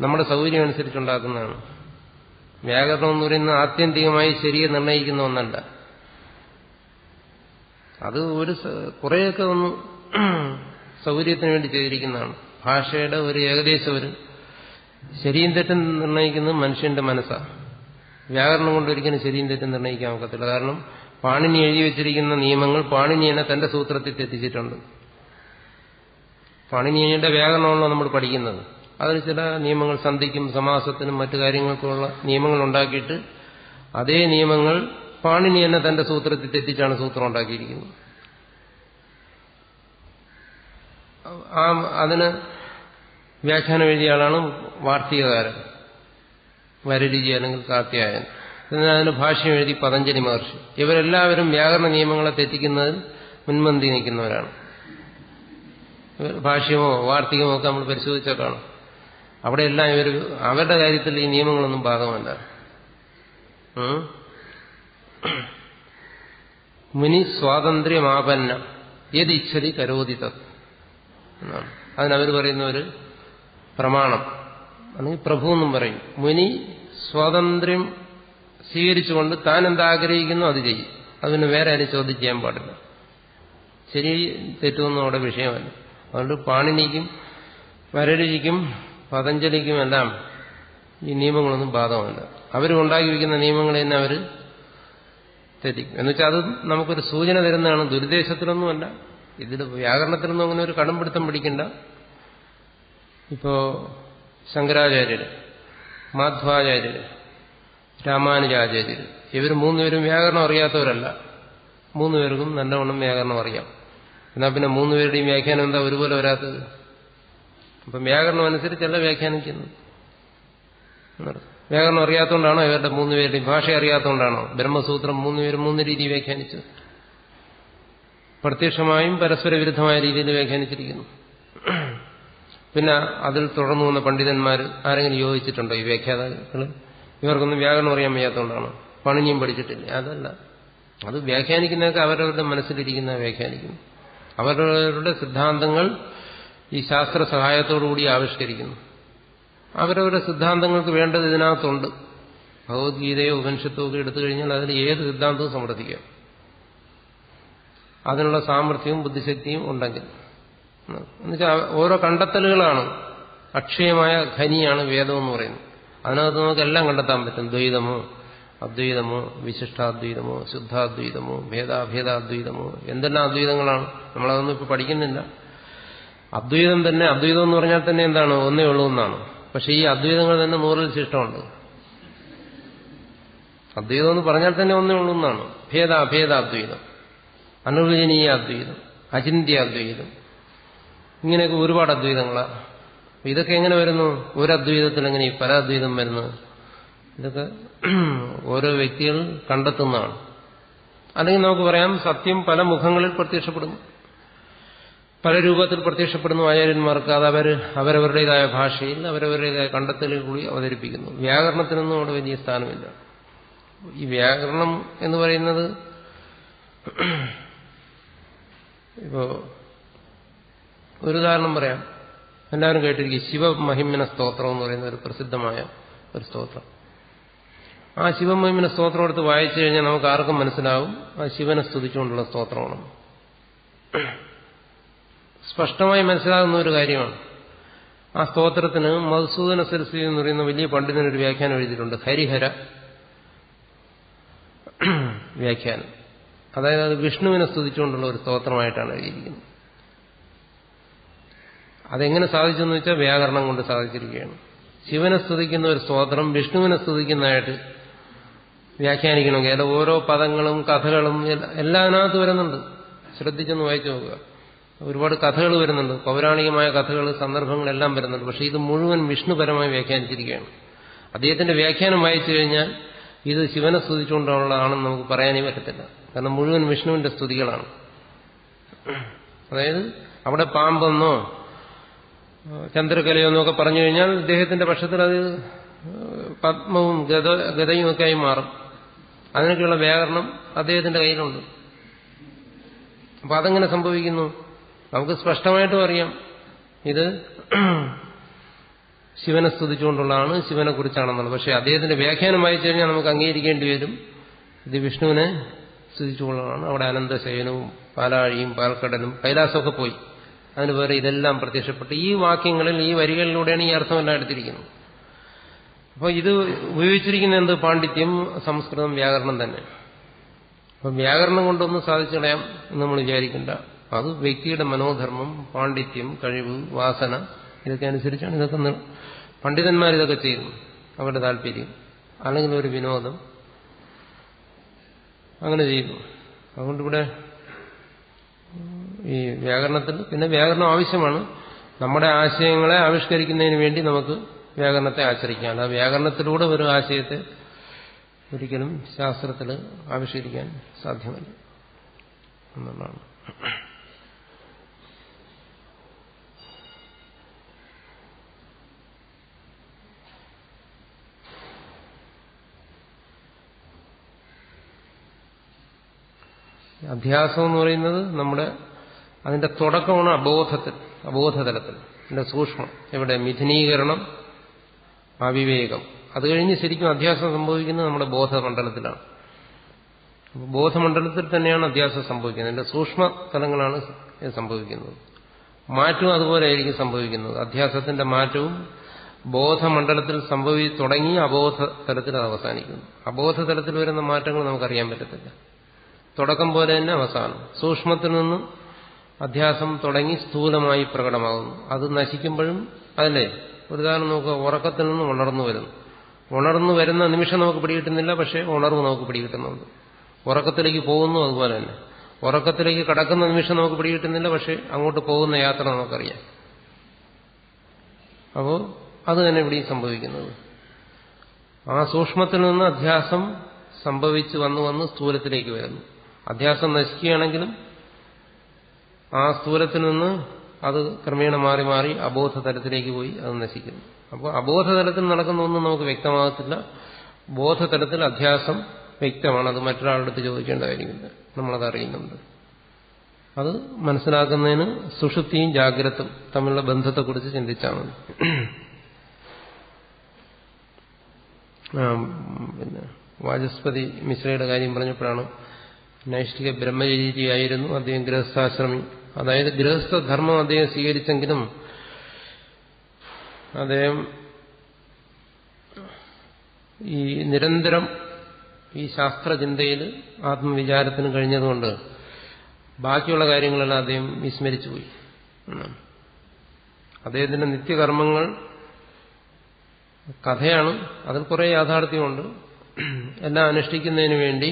നമ്മുടെ സൗകര്യം അനുസരിച്ചുണ്ടാക്കുന്നതാണ്. വ്യാകരണം എന്ന് പറയുന്നത് ആത്യന്തികമായി ശരിയെ നിർണ്ണയിക്കുന്ന ഒന്നല്ല. അത് കുറേയൊക്കെ ഒന്ന് സൗകര്യത്തിന് വേണ്ടി ചെയ്തിരിക്കുന്നതാണ്. ഭാഷയുടെ ഒരു ഏകദേശം ഒരു ശരിയും തെറ്റും നിർണ്ണയിക്കുന്നത് മനുഷ്യന്റെ മനസ്സാണ്. വ്യാകരണം കൊണ്ട് ഒരിക്കലും ശരിയും തെറ്റും നിർണ്ണയിക്കാൻ ഒക്കത്തില്ല. കാരണം പാണിനി എഴുതി വെച്ചിരിക്കുന്ന നിയമങ്ങൾ പാണിനിയെ തന്റെ സൂത്രത്തിൽ തെറ്റിച്ചിട്ടുണ്ട്. പാണിനിയുടെ വ്യാകരണമാണല്ലോ നമ്മൾ പഠിക്കുന്നത്. അതിൽ ചില നിയമങ്ങൾ സന്ധിക്കും സമാസത്തിനും മറ്റു കാര്യങ്ങൾക്കുമുള്ള നിയമങ്ങൾ ഉണ്ടാക്കിയിട്ട് അതേ നിയമങ്ങൾ പാണിനി തന്നെ തന്റെ സൂത്രത്തിൽ തെറ്റിച്ചാണ് സൂത്രം ഉണ്ടാക്കിയിരിക്കുന്നത്. അതിന് വ്യാഖ്യാനം എഴുതിയ ആളാണ് വാർത്തികകാരൻ, വരരുചി അല്ലെങ്കിൽ കാർത്യായൻ. അതിന് ഭാഷ്യം എഴുതി പതഞ്ജലി മഹർഷി. ഇവരെല്ലാവരും വ്യാകരണ നിയമങ്ങളെ തെറ്റിക്കുന്നതിൽ മുൻപന്തി നിൽക്കുന്നവരാണ്. ഭാഷ്യമോ വാർത്തികമോ ഒക്കെ നമ്മൾ പരിശോധിച്ചാൽ കാണും. അവിടെയെല്ലാം ഇവർ അവരുടെ കാര്യത്തിൽ ഈ നിയമങ്ങളൊന്നും ബാധകമല്ല. മുനി സ്വാതന്ത്ര്യമാപന്ന യദിച്ഛതി കരോതി തത് എന്നാണ് അതിനവർ പറയുന്ന ഒരു പ്രമാണം, അല്ലെങ്കിൽ പ്രഭു എന്നും പറയും. മുനി സ്വാതന്ത്ര്യം സ്വീകരിച്ചുകൊണ്ട് താൻ എന്താഗ്രഹിക്കുന്നു അത് ചെയ്യും. അതിന് വേറെ ആരും ചോദ്യം ചെയ്യാൻ പാടില്ല. ശരി തെറ്റുമെന്നും അവിടെ വിഷയമല്ല. അതുകൊണ്ട് പാണിനിക്കും വരരുചിക്കും പതഞ്ജലിക്കുമെല്ലാം ഈ നിയമങ്ങളൊന്നും ബാധകമല്ല. അവരുണ്ടാക്കി വയ്ക്കുന്ന നിയമങ്ങൾ തന്നെ അവർ തെറ്റിക്കും. എന്നുവെച്ചാൽ അത് നമുക്കൊരു സൂചന തരുന്നതാണ്. ദുരുദ്ദേശത്തിലൊന്നുമല്ല. ഇതിൽ വ്യാകരണത്തിലൊന്നും അങ്ങനെ ഒരു കടംപിടുത്തം പിടിക്കണ്ട. ഇപ്പോ ശങ്കരാചാര്യര്, മാധ്വാചാര്യര്, രാമാനുജാചാര്യര്, ഇവർ മൂന്നുപേരും വ്യാകരണം അറിയാത്തവരല്ല. മൂന്നുപേർക്കും നല്ലവണ്ണം വ്യാകരണം അറിയാം. എന്നാൽ പിന്നെ മൂന്നുപേരുടെയും വ്യാഖ്യാനം എന്താ ഒരുപോലെ വരാത്തത്? അപ്പം വ്യാകരണം അനുസരിച്ചല്ല വ്യാഖ്യാനിക്കുന്നു. വ്യാകരണം അറിയാത്തതുകൊണ്ടാണോ ഇവരുടെ മൂന്നുപേരുടെയും ഭാഷ അറിയാത്തതുകൊണ്ടാണോ ബ്രഹ്മസൂത്രം മൂന്നുപേരും മൂന്ന് രീതി വ്യാഖ്യാനിച്ചു? പ്രത്യക്ഷമായും പരസ്പര വിരുദ്ധമായ രീതിയിൽ വ്യാഖ്യാനിച്ചിരിക്കുന്നു. പിന്നെ അതിൽ തുടർന്നു വന്ന പണ്ഡിതന്മാർ ആരെങ്കിലും യോജിച്ചിട്ടുണ്ടോ? ഈ വ്യാഖ്യാതാക്കൾ ഇവർക്കൊന്നും വ്യാകരണം അറിയാൻ വയ്യാത്തതുകൊണ്ടാണോ? പണിനിയും പഠിച്ചിട്ടില്ല. അതല്ല. അത് വ്യാഖ്യാനിക്കുന്നതൊക്കെ അവരവരുടെ മനസ്സിലിരിക്കുന്ന വ്യാഖ്യാനിക്കുന്നു. അവരവരുടെ സിദ്ധാന്തങ്ങൾ ഈ ശാസ്ത്ര സഹായത്തോടുകൂടി ആവിഷ്കരിക്കുന്നു. അവരവരുടെ സിദ്ധാന്തങ്ങൾക്ക് വേണ്ടത് ഇതിനകത്തുണ്ട്. ഭഗവത്ഗീതയോ ഉപനിഷത്തോ ഒക്കെ എടുത്തു കഴിഞ്ഞാൽ അതിൽ ഏത് സിദ്ധാന്തവും സമർത്ഥിക്കാം. അതിനുള്ള സാമർഥ്യവും ബുദ്ധിശക്തിയും ഉണ്ടെങ്കിൽ. എന്നുവെച്ചാൽ ഓരോ കണ്ടെത്തലുകളാണ്. അക്ഷയമായ ഖനിയാണ് വേദം എന്ന് പറയുന്നത്. അതിനകത്ത് നമുക്ക് എല്ലാം കണ്ടെത്താൻ പറ്റും. ദ്വൈതമോ അദ്വൈതമോ വിശിഷ്ടാദ്വൈതമോ ശുദ്ധാദ്വൈതമോ ഭേദാഭേദാദ്വൈതമോ എന്തെല്ലാം അദ്വൈതങ്ങളാണ്. നമ്മളതൊന്നും ഇപ്പോൾ പഠിക്കുന്നില്ല. അദ്വൈതം തന്നെ, അദ്വൈതം എന്ന് പറഞ്ഞാൽ തന്നെ എന്താണ്? ഒന്നേ ഉള്ളൂ എന്നാണ്. പക്ഷെ ഈ അദ്വൈതങ്ങൾ തന്നെ 100ൽ ശിഷ്ടമുണ്ട്. അദ്വൈതം എന്ന് പറഞ്ഞാൽ തന്നെ ഒന്നേ ഉള്ളൂ എന്നാണ്. ഭേദാഭേദാദ്വൈതം, അനുവചനീയ അദ്വൈതം, അചിന്ത്യാദ്വൈതം, ഇങ്ങനെയൊക്കെ ഒരുപാട് അദ്വൈതങ്ങളാണ്. ഇതൊക്കെ എങ്ങനെ വരുന്നു? ഒരു അദ്വൈതത്തിൽ എങ്ങനെ ഈ പല അദ്വൈതം വരുന്നത്? ഇതൊക്കെ ഓരോ വ്യക്തികൾ കണ്ടെത്തുന്നതാണ്. അല്ലെങ്കിൽ നമുക്ക് പറയാം, സത്യം പല മുഖങ്ങളിൽ പ്രത്യക്ഷപ്പെടുന്നു, പല രൂപത്തിൽ പ്രത്യക്ഷപ്പെടുന്നു. ആചാര്യന്മാർക്ക് അത് അവരവരുടേതായ ഭാഷയിൽ അവരവരുടേതായ കണ്ടെത്തലുകൾ കൂടി അവതരിപ്പിക്കുന്നു. വ്യാകരണത്തിനൊന്നും അവിടെ വലിയ സ്ഥാനമില്ല. ഈ വ്യാകരണം എന്ന് പറയുന്നത് ഇപ്പോ ഒരു ഉദാഹരണം പറയാം. എല്ലാവരും കേട്ടിരിക്കും, ശിവമഹിമന സ്തോത്രം എന്ന് പറയുന്ന ഒരു പ്രസിദ്ധമായ ഒരു സ്തോത്രം. ആ ശിവമഹിമന സ്തോത്രം എടുത്ത് വായിച്ചു കഴിഞ്ഞാൽ നമുക്ക് ആർക്കും മനസ്സിലാവും ആ ശിവനെ സ്തുതിച്ചുകൊണ്ടുള്ള സ്തോത്രമാണ്. സ്പഷ്ടമായി മനസ്സിലാകുന്ന ഒരു കാര്യമാണ്. ആ സ്തോത്രത്തിന് മധുസൂദന സരസ്വതി എന്ന് പറയുന്ന വലിയ പണ്ഡിതനൊരു വ്യാഖ്യാനം എഴുതിയിട്ടുണ്ട്. ഹരിഹര വ്യാഖ്യാനം. അതായത് അത് വിഷ്ണുവിനെ സ്തുതിച്ചുകൊണ്ടുള്ള ഒരു സ്തോത്രമായിട്ടാണ് എഴുതിയിരിക്കുന്നത്. അതെങ്ങനെ സാധിച്ചെന്ന് വെച്ചാൽ വ്യാകരണം കൊണ്ട് സാധിച്ചിരിക്കുകയാണ്. ശിവനെ സ്തുതിക്കുന്ന ഒരു സ്തോത്രം വിഷ്ണുവിനെ സ്തുതിക്കുന്നതായിട്ട് വ്യാഖ്യാനിക്കണമെങ്കിൽ അതിലെ ഓരോ പദങ്ങളും കഥകളും എല്ലാം അതിനകത്ത് വരുന്നുണ്ട്. ശ്രദ്ധിച്ചൊന്ന് വായിച്ചു നോക്കുക. ഒരുപാട് കഥകൾ വരുന്നുണ്ട്, പൗരാണികമായ കഥകൾ, സന്ദർഭങ്ങളെല്ലാം വരുന്നുണ്ട്. പക്ഷെ ഇത് മുഴുവൻ വിഷ്ണുപരമായി വ്യാഖ്യാനിച്ചിരിക്കുകയാണ്. അദ്ദേഹത്തിന്റെ വ്യാഖ്യാനം വായിച്ചു കഴിഞ്ഞാൽ ഇത് ശിവനെ സ്തുതിച്ചുകൊണ്ടുള്ളതാണെന്ന് നമുക്ക് പറയാനേ പറ്റത്തില്ല. കാരണം മുഴുവൻ വിഷ്ണുവിന്റെ സ്തുതികളാണ്. അതായത് അവിടെ പാമ്പെന്നോ ചന്ദ്രകലയോ എന്നൊക്കെ പറഞ്ഞു കഴിഞ്ഞാൽ ഇദ്ദേഹത്തിന്റെ പക്ഷത്തിൽ അത് പത്മവും ഗതയും ഒക്കെ ആയി മാറും. അതിനൊക്കെയുള്ള വ്യാകരണം അദ്ദേഹത്തിന്റെ കയ്യിലുണ്ട്. അപ്പൊ അതെങ്ങനെ സംഭവിക്കുന്നു? നമുക്ക് സ്പഷ്ടമായിട്ടും അറിയാം ഇത് ശിവനെ സ്തുതിച്ചുകൊണ്ടുള്ളതാണ്, ശിവനെ കുറിച്ചാണെന്നുള്ളത്. പക്ഷെ അദ്ദേഹത്തിന്റെ വ്യാഖ്യാനം വായിച്ചു കഴിഞ്ഞാൽ നമുക്ക് അംഗീകരിക്കേണ്ടി വരും ഇത് വിഷ്ണുവിനെ സ്തുതിച്ചുകൊള്ളതാണ്. അവിടെ അനന്തശയനവും പാലാഴിയും പാൽക്കടലും കൈലാസമൊക്കെ പോയി. അതിന് വേറെ ഇതെല്ലാം പ്രത്യക്ഷപ്പെട്ട് ഈ വാക്യങ്ങളിൽ ഈ വരികളിലൂടെയാണ് ഈ അർത്ഥമെല്ലാം എടുത്തിരിക്കുന്നത്. അപ്പോൾ ഇത് ഉപയോഗിച്ചിരിക്കുന്ന എന്ത്? പാണ്ഡിത്യം, സംസ്കൃതം, വ്യാകരണം തന്നെ. അപ്പം വ്യാകരണം കൊണ്ടൊന്നും സാധിച്ചു കളയാം എന്ന് നമ്മൾ വിചാരിക്കേണ്ട. അത് വ്യക്തിയുടെ മനോധർമ്മം, പാണ്ഡിത്യം, കഴിവ്, വാസന ഇതൊക്കെ അനുസരിച്ചാണ് ഇതൊക്കെ പണ്ഡിതന്മാരിതൊക്കെ ചെയ്യുന്നു. അവരുടെ താല്പര്യം അല്ലെങ്കിൽ ഒരു വിനോദം അങ്ങനെ ചെയ്യുന്നു. അതുകൊണ്ടിവിടെ ഈ വ്യാകരണത്തിൽ പിന്നെ വ്യാകരണം ആവശ്യമാണ്. നമ്മുടെ ആശയങ്ങളെ ആവിഷ്കരിക്കുന്നതിന് വേണ്ടി നമുക്ക് വ്യാകരണത്തെ ആശ്രയിക്കാം. അല്ല വ്യാകരണത്തിലൂടെ ഒരു ആശയത്തെ ഒരിക്കലും ശാസ്ത്രത്തിൽ ആവിഷ്കരിക്കാൻ സാധ്യമല്ല എന്നുള്ളതാണ്. അധ്യാസം എന്ന് പറയുന്നത് അതിന്റെ തുടക്കമാണ് അബോധതലത്തിൽ. അതിന്റെ സൂക്ഷ്മം എവിടെ? മിഥുനീകരണം, അവിവേകം. അത് കഴിഞ്ഞ് ശരിക്കും അധ്യാസം സംഭവിക്കുന്നത് നമ്മുടെ ബോധമണ്ഡലത്തിലാണ്. ബോധമണ്ഡലത്തിൽ തന്നെയാണ് അധ്യാസം സംഭവിക്കുന്നത്. അതിന്റെ സൂക്ഷ്മ തലങ്ങളാണ് സംഭവിക്കുന്നത്. മാറ്റവും അതുപോലെ ആയിരിക്കും സംഭവിക്കുന്നത്. അധ്യാസത്തിന്റെ മാറ്റവും ബോധമണ്ഡലത്തിൽ തുടങ്ങി അബോധതലത്തിൽ അത് അവസാനിക്കുന്നു. അബോധതലത്തിൽ വരുന്ന മാറ്റങ്ങൾ നമുക്കറിയാൻ പറ്റത്തില്ല. തുടക്കം പോലെ തന്നെ അവസാനം. സൂക്ഷ്മത്തിൽ നിന്നും അധ്യാസം തുടങ്ങി സ്ഥൂലമായി പ്രകടമാകുന്നു. അത് നശിക്കുമ്പോഴും അതല്ലേ ഒരു ഉദാഹരണം നോക്കുക. ഉറക്കത്തിൽ നിന്ന് ഉണർന്നു വരുന്ന നിമിഷം നമുക്ക് പിടികിട്ടുന്നില്ല, പക്ഷേ ഉണർവ് നമുക്ക് പിടികിട്ടുന്നുണ്ട്. ഉറക്കത്തിലേക്ക് പോകുന്നു അതുപോലെ തന്നെ. ഉറക്കത്തിലേക്ക് കടക്കുന്ന നിമിഷം നമുക്ക് പിടികിട്ടുന്നില്ല, പക്ഷേ അങ്ങോട്ട് പോകുന്ന യാത്ര നമുക്കറിയാം. അപ്പോൾ അത് തന്നെ ഇവിടെയും സംഭവിക്കുന്നത്. ആ സൂക്ഷ്മത്തിൽ നിന്ന് അധ്യാസം സംഭവിച്ച് വന്ന് സ്ഥൂലത്തിലേക്ക് വരുന്നു. അധ്യാസം നശിക്കുകയാണെങ്കിലും ആ സ്ഥൂലത്തിൽ നിന്ന് അത് ക്രമേണ മാറി മാറി അബോധതലത്തിലേക്ക് പോയി അത് നശിക്കുന്നു. അപ്പോൾ അബോധതലത്തിൽ നടക്കുന്ന ഒന്നും നമുക്ക് വ്യക്തമാകത്തില്ല. ബോധതലത്തിൽ അധ്യാസം വ്യക്തമാണ്. അത് മറ്റൊരാളുടെ അടുത്ത് ചോദിക്കേണ്ട കാര്യമില്ല, നമ്മളത് അറിയുന്നുണ്ട്. അത് മനസ്സിലാക്കുന്നതിന് സുഷുപ്തിയും ജാഗ്രതും തമ്മിലുള്ള ബന്ധത്തെക്കുറിച്ച് ചിന്തിച്ചാൽ മതി. പിന്നെ വാചസ്പതി മിശ്രയുടെ കാര്യം പറഞ്ഞപ്പോഴാണ് നൈഷ്ഠിക ബ്രഹ്മചര്യയായിരുന്നു അദ്ദേഹം, ഗൃഹസ്ഥാശ്രമി. അതായത് ഗൃഹസ്ഥധർമ്മം അദ്ദേഹം സ്വീകരിച്ചെങ്കിലും അദ്ദേഹം ഈ നിരന്തരം ഈ ശാസ്ത്രചിന്തയിൽ ആത്മവിചാരത്തിന് കഴിഞ്ഞതുകൊണ്ട് ബാക്കിയുള്ള കാര്യങ്ങളെല്ലാം അദ്ദേഹം വിസ്മരിച്ചുപോയി. അദ്ദേഹത്തിന്റെ നിത്യകർമ്മങ്ങൾ കഥയാണ്, അതിൽ കുറെ യാഥാർത്ഥ്യമുണ്ട്. എല്ലാം അനുഷ്ഠിക്കുന്നതിന് വേണ്ടി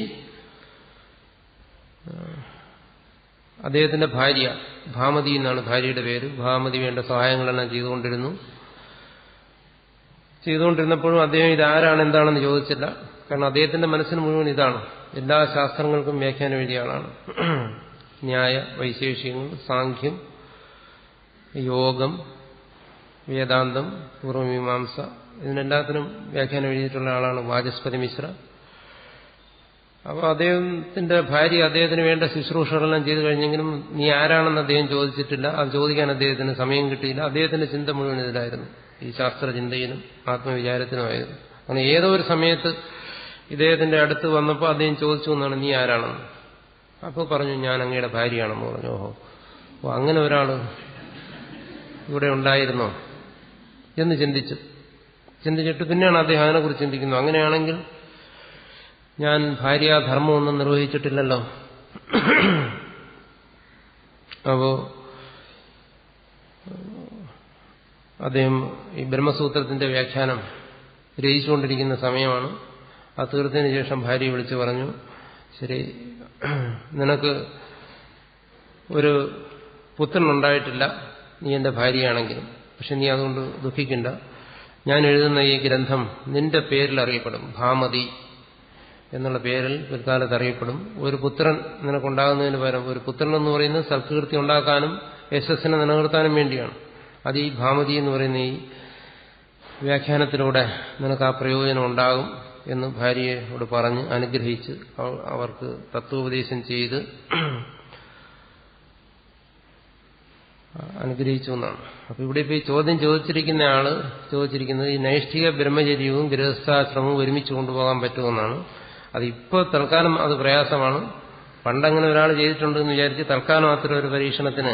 അദ്ദേഹത്തിന്റെ ഭാര്യ, ഭാമതി എന്നാണ് ഭാര്യയുടെ പേര്, ഭാമതി വേണ്ട സഹായങ്ങളെല്ലാം ചെയ്തുകൊണ്ടിരുന്നപ്പോഴും അദ്ദേഹം ഇതാരാണ് എന്താണെന്ന് ചോദിച്ചില്ല. കാരണം അദ്ദേഹത്തിന്റെ മനസ്സിന് മുഴുവൻ ഇതാണ്. എല്ലാ ശാസ്ത്രങ്ങൾക്കും വ്യാഖ്യാനം എഴുതിയ ആളാണ്. ന്യായ, വൈശേഷികങ്ങൾ, സാഖ്യം, യോഗം, വേദാന്തം, പൂർവമീമാംസ, ഇതിനെല്ലാത്തിനും വ്യാഖ്യാനം എഴുതിയിട്ടുള്ള ആളാണ് വാചസ്പതി മിശ്ര. അപ്പോൾ അദ്ദേഹത്തിന്റെ ഭാര്യ അദ്ദേഹത്തിന് വേണ്ട ശുശ്രൂഷകളെല്ലാം ചെയ്തു കഴിഞ്ഞെങ്കിലും നീ ആരാണെന്ന് അദ്ദേഹം ചോദിച്ചിട്ടില്ല. അത് ചോദിക്കാൻ അദ്ദേഹത്തിന് സമയം കിട്ടിയില്ല. അദ്ദേഹത്തിന്റെ ചിന്ത മുഴുവൻ ഇതിലായിരുന്നു, ഈ ശാസ്ത്രചിന്തയിലും ആത്മവിചാരത്തിനുമായിരുന്നു. അങ്ങനെ ഏതോ ഒരു സമയത്ത് ഇദ്ദേഹത്തിന്റെ അടുത്ത് വന്നപ്പോൾ അദ്ദേഹം ചോദിച്ചു എന്നാണ്, നീ ആരാണെന്ന്. അപ്പോൾ പറഞ്ഞു, ഞാൻ അങ്ങയുടെ ഭാര്യയാണെന്ന് പറഞ്ഞു. ഓഹോ, അങ്ങനെ ഒരാള് ഇവിടെ ഉണ്ടായിരുന്നോ എന്ന് ചിന്തിച്ചിട്ട് പിന്നെയാണ് അദ്ദേഹം അതിനെക്കുറിച്ച് ചിന്തിക്കുന്നത്. അങ്ങനെയാണെങ്കിൽ ഞാൻ ഭാര്യാധർമ്മമൊന്നും നിർവഹിച്ചിട്ടില്ലല്ലോ. അപ്പോ അദ്ദേഹം ഈ ബ്രഹ്മസൂത്രത്തിന്റെ വ്യാഖ്യാനം രചിച്ചുകൊണ്ടിരിക്കുന്ന സമയമാണ്. അത് തീർത്തതിന് ശേഷം ഭാര്യയെ വിളിച്ചു പറഞ്ഞു, ശരി, നിനക്ക് ഒരു പുത്രനുണ്ടായിട്ടില്ല, നീ എന്റെ ഭാര്യയാണെങ്കിലും. പക്ഷെ നീ അതുകൊണ്ട് ദുഃഖിക്കണ്ട. ഞാൻ എഴുതുന്ന ഈ ഗ്രന്ഥം നിന്റെ പേരിൽ അറിയപ്പെടും, ഭാമതി എന്നുള്ള പേരിൽ പിൽക്കാലത്ത് അറിയപ്പെടും. ഒരു പുത്രൻ നിനക്കുണ്ടാകുന്നതിന് പകരം, ഒരു പുത്രൻ എന്ന് പറയുന്നത് സൽകീർത്തി ഉണ്ടാക്കാനും യശസ്സിനെ നിലനിർത്താനും വേണ്ടിയാണ്. അത് ഈ ഭാമതി എന്ന് പറയുന്ന ഈ വ്യാഖ്യാനത്തിലൂടെ നിനക്ക് ആ പ്രയോജനം ഉണ്ടാകും എന്ന് ഭാര്യയോട് പറഞ്ഞ് അനുഗ്രഹിച്ച് അവർക്ക് തത്വോപദേശം ചെയ്ത് അനുഗ്രഹിച്ചു എന്നാണ്. അപ്പൊ ഇവിടെ ഇപ്പൊ ഈ ചോദ്യം ചോദിച്ചിരിക്കുന്ന ആള് ചോദിച്ചിരിക്കുന്നത് ഈ നൈഷ്ഠിക ബ്രഹ്മചര്യവും ഗൃഹസ്ഥാശ്രമവും ഒരുമിച്ച് കൊണ്ടുപോകാൻ പറ്റുമെന്നാണ്. അതിപ്പോ തൽക്കാലം അത് പ്രയാസമാണ്. പണ്ടങ്ങനെ ഒരാൾ ചെയ്തിട്ടുണ്ടെന്ന് വിചാരിച്ച് തൽക്കാലം അത്തരം ഒരു പരീക്ഷണത്തിന്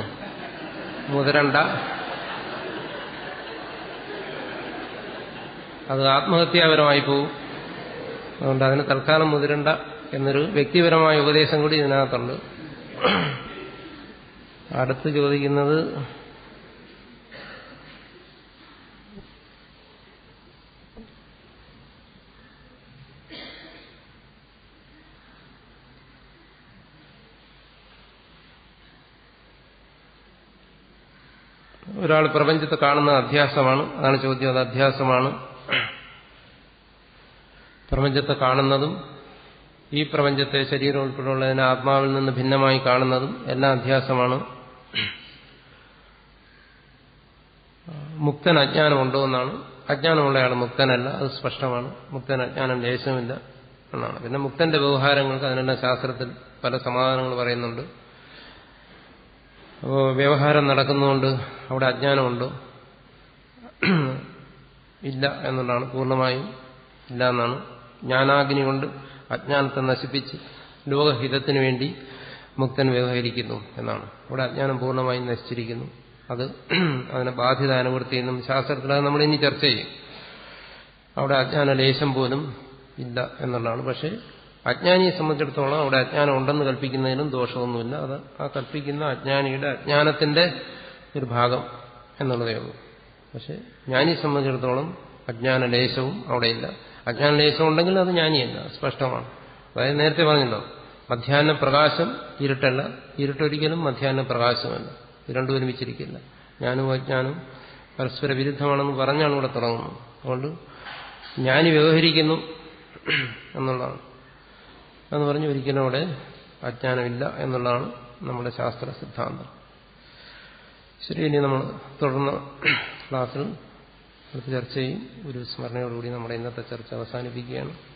മുതിരണ്ട. അത് ആത്മഹത്യാപരമായി പോകും. അതുകൊണ്ട് അതിന് തൽക്കാലം മുതിരണ്ട എന്നൊരു വ്യക്തിപരമായ ഉപദേശം കൂടി ഇതിനകത്തുണ്ട്. അടുത്ത് ചോദിക്കുന്നത് ഒരാൾ പ്രപഞ്ചത്തെ കാണുന്ന അധ്യാസമാണ്. അതാണ് ചോദ്യം. അത് അധ്യാസമാണ്. പ്രപഞ്ചത്തെ കാണുന്നതും ഈ പ്രപഞ്ചത്തെ ശരീരം ഉൾപ്പെടെയുള്ളതിനെ ആത്മാവിൽ നിന്ന് ഭിന്നമായി കാണുന്നതും എല്ലാം അധ്യാസമാണ്. മുക്തൻ അജ്ഞാനമുണ്ടോ എന്നാണ്. അജ്ഞാനമുള്ളയാൾ മുക്തനല്ല, അത് സ്പഷ്ടമാണ്. മുക്തൻ അജ്ഞാനം ലേശമില്ല എന്നാണ്. പിന്നെ മുക്തന്റെ വ്യവഹാരങ്ങൾക്ക് അതിനെല്ലാം ശാസ്ത്രത്തിൽ പല സമാധാനങ്ങൾ പറയുന്നുണ്ട്. അപ്പോൾ വ്യവഹാരം നടക്കുന്നതുകൊണ്ട് അവിടെ അജ്ഞാനമുണ്ടോ? ഇല്ല എന്നുള്ളതാണ്. പൂർണ്ണമായും ഇല്ല എന്നാണ്. ജ്ഞാനാഗ്നി കൊണ്ട് അജ്ഞാനത്തെ നശിപ്പിച്ച് ലോകഹിതത്തിനു വേണ്ടി മുക്തൻ വ്യവഹരിക്കുന്നു എന്നാണ്. അവിടെ അജ്ഞാനം പൂർണ്ണമായും നശിച്ചിരിക്കുന്നു. അത് അതിനെ ബാധ്യത അനുവൃത്തിയെന്നും ശാസ്ത്രത്തിൽ അത് നമ്മൾ ഇനി ചർച്ച ചെയ്യും. അവിടെ അജ്ഞാന ലേശം പോലും ഇല്ല എന്നുള്ളതാണ്. പക്ഷേ അജ്ഞാനിയെ സംബന്ധിച്ചിടത്തോളം അവിടെ അജ്ഞാനം ഉണ്ടെന്ന് കൽപ്പിക്കുന്നതിനും ദോഷമൊന്നുമില്ല. അത് ആ കൽപ്പിക്കുന്ന അജ്ഞാനിയുടെ അജ്ഞാനത്തിന്റെ ഒരു ഭാഗം എന്നുള്ളതേ ഉള്ളൂ. പക്ഷെ ജ്ഞാനിയെ സംബന്ധിച്ചിടത്തോളം അജ്ഞാന ലേശവും അവിടെയില്ല. അജ്ഞാന ലേശം ഉണ്ടെങ്കിൽ അത് ജ്ഞാനിയല്ല, സ്പഷ്ടമാണ്. അതായത് നേരത്തെ പറഞ്ഞല്ലോ, മധ്യാഹ്ന പ്രകാശം ഇരുട്ടല്ല, ഇരുട്ടൊരിക്കലും മധ്യാഹ്ന പ്രകാശമല്ല. ഇത് രണ്ടും ഒരുമിച്ചിരിക്കില്ല. ജ്ഞാനവും അജ്ഞാനവും പരസ്പര വിരുദ്ധമാണെന്ന് പറഞ്ഞാണ് ഇവിടെ തുടങ്ങുന്നത്. അതുകൊണ്ട് ജ്ഞാനി വ്യവഹരിക്കുന്നു എന്നുള്ളതാണ്. എന്ന് പറഞ്ഞ് ഒരിക്കലും അവിടെ അജ്ഞാനമില്ല എന്നുള്ളതാണ് നമ്മുടെ ശാസ്ത്ര സിദ്ധാന്തം. ശരി, ഇനി നമ്മൾ തുടർന്ന് ക്ലാസ്സിൽ അടുത്ത ചർച്ച ചെയ്യും. ഒരു സ്മരണയോടുകൂടി നമ്മുടെ ഇന്നത്തെ ചർച്ച അവസാനിപ്പിക്കുകയാണ്.